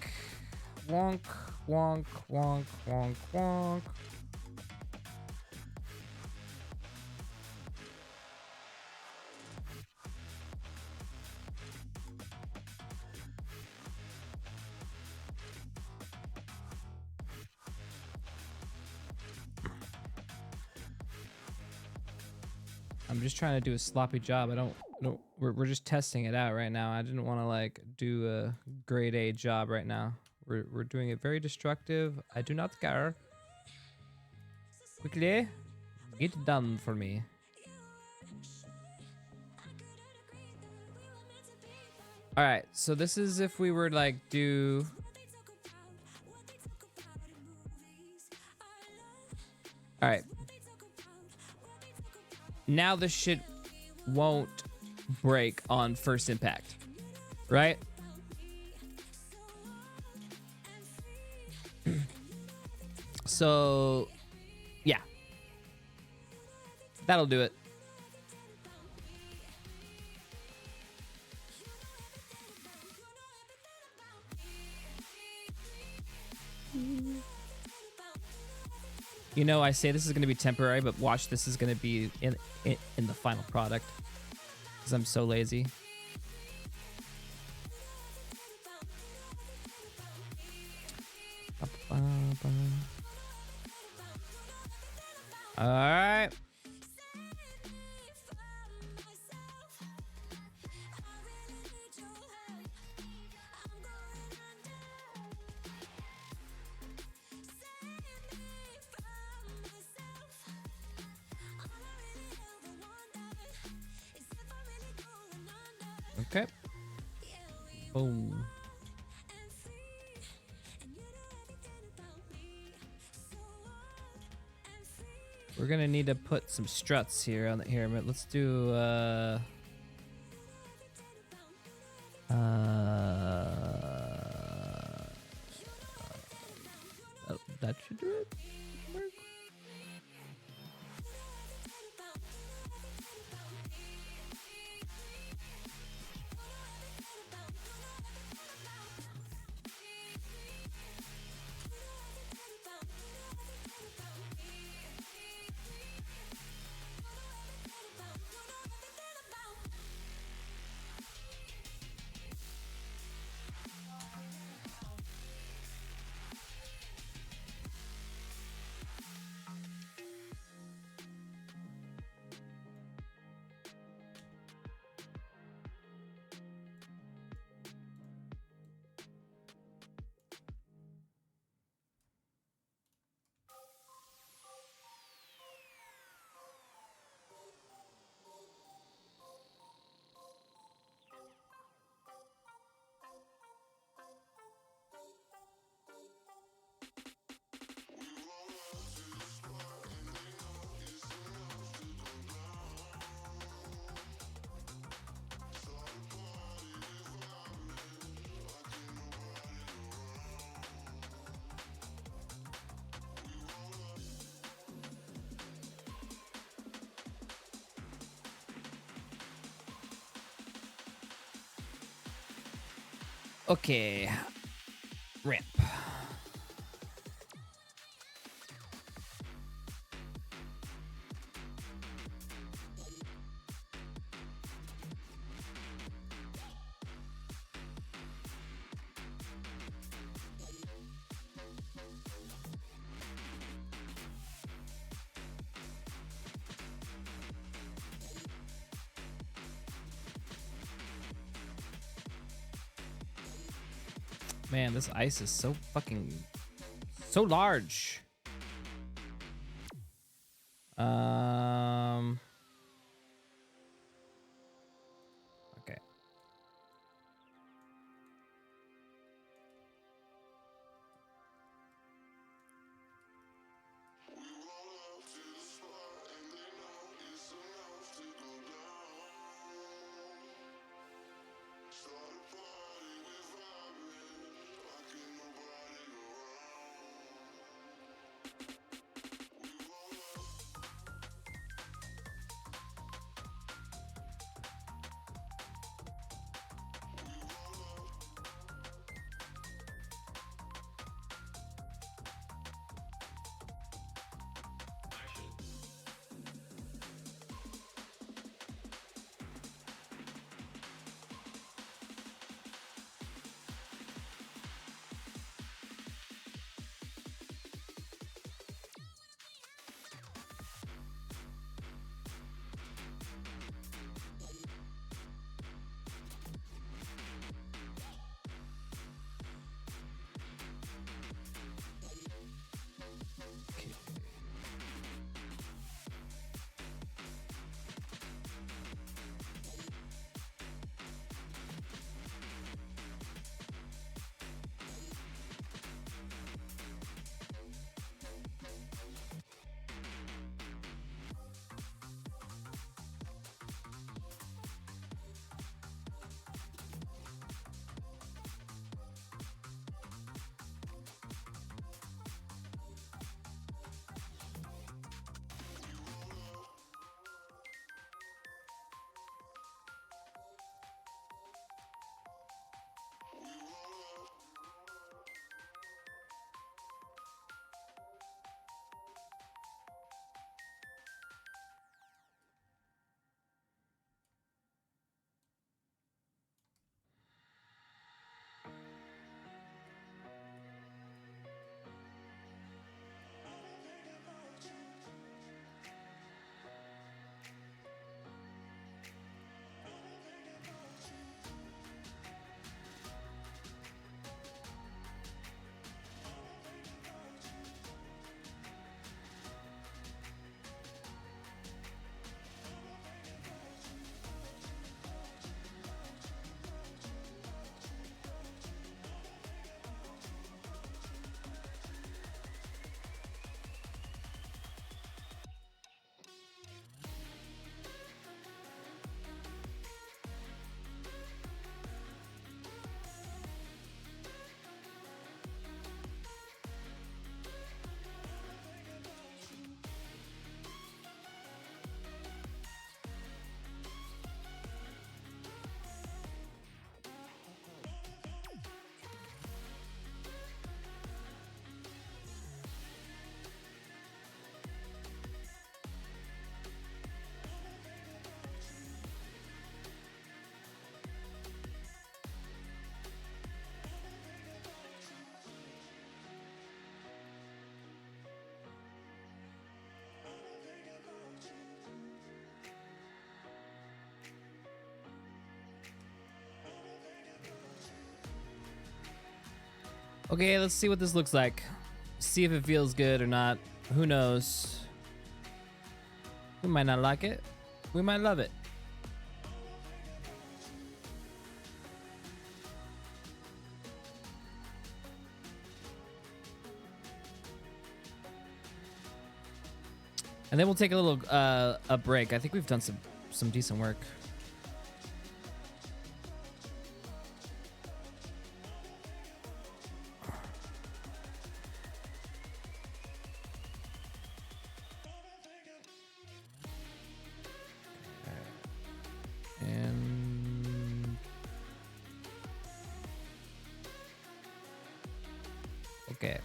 wonk, wonk, wonk, wonk, wonk. I'm just trying to do a sloppy job. We're just testing it out right now. I didn't want to like do a grade A job right now. We're doing it very destructive. I do not care. Quickly, get it done for me. All right, so this is if we were to like do. All right. Now this shit won't break on first impact, right? So, yeah. That'll do it. You know, I say this is going to be temporary, but watch, this is going to be in the final product because I'm so lazy. All right. Okay. Boom. We're gonna need to put some struts here on here, but let's do that should do it. Okay. Ramp. Man, this ice is so fucking so large. Okay. Okay, let's see what this looks like. See if it feels good or not. Who knows? We might not like it. We might love it. And then we'll take a little a break. I think we've done some decent work. And okay.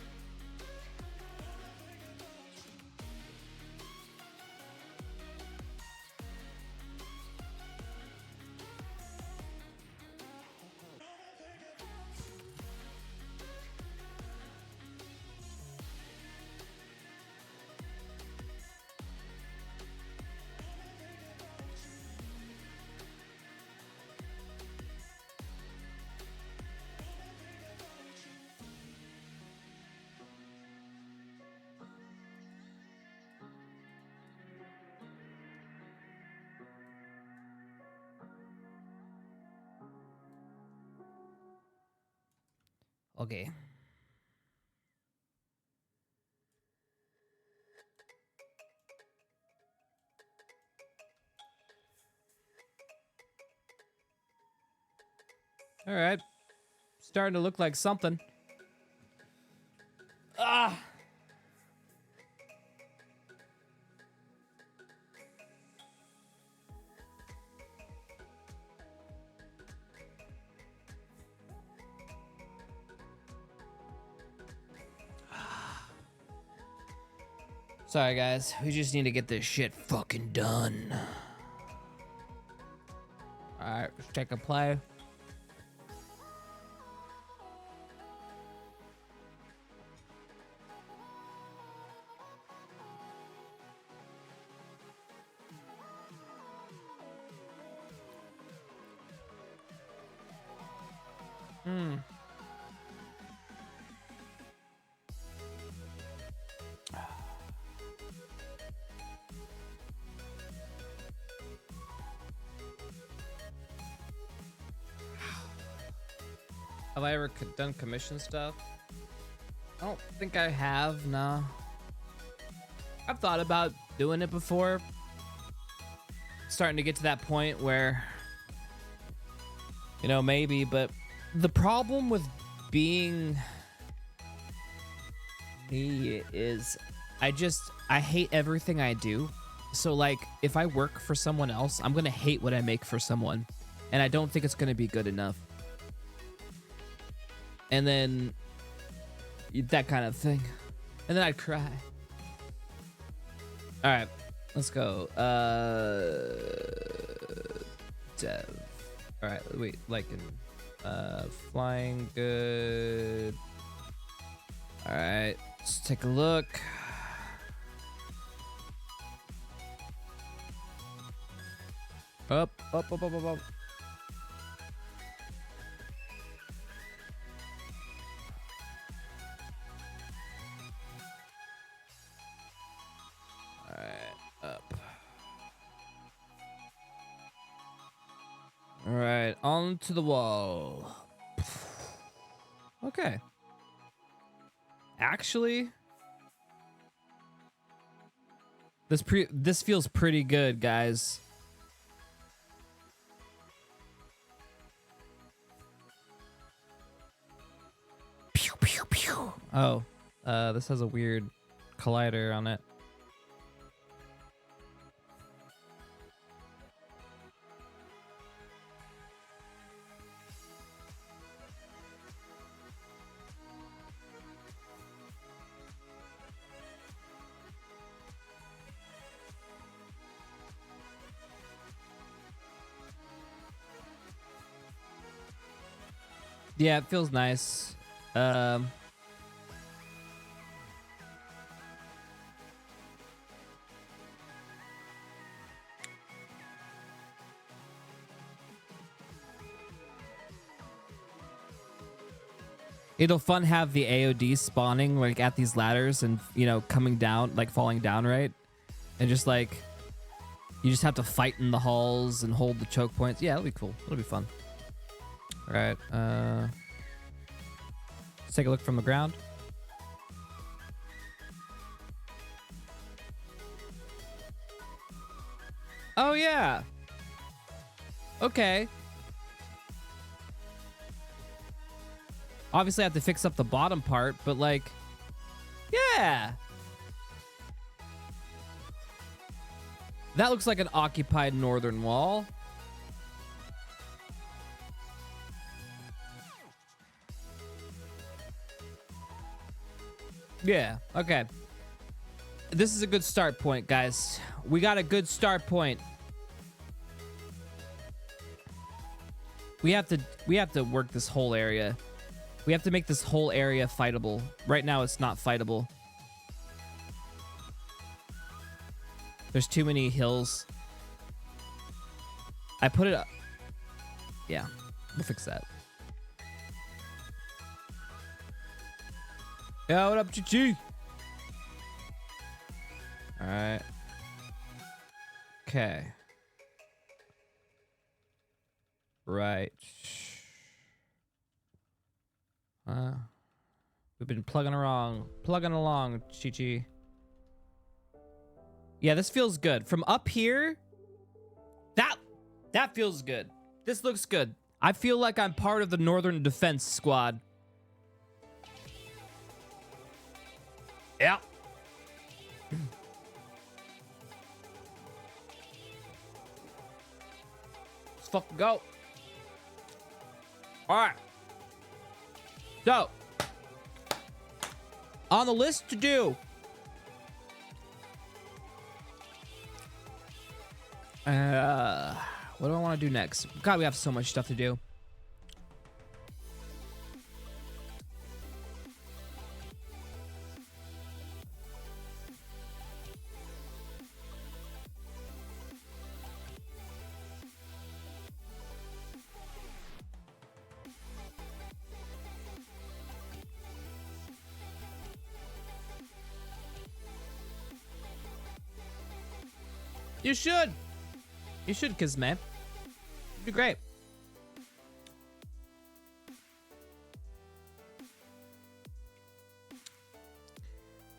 Okay. All right. Starting to look like something. Ah! Sorry, guys. We just need to get this shit fucking done. Alright, let's take a play. Have I ever done commission stuff? I don't think I have, no. I've thought about doing it before. Starting to get to that point where, you know, maybe, but the problem with being me is I hate everything I do. So like if I work for someone else, I'm gonna hate what I make for someone. And I don't think it's gonna be good enough. And then that kind of thing. And then I'd cry. All right, let's go. Dev. All right, wait, like in flying good. All right, let's take a look. Up. All right, onto the wall. Okay. Actually, this feels pretty good, guys. Pew pew pew. Oh, this has a weird collider on it. Yeah, it feels nice. It'll fun have the AOD spawning like at these ladders and, you know, coming down, like falling down, right? And just like you just have to fight in the halls and hold the choke points. Yeah, it'll be cool. It'll be fun. All right. Let's take a look from the ground. Oh yeah. Okay. Obviously I have to fix up the bottom part, but like, yeah. That looks like an occupied northern wall. Yeah, okay. This is a good start point, guys. We got a good start point. We have to work this whole area. We have to make this whole area fightable. Right now it's not fightable. There's too many hills. I put it up. Yeah, we'll fix that. Yo, what up, Chi-Chi? All right. Okay. Right. We've been plugging along, Chi-Chi. Yeah, this feels good. From up here, that feels good. This looks good. I feel like I'm part of the Northern Defense Squad. Yeah. Let's fucking go. All right. So, on the list to do. What do I want to do next? God, we have so much stuff to do. You should. You should, Kismet. You'd be great.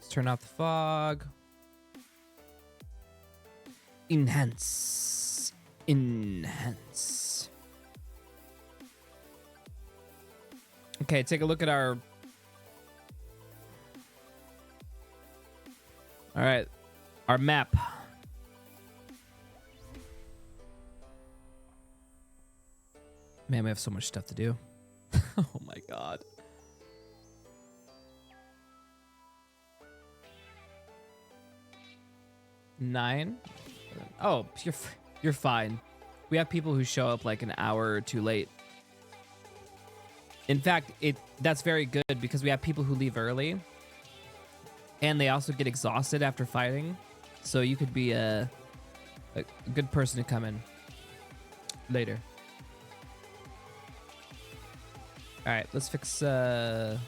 Let's turn off the fog. Enhance. Enhance. Okay, take a look at our... All right, our map. Man, we have so much stuff to do. Oh my god. Nine? Oh, you're fine. We have people who show up like an hour or two late. In fact, that's very good because we have people who leave early. And they also get exhausted after fighting. So you could be a good person to come in later. All right, let's fix the...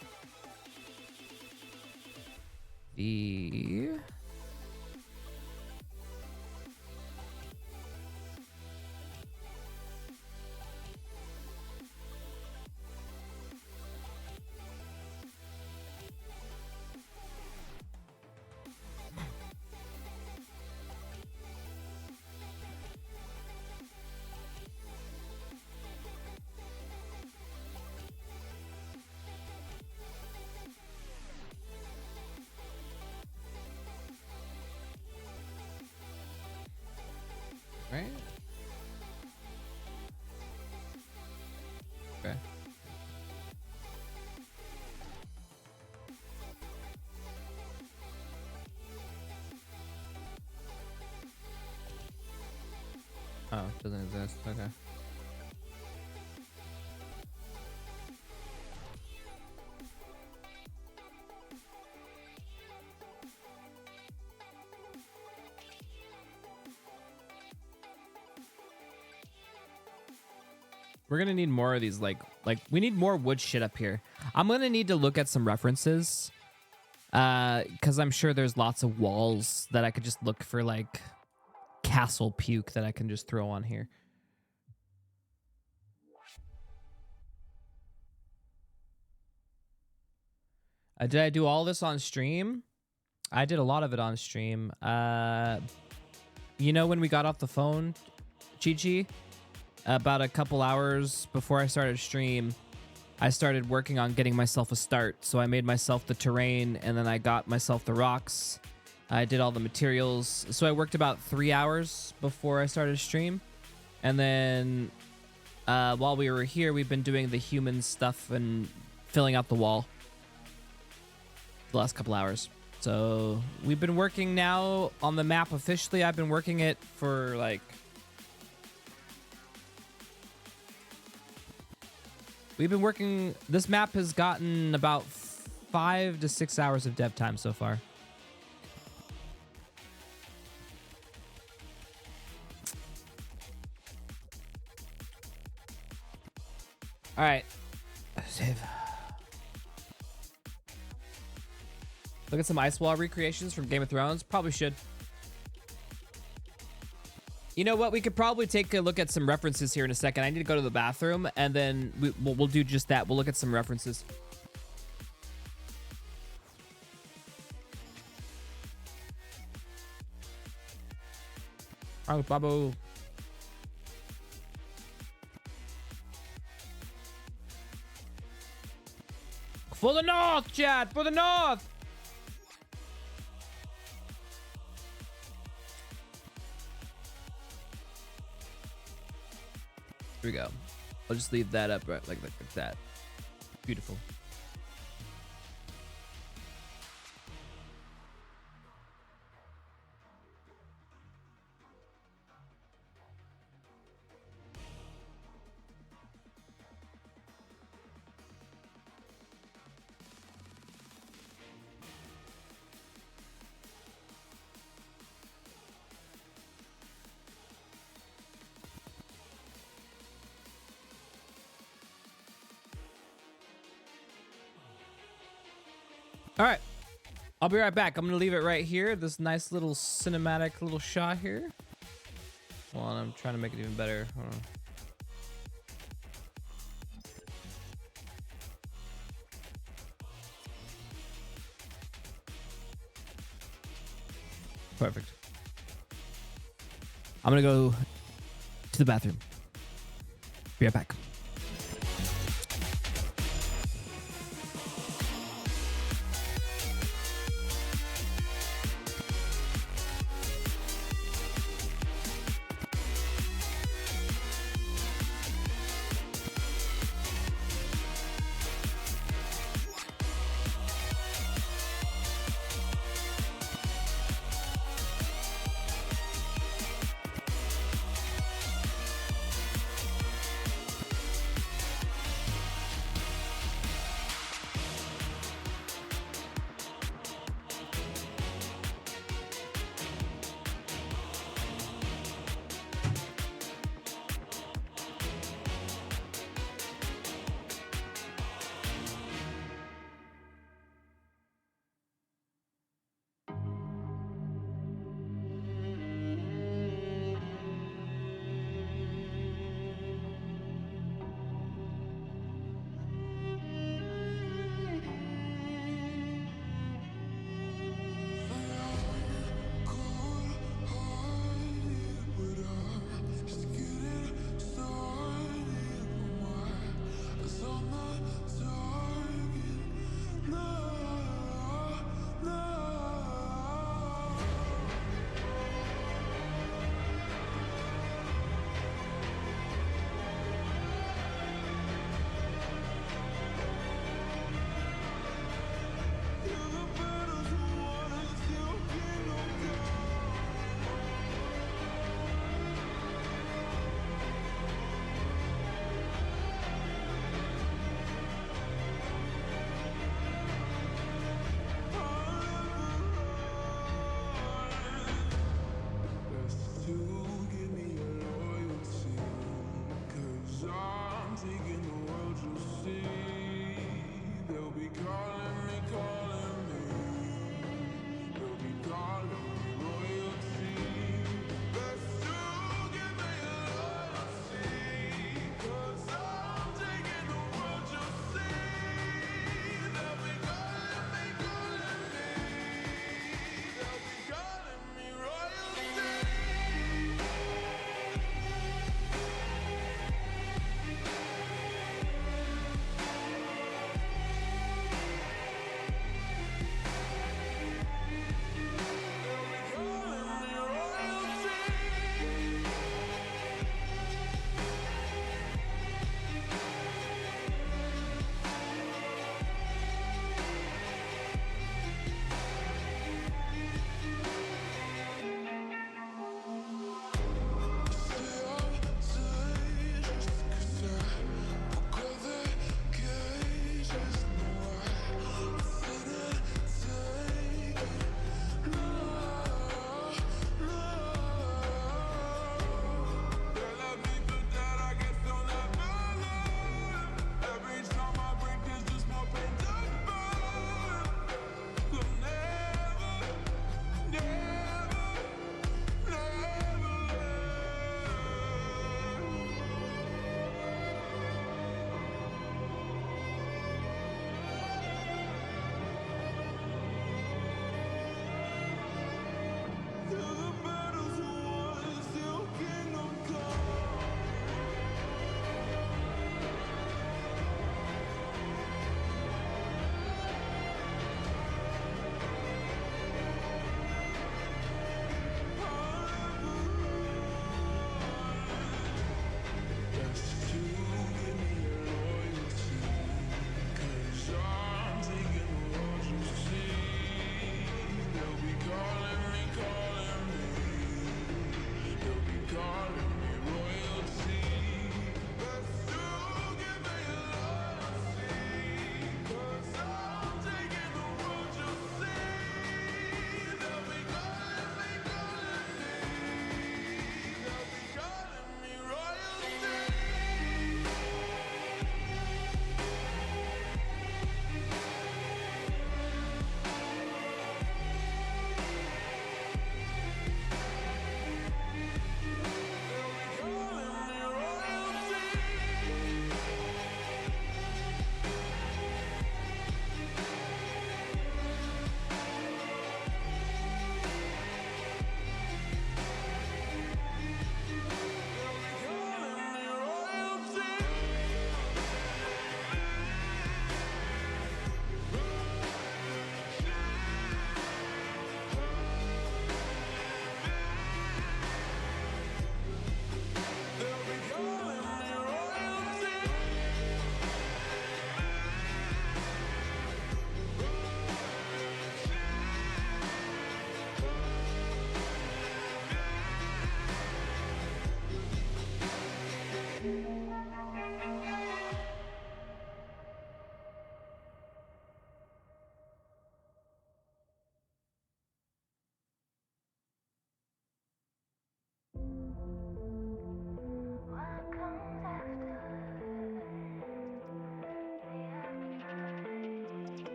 Right? Okay. Oh, it doesn't exist. Okay. We're gonna need more of these, like we need more wood shit up here. I'm gonna need to look at some references, because I'm sure there's lots of walls that I could just look for, like castle puke that I can just throw on here. Did I do all this on stream? I did a lot of it on stream. You know when we got off the phone, Chi-Chi? About a couple hours before I started stream, I started working on getting myself a start. So I made myself the terrain, and then I got myself the rocks. I did all the materials. So I worked about 3 hours before I started stream. And then while we were here, we've been doing the human stuff and filling out the wall the last couple hours. So we've been working now on the map officially. I've been working it for like... We've been working... This map has gotten about 5 to 6 hours of dev time so far. All right. Save. Look at some ice wall recreations from Game of Thrones. Probably should. You know what? We could probably take a look at some references here in a second. I need to go to the bathroom, and then we'll do just that. We'll look at some references. Oh, Babu. For the north, chat. For the north. Here we go. I'll just leave that up right like that. Beautiful. All right, I'll be right back. I'm gonna leave it right here. This nice little cinematic little shot here. Hold on, I'm trying to make it even better. Hold on. Perfect. I'm gonna go to the bathroom. Be right back.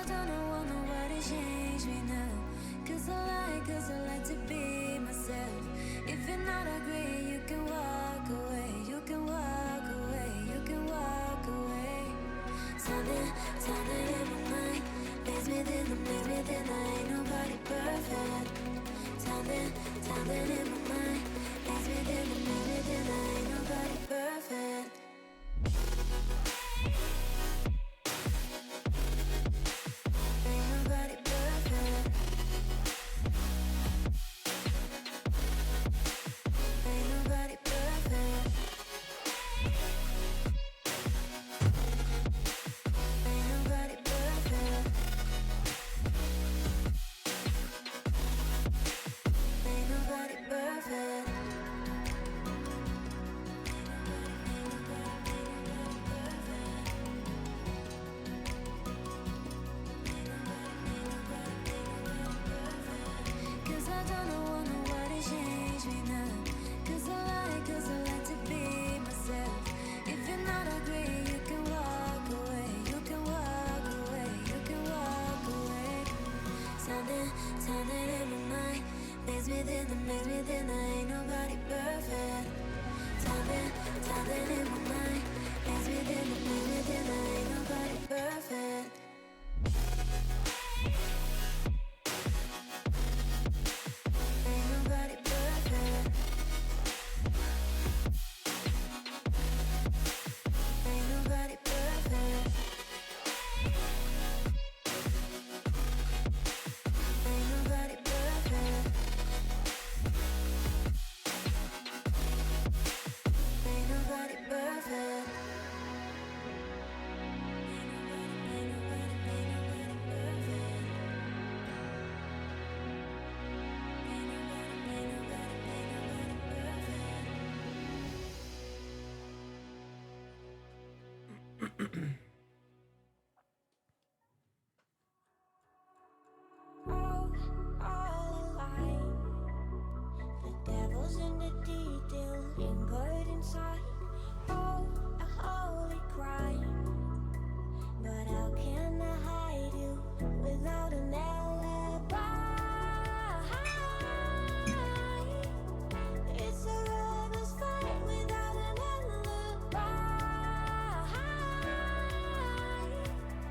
I don't want nobody to change me now. Cause I like to be myself. If you're not agree, you can walk away. You can walk away. You can walk away. Something in my mind makes me think I ain't nobody perfect. Something in my mind makes me think I ain't nobody perfect. Ain't nobody perfect. Ain't nobody perfect. Ain't nobody perfect. Ain't nobody perfect. Cause I don't want nobody to change me now. Cause I like to be myself. If you're not agree, you can walk away. You can walk away. You can walk away. Something in my mind makes me think I ain't nobody perfect. Something in my mind makes me think I ain't nobody perfect. Ain't nobody perfect. Ain't nobody perfect. Ain't nobody perfect. Ain't nobody perfect. All alike. The devil's in the detail, lingered inside. Oh, a holy crime. But how can I hide you without an alibi? It's a rebel's fight without an alibi.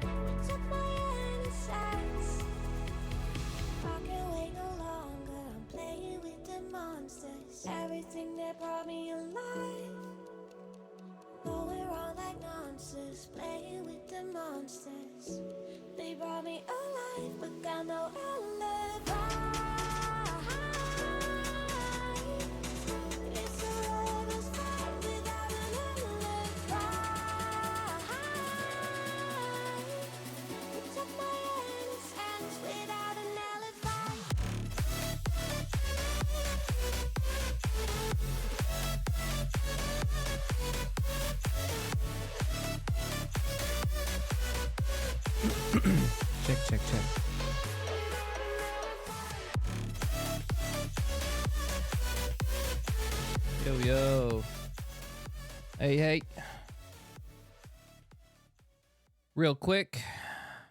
You took my innocence. I can't wait no longer. I'm playing with the monsters. Everything that brought me alive. Going wrong like nonsense. Playing with the monsters. They brought me alive, but got no alibi. It's a rebel's fight without an alibi. You took my innocence without an alibi. Check. Yo. Hey. Real quick,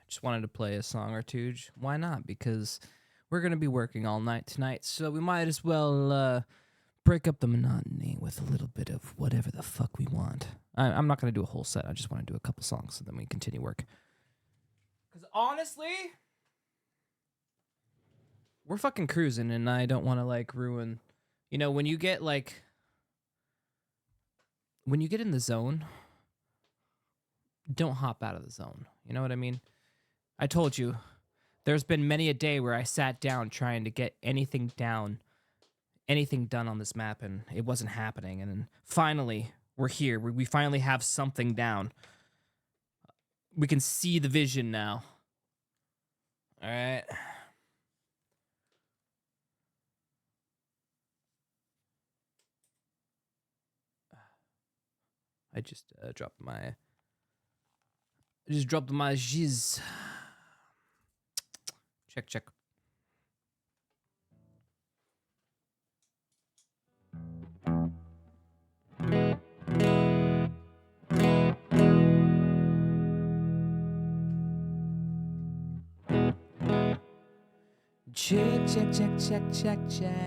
just wanted to play a song or two. Why not? Because we're going to be working all night tonight, so we might as well break up the monotony with a little bit of whatever the fuck we want. I'm not going to do a whole set. I just want to do a couple songs, and then we continue work. Because honestly, we're fucking cruising, and I don't want to, like, ruin... You know, when you get, like... When you get in the zone, don't hop out of the zone. You know what I mean? I told you, there's been many a day where I sat down trying to get anything done on this map, and it wasn't happening. And then finally, we're here. We finally have something down. We can see the vision now. All right. I just dropped my jizz. Check. Check, check, check, check, check, check,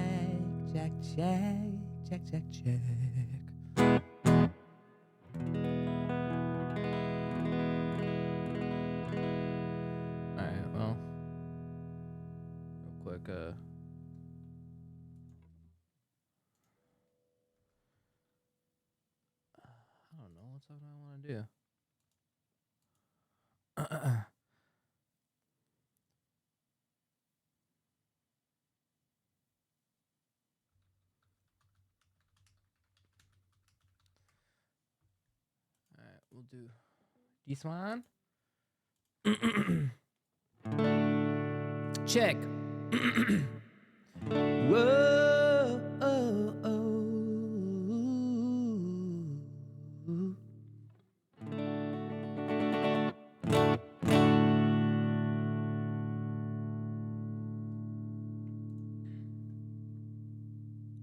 check, check, check, check, check. Alright, well. Real quick, I don't know what I want to do. Alright, we'll do this one. Check. Whoa. Oh, oh.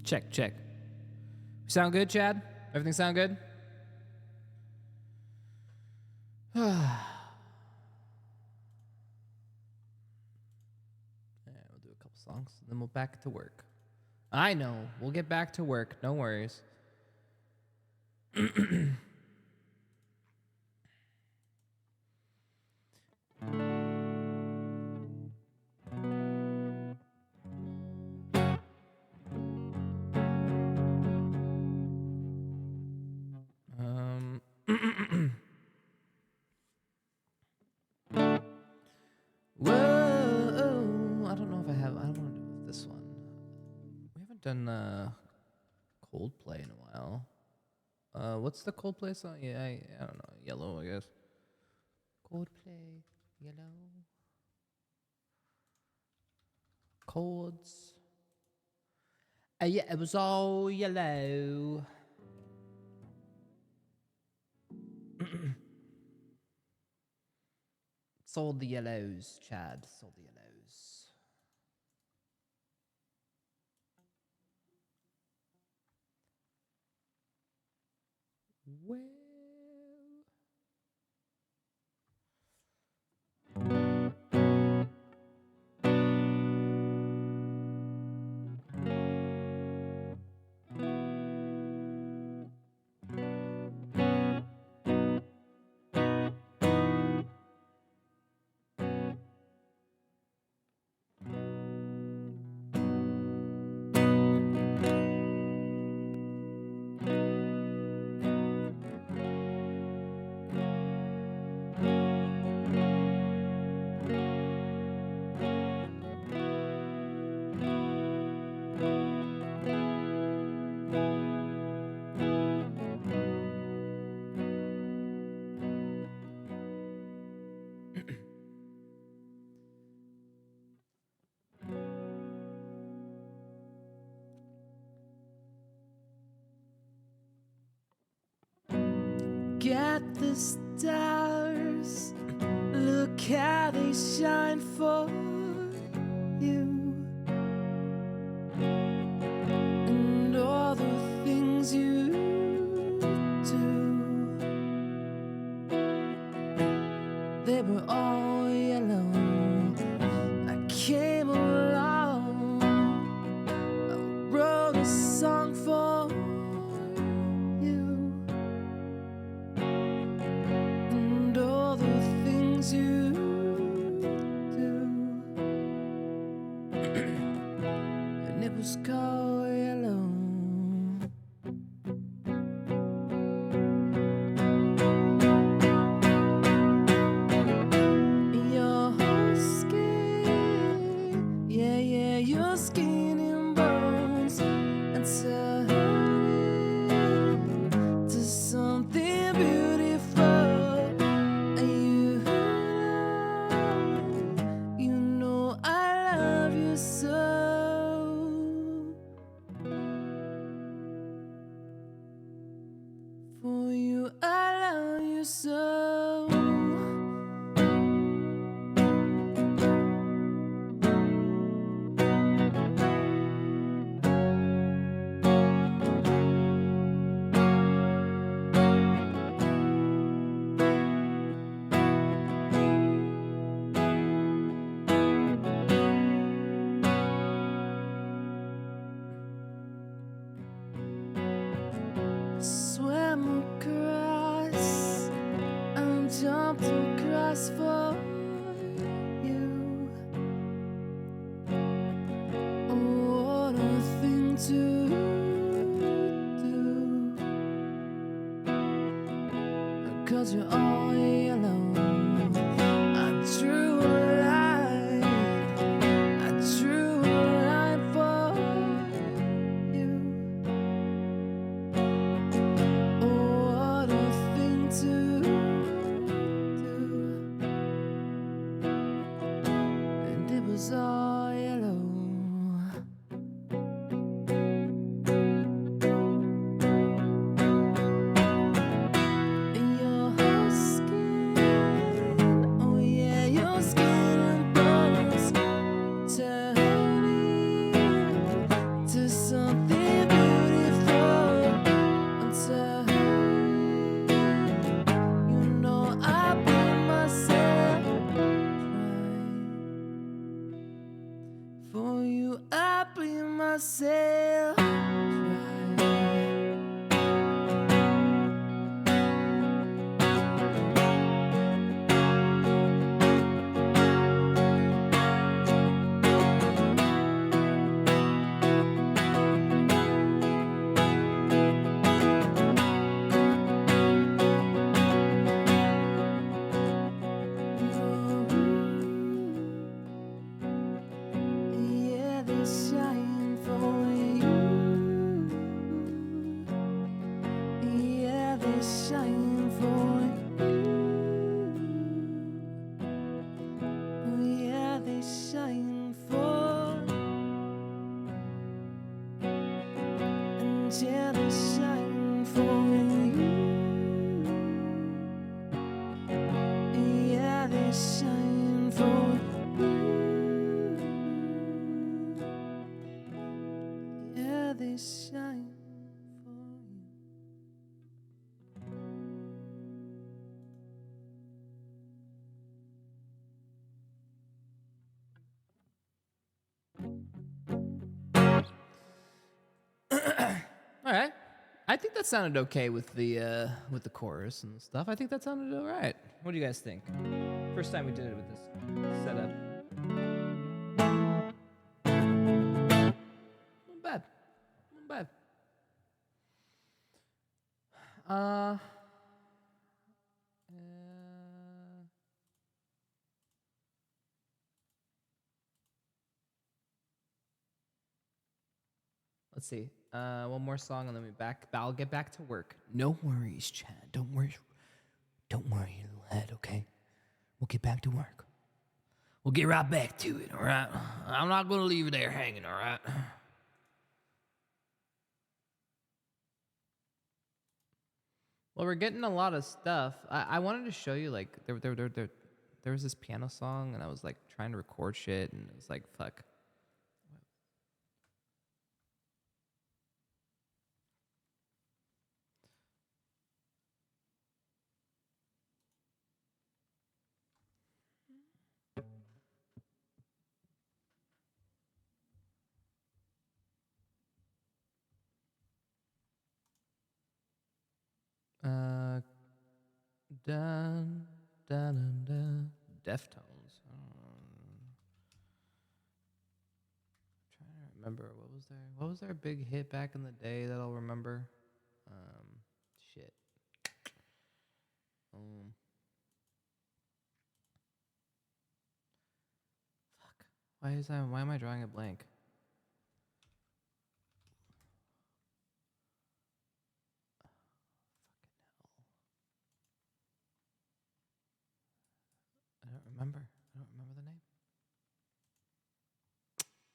Check, check. Sound good, Chad? Everything sound good? Yeah, we'll do a couple songs, and then we'll back to work. I know. We'll get back to work. No worries. Whoa, I don't know if I have. I don't want to do this one. We haven't done Coldplay in a while. What's the Coldplay song? Yeah, I don't know. Yellow, I guess. Coldplay, Yellow. Chords. Yeah, it was all yellow. Sold the yellows, Chad. Sold the yellows. Well. Got the stars, look how they shine for you, and all the things you do, they were all yellow. I came along, I wrote a song for you. And all the things you do, and it was called yellow. Your skin, yeah, yeah, your skin and bones, and turning to something beautiful. You know I love you so. For you I love you so. jumped across for you. Oh, what a thing to do. 'Cause you're all alone. I drew a line. I drew a line for you. Oh, what a thing to do. And it was all yellow. Your skin, oh yeah, your skin and bones turning to something beautiful. Until you know I put myself dry. For you, I bleed myself dry. Yeah, they shine for you. Yeah, they shine for you. Oh, yeah, they shine for. And yeah, they shine for you. Yeah, they shine for you. Yeah, they shine for you. All right. I think that sounded okay with the chorus and stuff. I think that sounded all right. What do you guys think? First time we did it with this setup. Not bad. Not bad. Let's see. One more song and then I'll get back to work. No worries, Chad. Don't worry. Don't worry, little head, okay? We'll get back to work. We'll get right back to it, all right? I'm not going to leave you there hanging, all right? Well, we're getting a lot of stuff. I wanted to show you, like, there was this piano song, and I was, like, trying to record shit, and it was like, fuck. Dun, dun, dun, dun. Deftones. Trying to remember what was their big hit back in the day that I'll remember. Shit. Fuck. Why am I drawing a blank? I don't remember the name.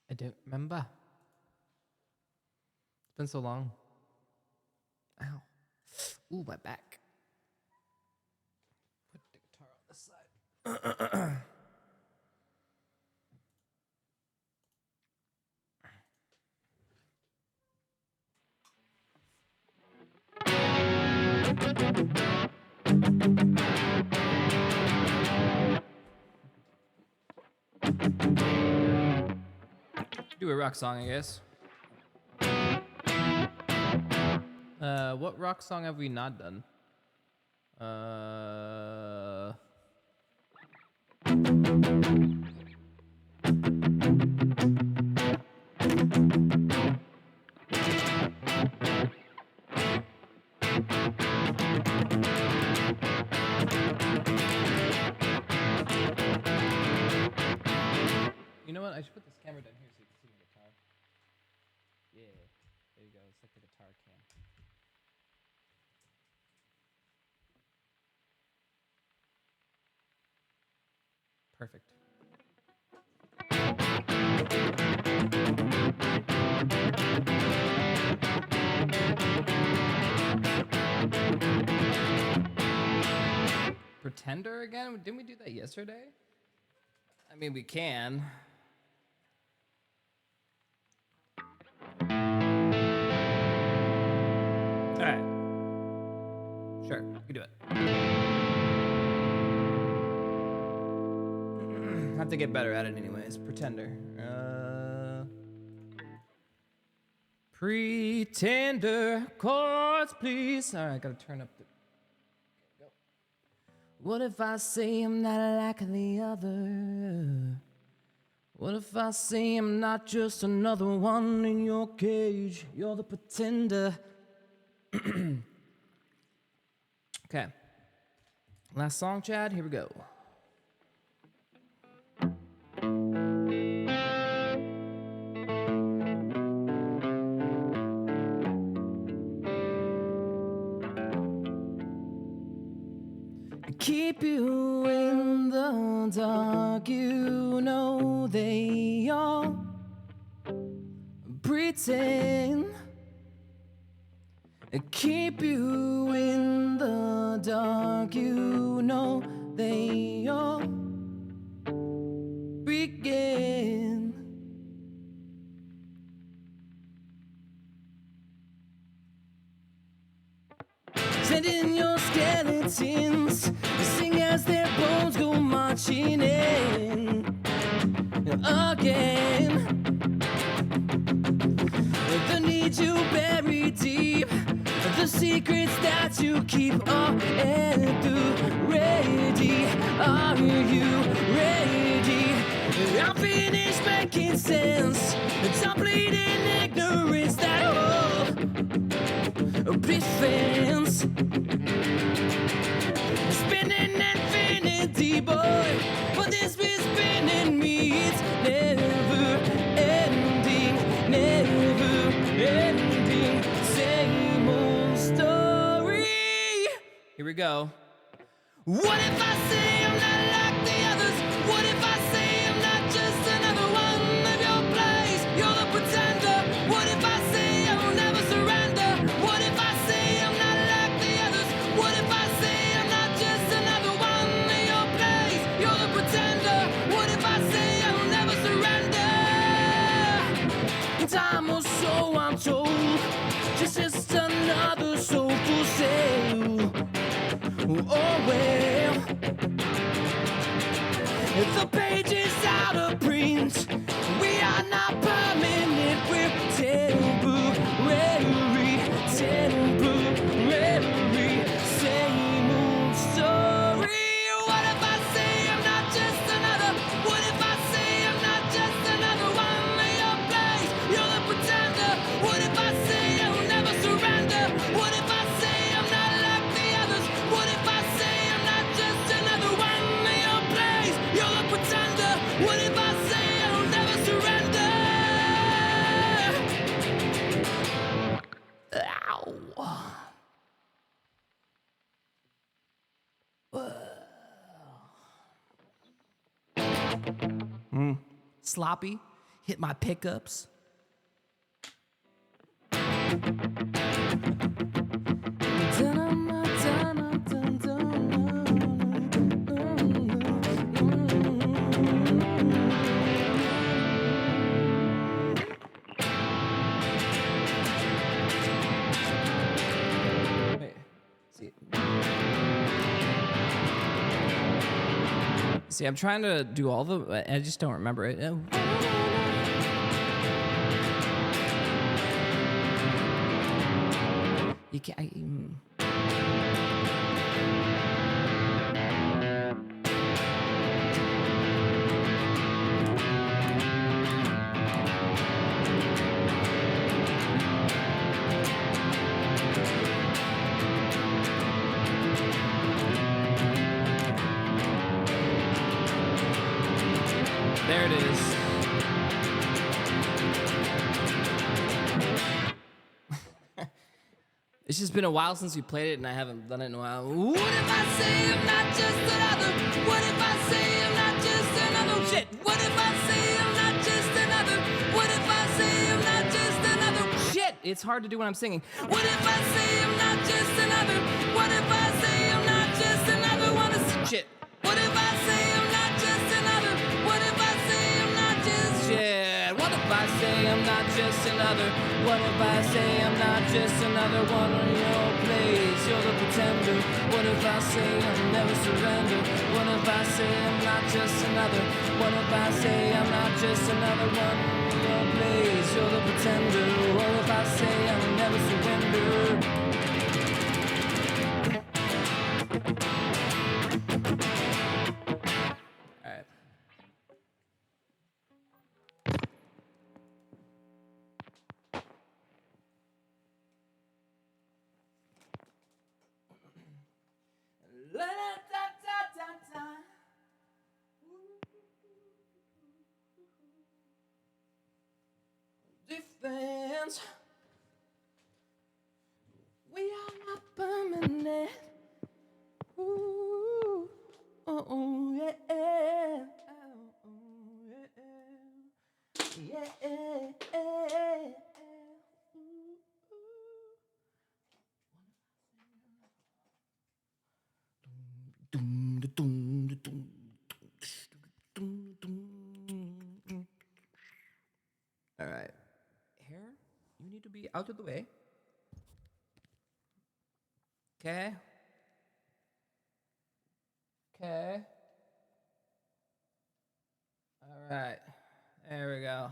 I don't remember. It's been so long. Ow. Ooh, my back. Put the guitar on this side. Do a rock song, I guess. What rock song have we not done? You know what? I should put this camera down here so you can see the guitar. Yeah, there you go. It's like the guitar cam. Perfect. Pretender again? Didn't we do that yesterday? I mean, we can. All right. Sure, we can do it. Have to get better at it anyways. Pretender. Pretender, chords, please. All right, gotta turn up the. Go. What if I say I'm not like the other? What if I say I'm not just another one in your cage? You're the pretender. Okay. Last song, Chad. Here we go. Keep you in the dark, you know they all pretend. Keep you in the dark, you know they all begin. Send in your skeletons, sing as their bones go marching in again. The need you bury deep, the secrets that you keep are at the ready. Are you ready? I'm finished making sense. Don't bleed in ignorance that whole defense. Spinning infinity, boy, but this be spinning me. It's never ending, never ending. Same old story. Here we go. What if I say I'm not like the others? What if I say I'm not just another one of your plays? You're the pretender. What if I say I will never surrender? What if I say I'm not like the others? What if I say I'm not just another one of your plays? You're the pretender. What if I say I will never surrender? Time or so I'm told, just another soul for sale. Oh well, the page is out of print. We are not permanent. We're temporary, temporary. Same old story. What if I say I'm not just another? What if I say I'm not just another one of your plays? You're the pretender. What if I say I will never surrender? What if I say I'm not like the others? What if I say I'm not just another one of your plays? You're the pretender. What if I say I will never surrender? Ow. Sloppy, hit my pickups. Wait, see, I'm trying to do all the. I just don't remember it. You can't. There it is. It's just been a while since we played it, and I haven't done it in a while. What if I say I'm not just another? What if I say I'm not just another? Shit. What if I say I'm not just another? What if I say I'm not just another? Shit. It's hard to do when I'm singing. What if I say I'm not just another? What if I say I'm not just another one? Shit. What if I say I'm not just another? What if I say I'm not just shit? What if I say I'm not just another? What if I say I'm not just another one on your place? You're the pretender. What if I say I'll never surrender? What if I say I'm not just another? What if I say I'm not just another one on your place? You're the pretender. What if I say I'll never surrender? Alright. Defense. We are not permanent. Ooh, oh, yeah. Oh, yeah. All right. Hair, you need to be out of the way. Okay. Okay. All right. There we go.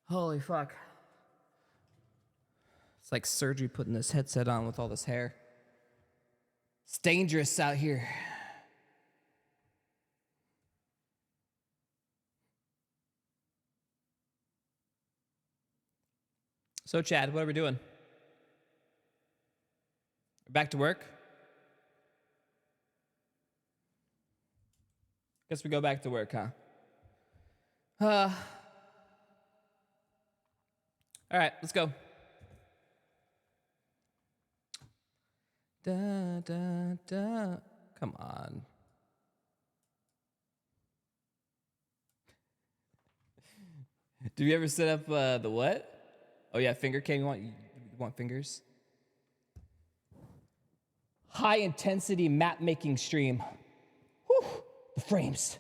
Holy fuck. It's like surgery putting this headset on with all this hair. It's dangerous out here. So, Chad, what are we doing? Back to work? Guess we go back to work, huh? All right, let's go. Da, da, da. Come on. Did you ever set up the what? Oh yeah, finger cam. You want fingers? High intensity map making stream. Whew, the frames.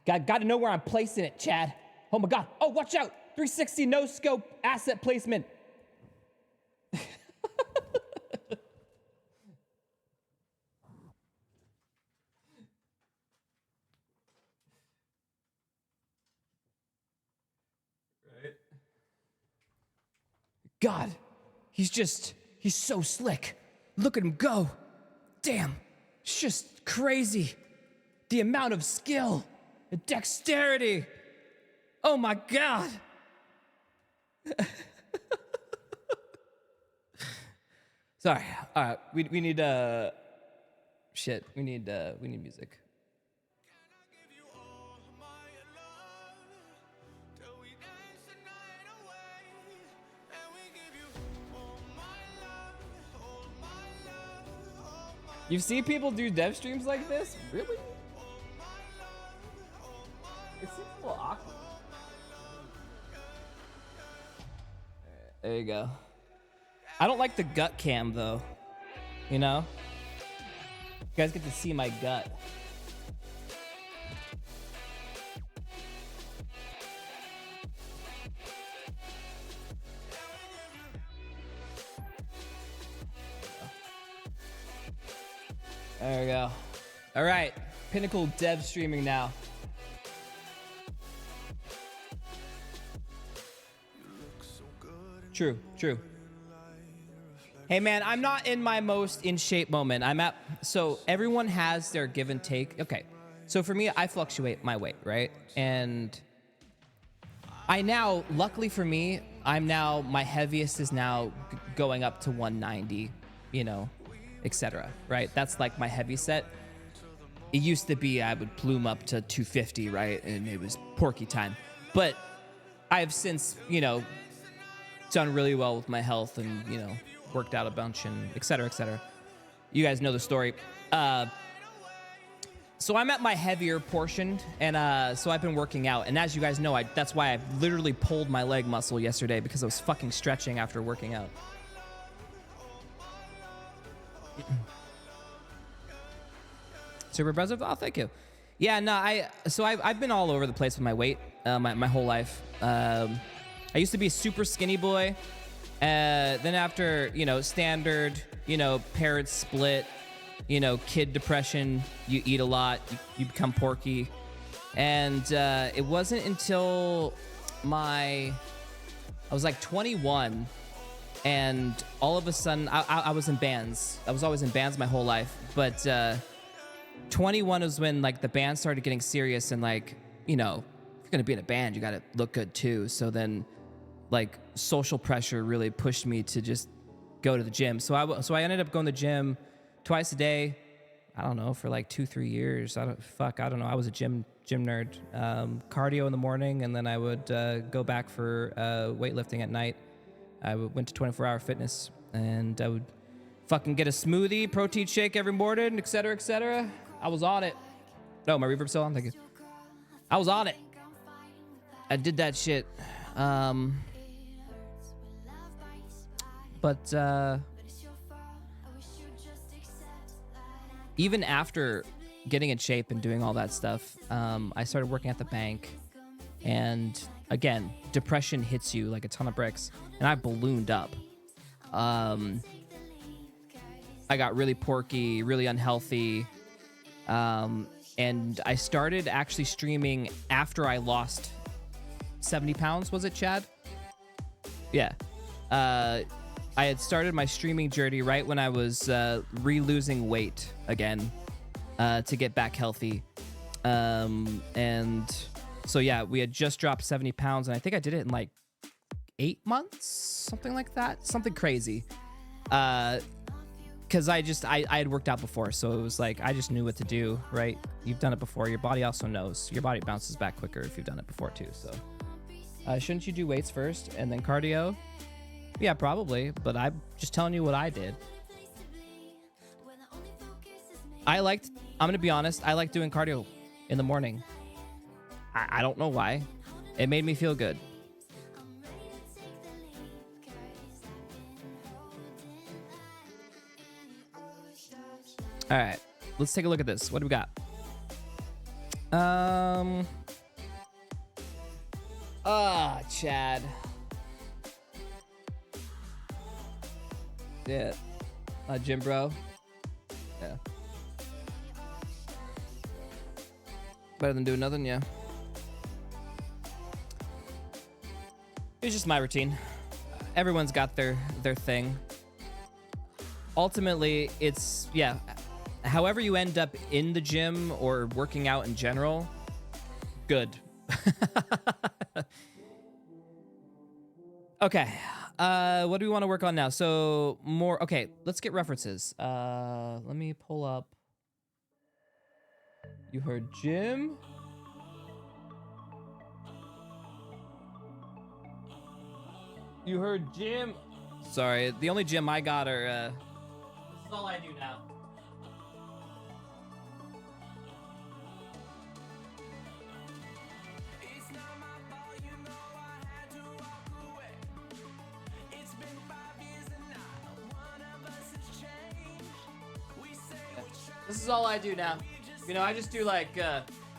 Got to know where I'm placing it, Chad. Oh my God. Oh, watch out. 360 no scope asset placement. God, he's so slick. Look at him go. Damn, it's just crazy. The amount of skill, the dexterity. Oh my God. Sorry, all right, we need, shit, we need music. You see people do dev streams like this? Really? It seems a little awkward. There you go. I don't like the gut cam though. You know? You guys get to see my gut. There we go. All right, Pinnacle dev streaming now. True. Hey man, I'm not in my most in shape moment. So everyone has their give and take. Okay, so for me, I fluctuate my weight, right? And luckily for me, my heaviest is now going up to 190, etc. Right? That's like my heavy set. it used to be I would plume up to 250, right? And it was porky time. But I've since, you know, done really well with my health and, you know, worked out a bunch and et cetera, et cetera. You guys know the story. So I'm at my heavier portion, and so I've been working out. And as you guys know, that's why I literally pulled my leg muscle yesterday, because I was fucking stretching after working out. Super impressive. Oh, thank you. Yeah, no, I've been all over the place with my weight my whole life. I used to be a super skinny boy. Then after, you know, standard, you know, parents split, you know, kid depression, you eat a lot, you become porky. And it wasn't until I was like 21, and all of a sudden, I was in bands. I was always in bands my whole life, but 21 was when like the band started getting serious, and like, you know, if you're gonna be in a band, you gotta look good too. So then, like, social pressure really pushed me to just go to the gym. So I ended up going to the gym twice a day. I don't know, for like 2-3 years. I don't know. I was a gym nerd. Cardio in the morning, and then I would go back for weightlifting at night. I went to 24-hour fitness, and I would fucking get a smoothie, protein shake every morning, et cetera, et cetera. I was on it. No, my reverb's still on. Thank you. I was on it. I did that shit. But even after getting in shape and doing all that stuff, I started working at the bank. And again, depression hits you like a ton of bricks. And I ballooned up. I got really porky, really unhealthy. And I started actually streaming after I lost 70 pounds. Was it, Chad? Yeah. I had started my streaming journey right when I was re-losing weight again to get back healthy. And so, yeah, we had just dropped 70 pounds, and I think I did it in like 8 months, something like that, something crazy. Because I had worked out before, so it was like I just knew what to do, right? You've done it before. Your body also knows. Your body bounces back quicker if you've done it before too. So shouldn't you do weights first and then cardio? Yeah, probably, but I'm just telling you what I did. I'm going to be honest, I like doing cardio in the morning. I don't know why. It made me feel good. All right, let's take a look at this. What do we got? Chad. Yeah. Gym bro. Yeah. Better than doing nothing, yeah. It's just my routine. Everyone's got their thing. Ultimately, it's, yeah, however you end up in the gym or working out in general, good. Okay. What do we want to work on now? So more, okay, let's get references. Let me pull up. You heard gym? You heard gym? Sorry, the only gym I got are, this is all I do now. This is all I do now. You know, I just do like,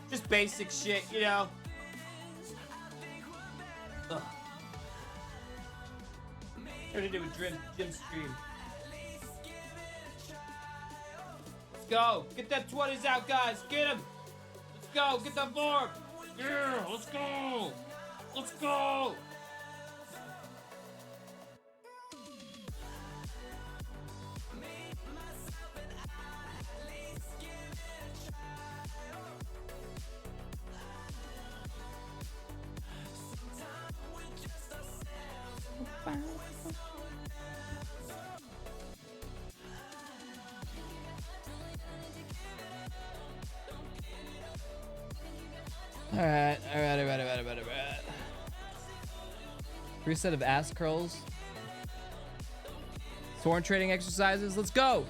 just basic shit, you know? Ugh. What to do with gym stream? Let's go. Get that 20s out, guys. Get them. Let's go. Get that form. Yeah, let's go. Let's go. All right. Free set of ass curls. Sworn trading exercises. Let's go.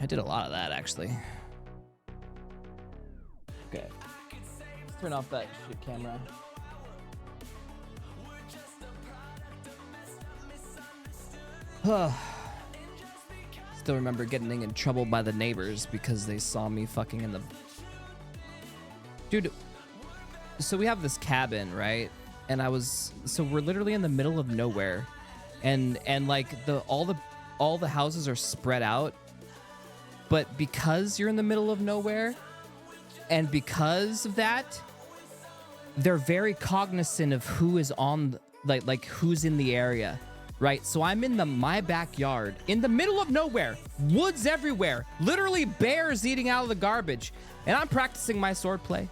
I did a lot of that actually. Okay. Let's turn off that shit camera. Still remember getting in trouble by the neighbors because they saw me fucking in the... Dude, so we have this cabin, right? And so we're literally in the middle of nowhere. And like all the houses are spread out. But because you're in the middle of nowhere, and because of that, they're very cognizant of who is on, like who's in the area. Right, so I'm in my backyard, in the middle of nowhere, woods everywhere, literally bears eating out of the garbage, and I'm practicing my swordplay.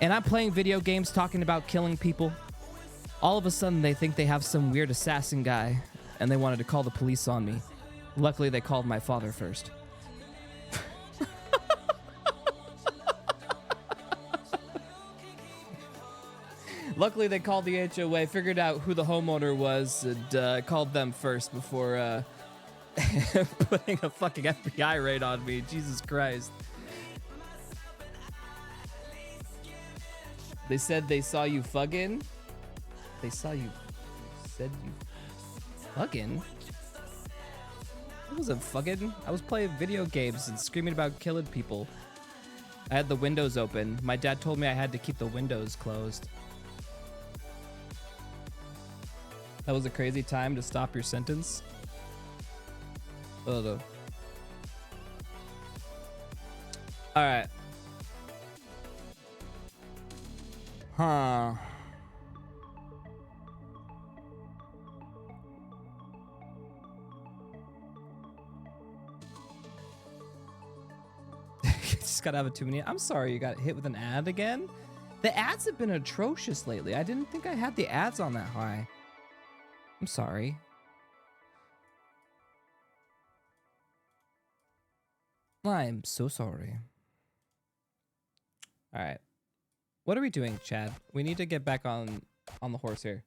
And I'm playing video games talking about killing people. All of a sudden, they think they have some weird assassin guy, and they wanted to call the police on me. Luckily, they called my father first. Luckily, they called the HOA, figured out who the homeowner was, and called them first before putting a fucking FBI raid on me. Jesus Christ. They said they saw you fugging. They said you fugging? I wasn't fugging. I was playing video games and screaming about killing people. I had the windows open. My dad told me I had to keep the windows closed. That was a crazy time to stop your sentence. Oh no. All right. Huh. Just gotta have a 2 minute. I'm sorry you got hit with an ad again. The ads have been atrocious lately. I didn't think I had the ads on that high. I'm sorry. I'm so sorry. All right. What are we doing, Chad? We need to get back on the horse here.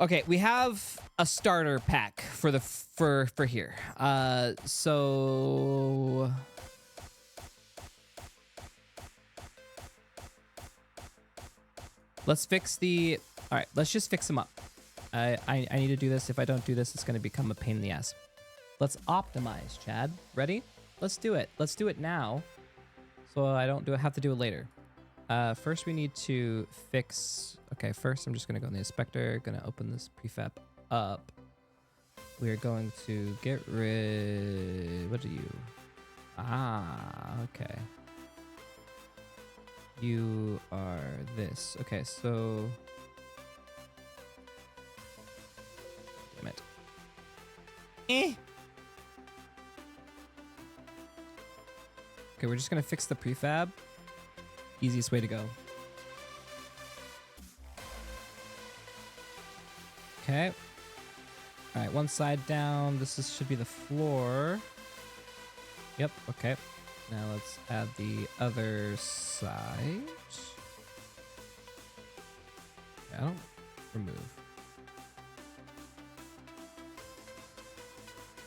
Okay, we have a starter pack for the for here. So let's fix the... All right, let's just fix them up. I need to do this. If I don't do this, it's going to become a pain in the ass. Let's optimize, Chad. Ready? Let's do it. Let's do it now, so I don't have to do it later. First, we need to fix... Okay, first, I'm just going to go in the inspector. Going to open this prefab up. We are going to get rid... What are you? Ah, okay. You are this. Okay, so... Damn it. Okay, we're just gonna fix the prefab. Easiest way to go. Okay. All right, one side down. Should be the floor. Yep, okay. Now let's add the other side. Yeah, don't remove.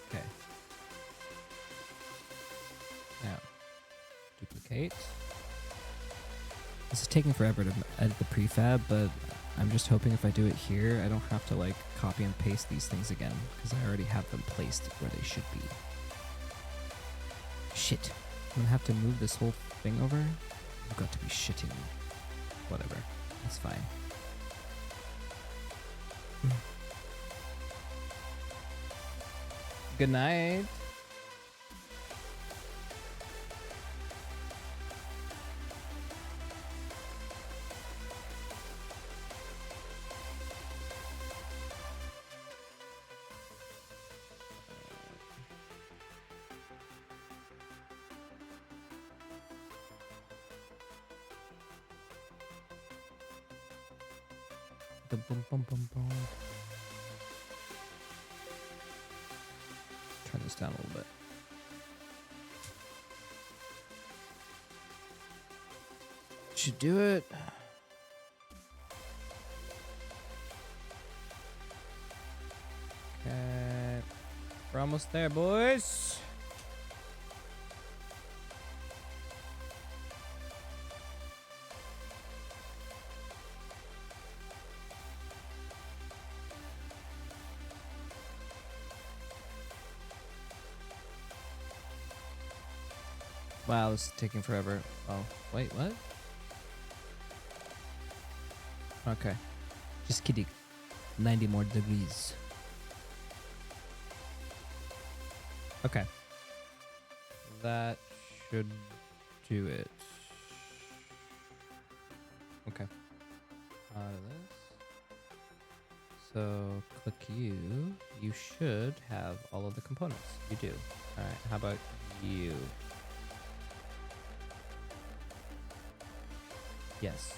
Okay. Now, duplicate. This is taking forever to edit the prefab, but I'm just hoping if I do it here, I don't have to like copy and paste these things again, because I already have them placed where they should be. Shit. I'm gonna have to move this whole thing over. I've got to be shitting me. Whatever. That's fine. Good night. Turn this down a little bit. Should do it. Okay. We're almost there, boys. Wow, this is taking forever. Oh, wait, what? Okay. Just kidding. 90 more degrees. Okay. That should do it. Okay. Out of this. So click you. You should have all of the components. You do. Alright, how about you? Yes.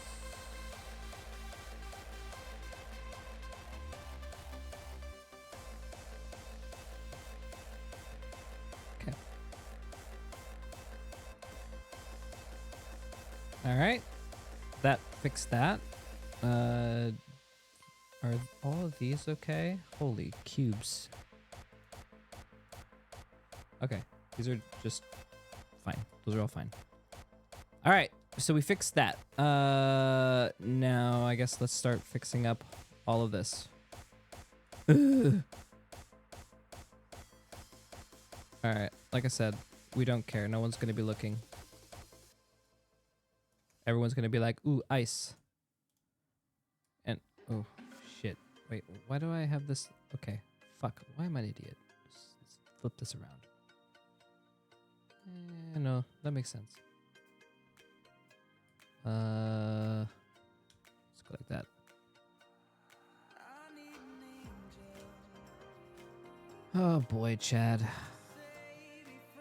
Okay. All right. That fixed that. Are all of these okay? Holy cubes. Okay. These are just fine. Those are all fine. All right. So we fixed that. Now I guess let's start fixing up all of this. All right. Like I said, we don't care. No one's going to be looking. Everyone's going to be like, ooh, ice. And, oh, shit. Wait, why do I have this? Okay. Fuck. Why am I an idiot? Let's flip this around. No, that makes sense. Let's go like that. Oh boy, Chad.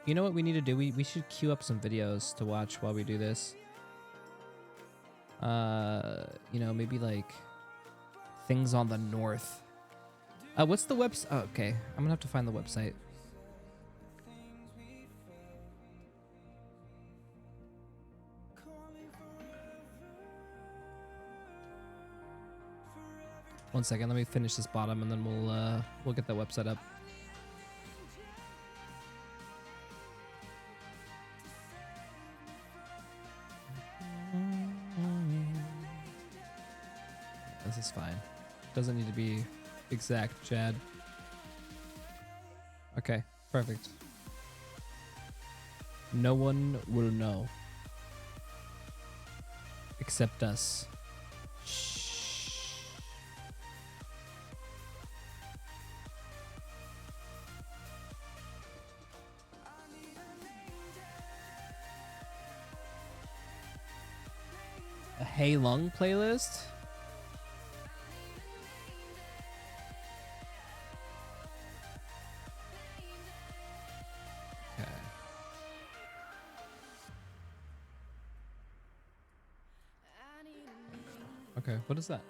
You know what we need to do? We should queue up some videos to watch while we do this. You know, maybe like things on the north. What's the website? Oh, okay. I'm gonna have to find the website. One second, let me finish this bottom and then we'll get that website up. This is fine. Doesn't need to be exact, Chad. Okay, perfect. No one will know. Except us. A Hey Lung playlist? Okay. Okay, what is that?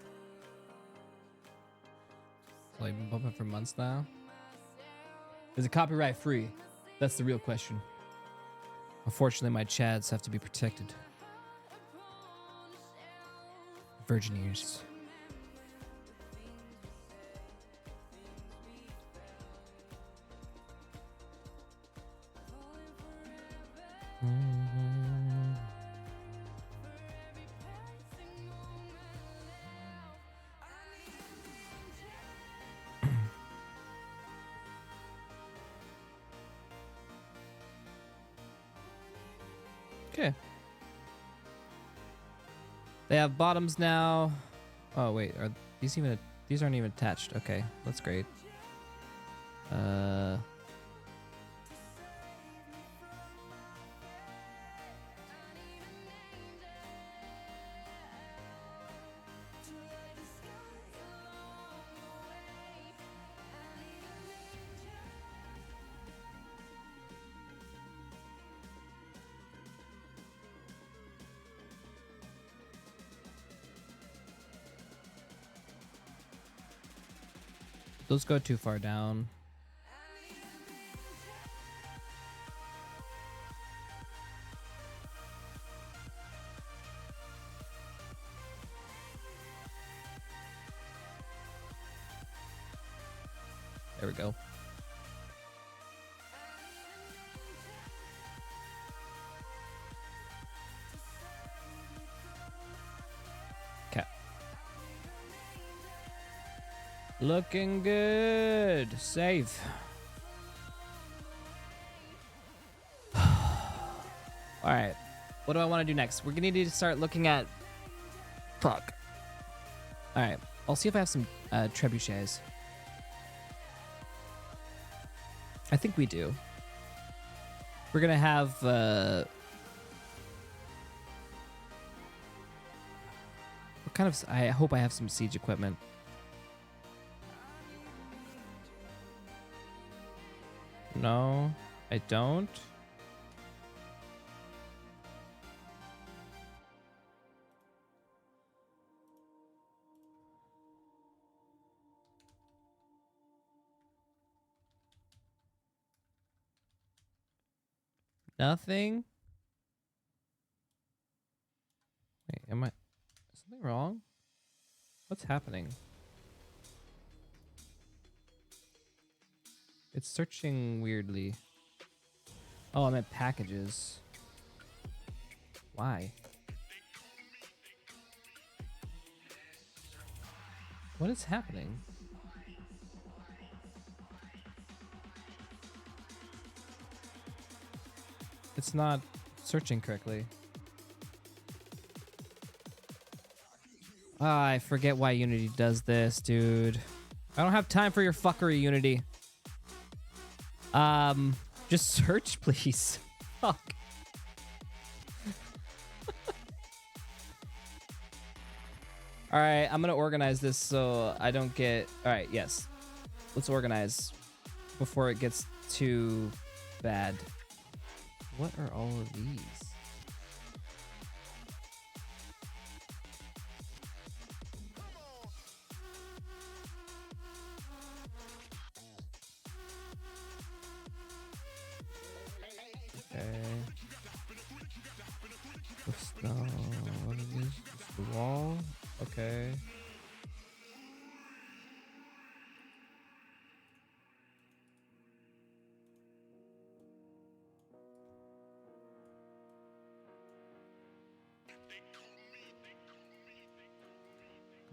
So I've been bumping for months now. Is it copyright free? That's the real question. Unfortunately, my chads have to be protected. Virgin ears. Okay. They have bottoms now. Oh wait, are these even? These aren't even attached. Okay, that's great. Those go too far down. There we go. Okay. Looking good. Save. All right. What do I want to do next? We're gonna need to start looking at. Fuck. All right. I'll see if I have some trebuchets. I think we do. We're gonna have. What kind of? I hope I have some siege equipment. No, I don't. Nothing. Wait, am I? Is something wrong? What's happening? It's searching weirdly. Oh, I'm at packages. Why? What is happening? It's not searching correctly. Ah, I forget why Unity does this, dude. I don't have time for your fuckery, Unity. Just search, please. Fuck. All right, I'm gonna organize this so I don't get. All right, yes. Let's organize before it gets too bad. What are all of these? Okay. What is this? It's the wall. Okay.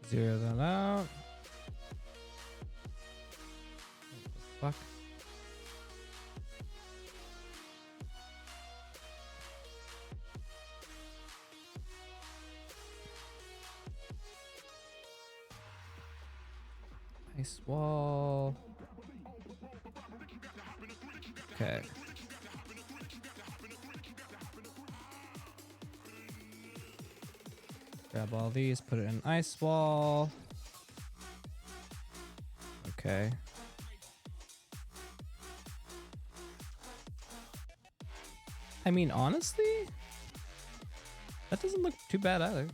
Zero that out. What the fuck? Nice wall. Okay. Grab all these, put it in ice wall. Okay. I mean, honestly, that doesn't look too bad either.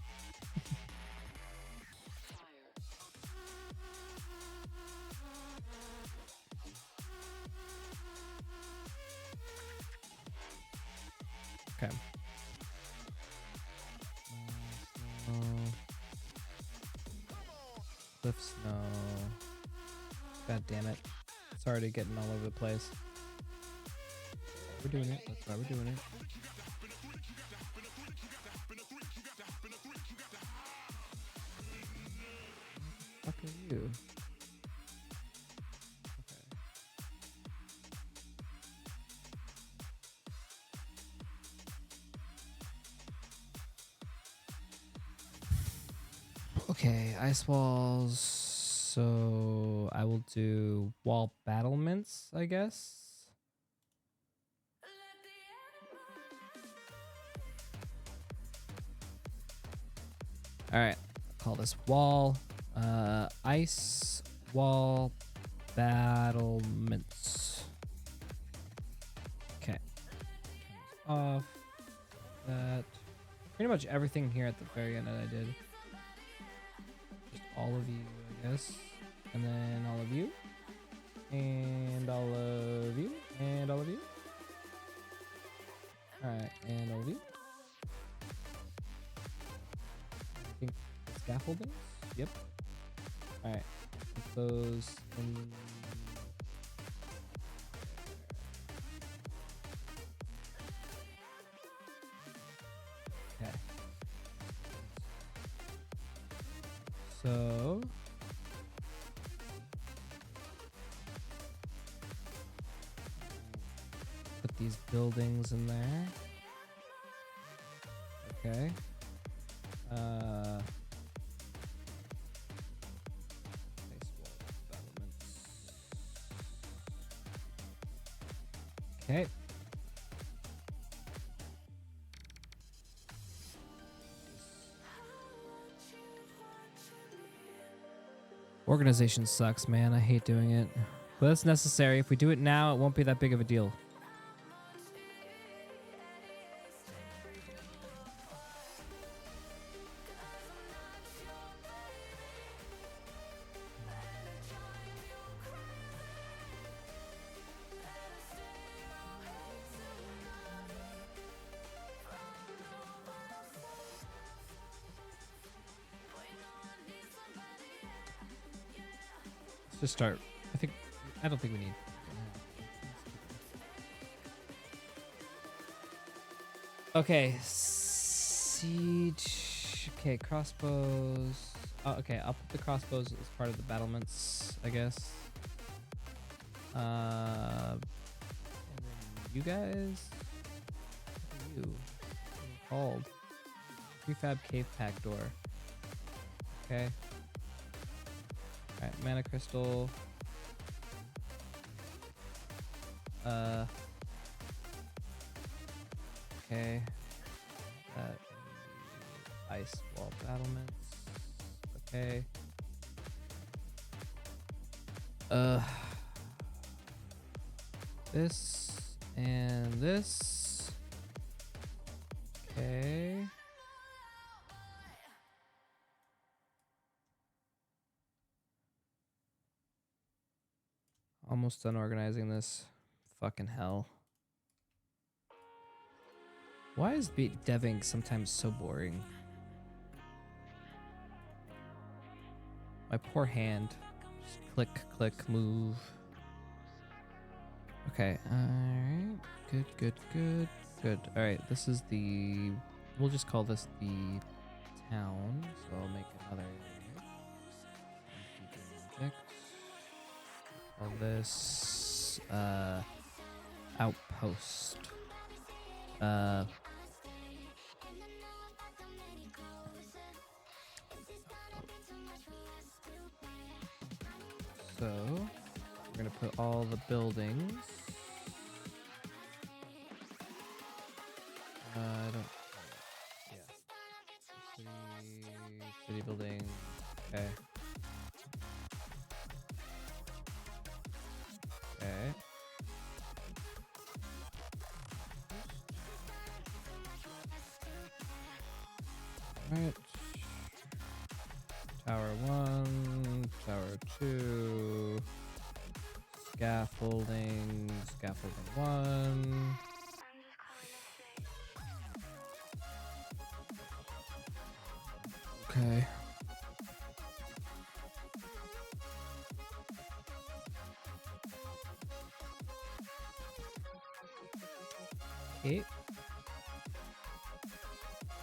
Okay. Cliff snow. God damn it. It's already getting all over the place. We're doing it. That's why we're doing it. What the fuck are you? Okay, ice walls. So I will do wall battlements, I guess. All right, call this wall. Ice wall battlements. Okay. Off that. Pretty much everything here at the very end that I did. All of you, I guess, and then all of you, and all of you, and all of you. All right, and all of you. I think scaffolding. Yep. All right, put those in So put these buildings in there. Okay. Baseball developments. Okay. Organization sucks, man. I hate doing it. But it's necessary. If we do it now, it won't be that big of a deal. Let's just start. I don't think we need. Okay, siege. Okay, crossbows. Oh, okay, I'll put the crossbows as part of the battlements, I guess. And then you guys. What are you? What are you called? Prefab cave pack door. Okay. Alright, mana crystal. Okay. Ice wall battlements. Okay. This and this. Okay. Almost done organizing this. Fucking hell. Why is deving sometimes so boring? My poor hand. Just click, click, move. Okay, alright. Good, good, good, good. Alright, this is the... We'll just call this the town. So I'll make another... object. Call this... outpost. So we're gonna put all the buildings. I don't. Yeah. City building. Okay. Okay. Alright. Tower 1, Tower 2, scaffolding, scaffolding 1. Okay. Okay.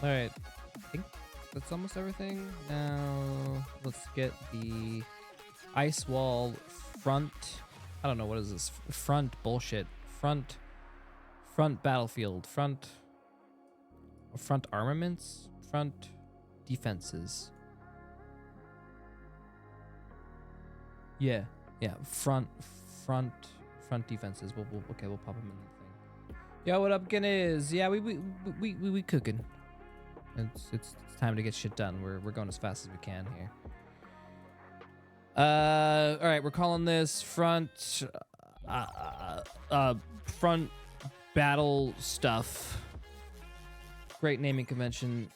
Alright. I think that's almost everything. Now let's get the ice wall front. I don't know, what is this? Front bullshit. Front battlefield. Front armaments. Front defenses. Yeah. Front defenses. We'll pop them in the thing. Yo, what up, Guinness? Yeah, we cooking. It's time to get shit done. We're going as fast as we can here. All right, we're calling this front battle stuff. Great naming convention.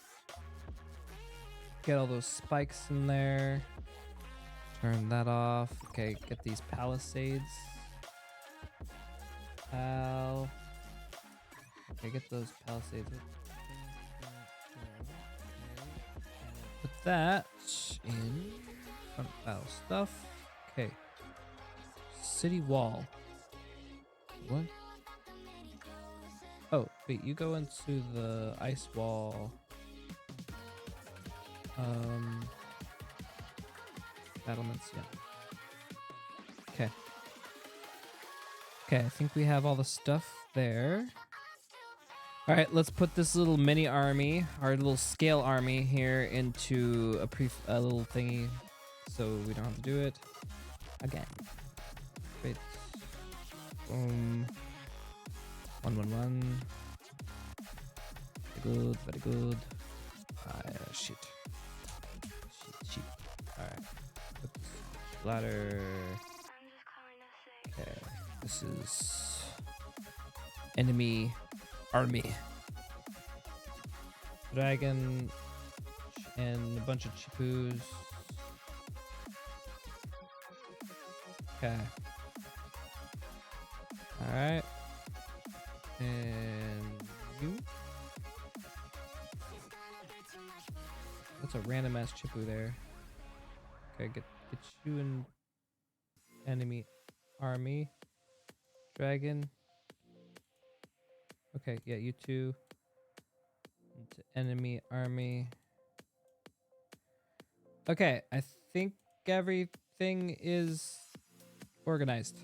Get all those spikes in there. Turn that off. Okay, get these palisades. Okay, get those palisades. Put that in front battle stuff. Okay. City wall. What? Oh, wait, you go into the ice wall. battlements. Yeah. Okay. Okay, I think we have all the stuff there. All right, let's put this little mini army, our little scale army here into a little thingy, so we don't have to do it again. Wait. 111. Very good, very good. Shit. Shit. All right. Oops. Ladder. Okay. This is enemy army. Dragon and a bunch of chipus. Okay. All right. And you. That's a random ass chipu there. Okay, get you in enemy army. Dragon. Okay, yeah, you two. Into enemy army. Okay, I think everything is organized.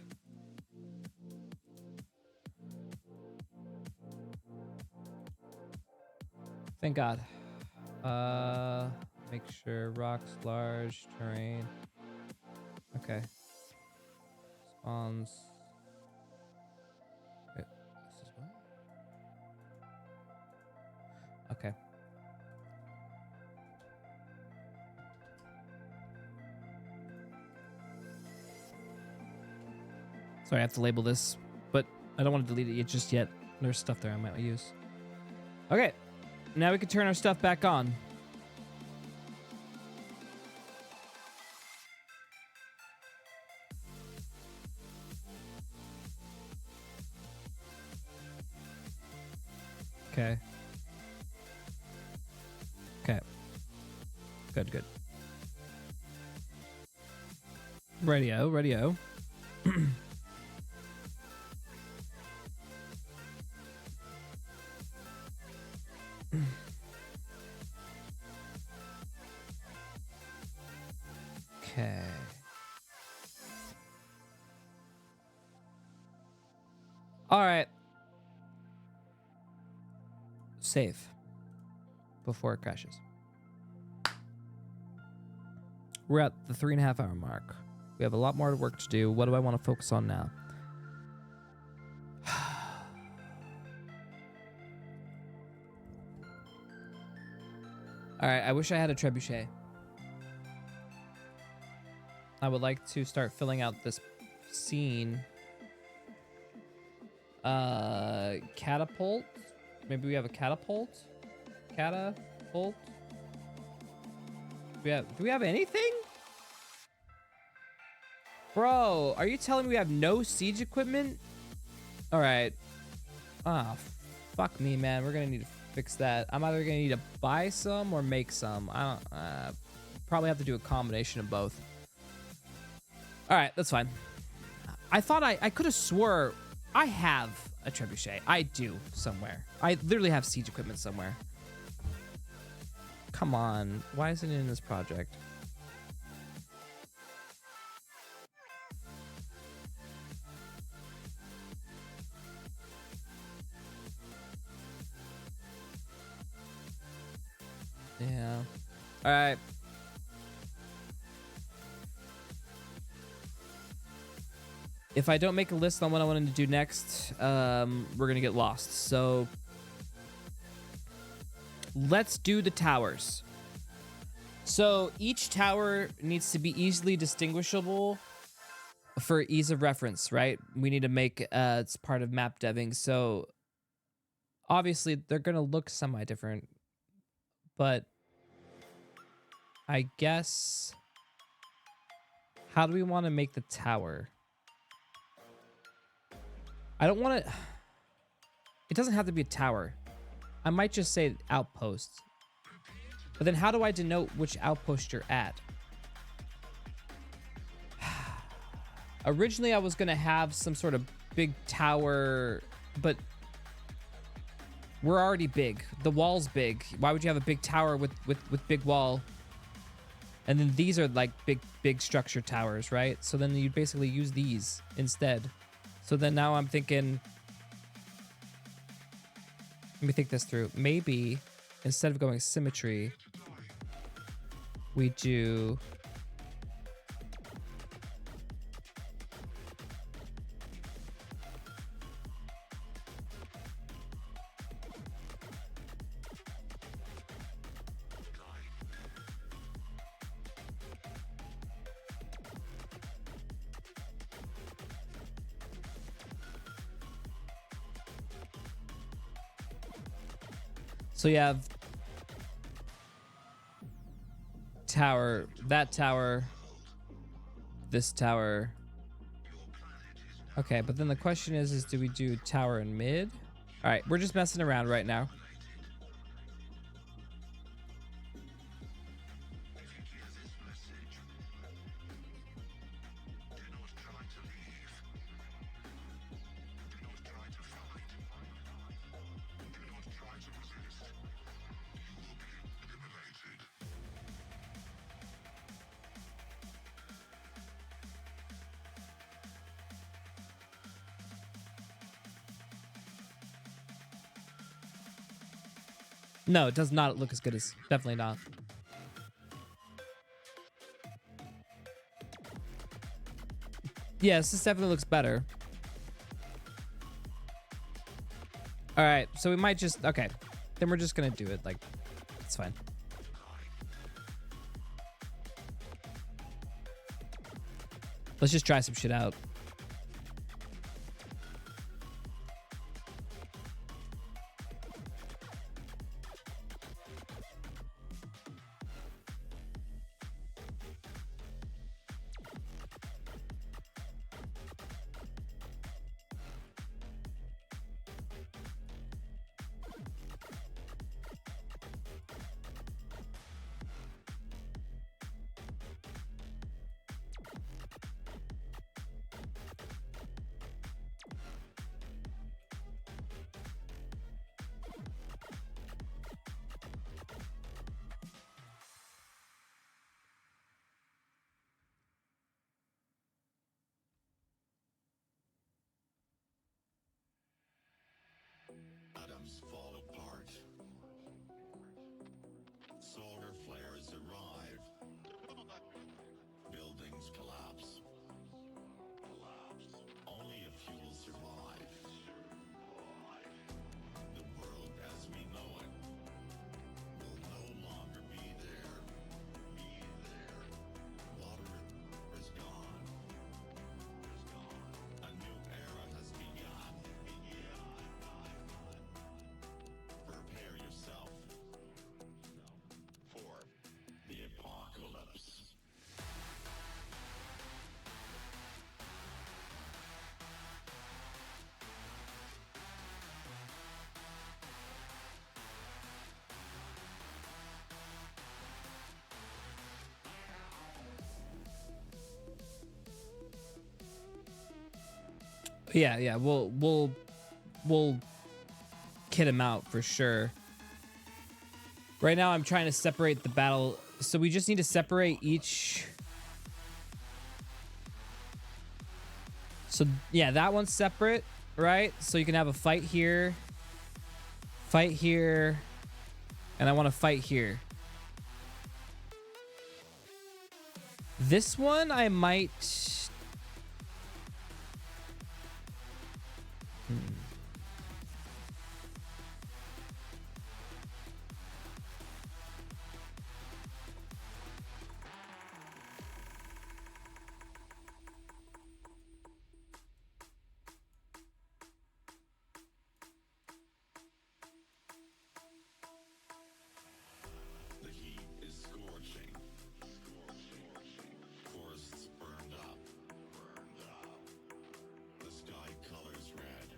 Thank God. Make sure rocks, large terrain. Okay. Spawns. Wait, this is what? Okay. Sorry, I have to label this, but I don't want to delete it just yet. There's stuff there I might use. Okay. Now we can turn our stuff back on. Okay. Okay. Good. Radio. Okay. All right. Save before it crashes. We're at the 3.5 hour mark. We have a lot more work to do. What do I want to focus on now? All right, I wish I had a trebuchet. I would like to start filling out this scene. Catapult. Maybe we have a catapult. Catapult. Do we have anything? Bro, are you telling me we have no siege equipment? All right. Ah, fuck me, man. We're gonna need to fix that. I'm either gonna need to buy some or make some. I don't. Probably have to do a combination of both. All right, that's fine. I thought I could have swore I have a trebuchet. I do somewhere. I literally have siege equipment somewhere. Come on. Why isn't it in this project? Yeah. All right. If I don't make a list on what I wanted to do next, we're going to get lost. So let's do the towers. So each tower needs to be easily distinguishable for ease of reference, right? We need to make it's part of map deving. So obviously they're going to look semi-different, but I guess how do we want to make the tower? I don't want to... It doesn't have to be a tower. I might just say outpost. But then how do I denote which outpost you're at? Originally, I was going to have some sort of big tower, but we're already big. The wall's big. Why would you have a big tower with big wall? And then these are like big big structure towers, right? So then you'd basically use these instead. So then now I'm thinking, let me think this through. Maybe instead of going symmetry, we do so you have tower, that tower, this tower. Okay, but then the question is do we do tower and mid? All right, we're just messing around right now. No, it does not look as good as, definitely not. Yes, this definitely looks better. All right, so we might just, okay. Then we're just gonna do it, like, it's fine. Let's just try some shit out. Atoms fall apart. Solar flares arrive. Buildings collapse. Only a few will survive. The world as we know it will no longer be there. Water is gone. A new era has begun. Prepare yourself for the apocalypse. Yeah, we'll kid him out for sure. Right now I'm trying to separate the battle, so we just need to separate each. So yeah, that one's separate, right? So you can have a fight here, and I want to fight here. This one I might. The heat is scorching. Forests burned up. The sky colors red.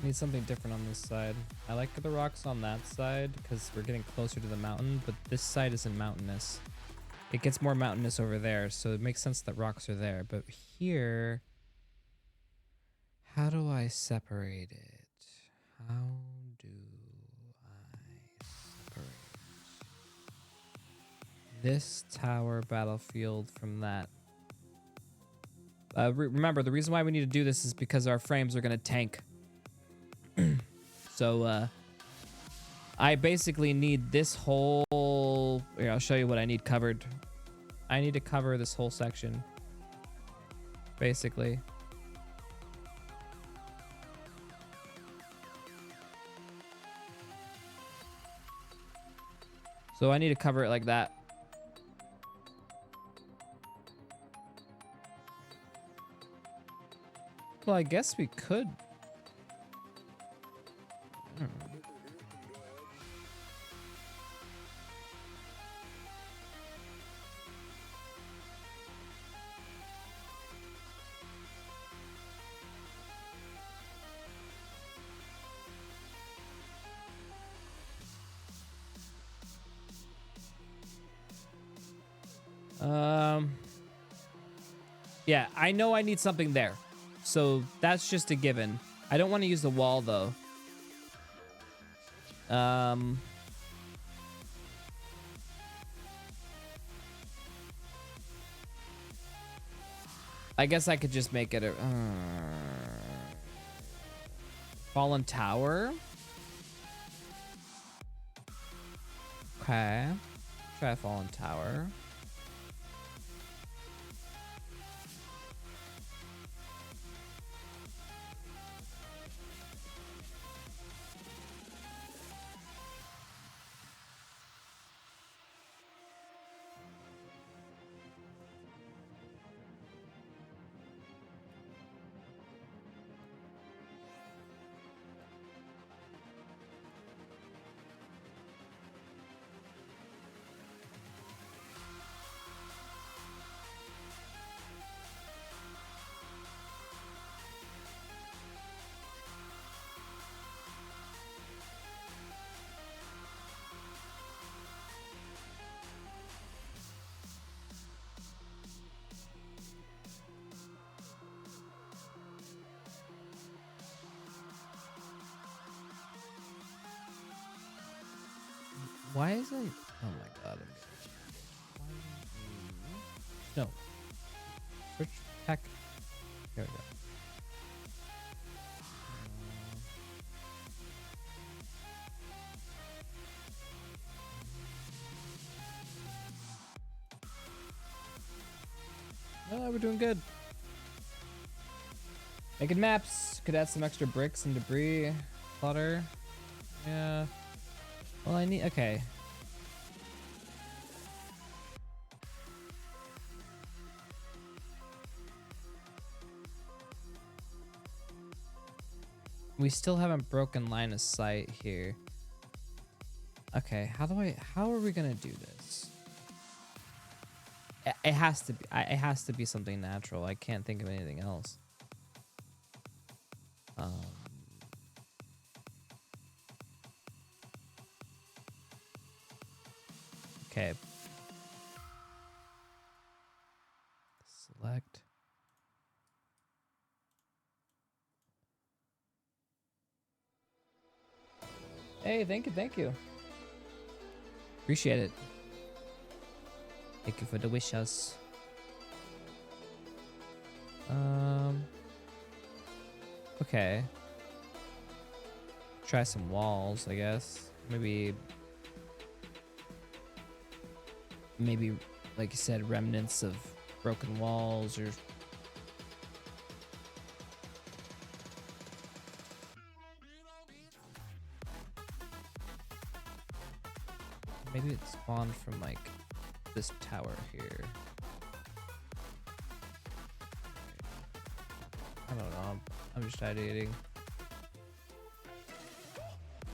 Need something different on this side. I like the rocks on that side because we're getting closer to the mountain, but this side isn't mountainous. It gets more mountainous over there, so it makes sense that rocks are there. But here, how do I separate it? How do I separate this tower battlefield from that? Remember, the reason why we need to do this is because our frames are going to tank. So, I basically need this whole... Here, I'll show you what I need covered. I need to cover this whole section. Basically. So I need to cover it like that. Well, I guess we could. Yeah, I know I need something there. So that's just a given. I don't want to use the wall though. I guess I could just make it a fallen tower. Okay. Try a fallen tower. Why is it? Oh my god. No. Switch pack. Here we go. Oh, we're doing good. Making maps. Could add some extra bricks and debris. Clutter. Yeah. Well, I need... Okay. We still haven't broken line of sight here. Okay, how are we gonna do this? It has to be, it has to be something natural. I can't think of anything else. Okay. Select. Hey, thank you. Appreciate it. Thank you for the wishes. Okay. Try some walls, I guess. Maybe, like you said, remnants of broken walls or... Maybe it spawned from like this tower here. I don't know. I'm just ideating.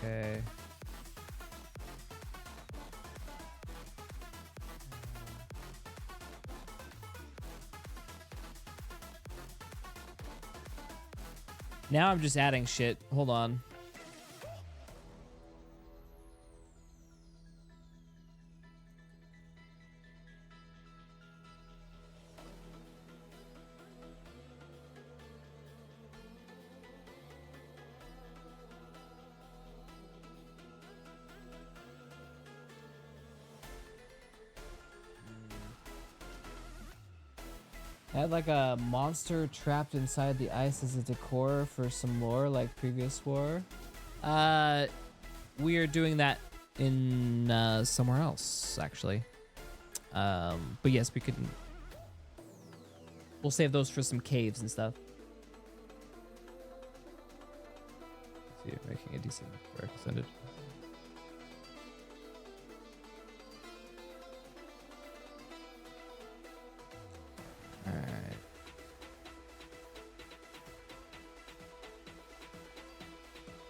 Okay. Now I'm just adding shit. Hold on. I had like a monster trapped inside the ice as a decor for some lore like previous war. We are doing that in somewhere else actually. But yes, we'll save those for some caves and stuff. Let's see, making a decent percentage. All right.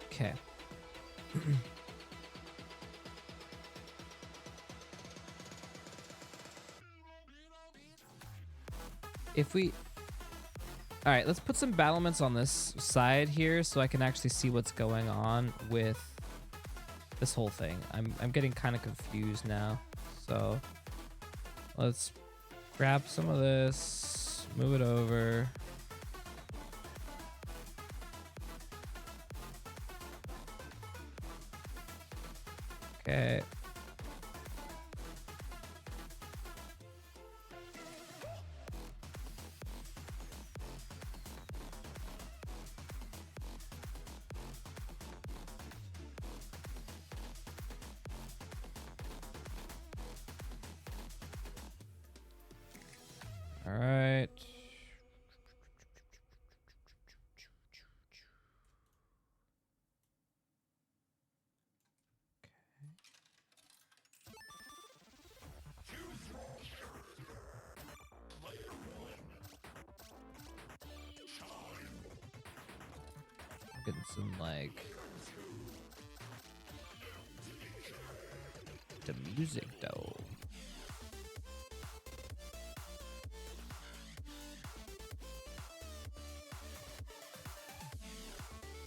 Okay. If we... All right, let's put some battlements on this side here so I can actually see what's going on with this whole thing. I'm getting kind of confused now. So let's grab some of this, move it over. Okay. All right. Getting some like the music though.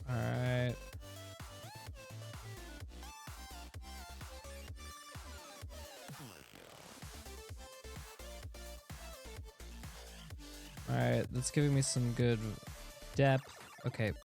All right. All right, that's giving me some good depth. Okay,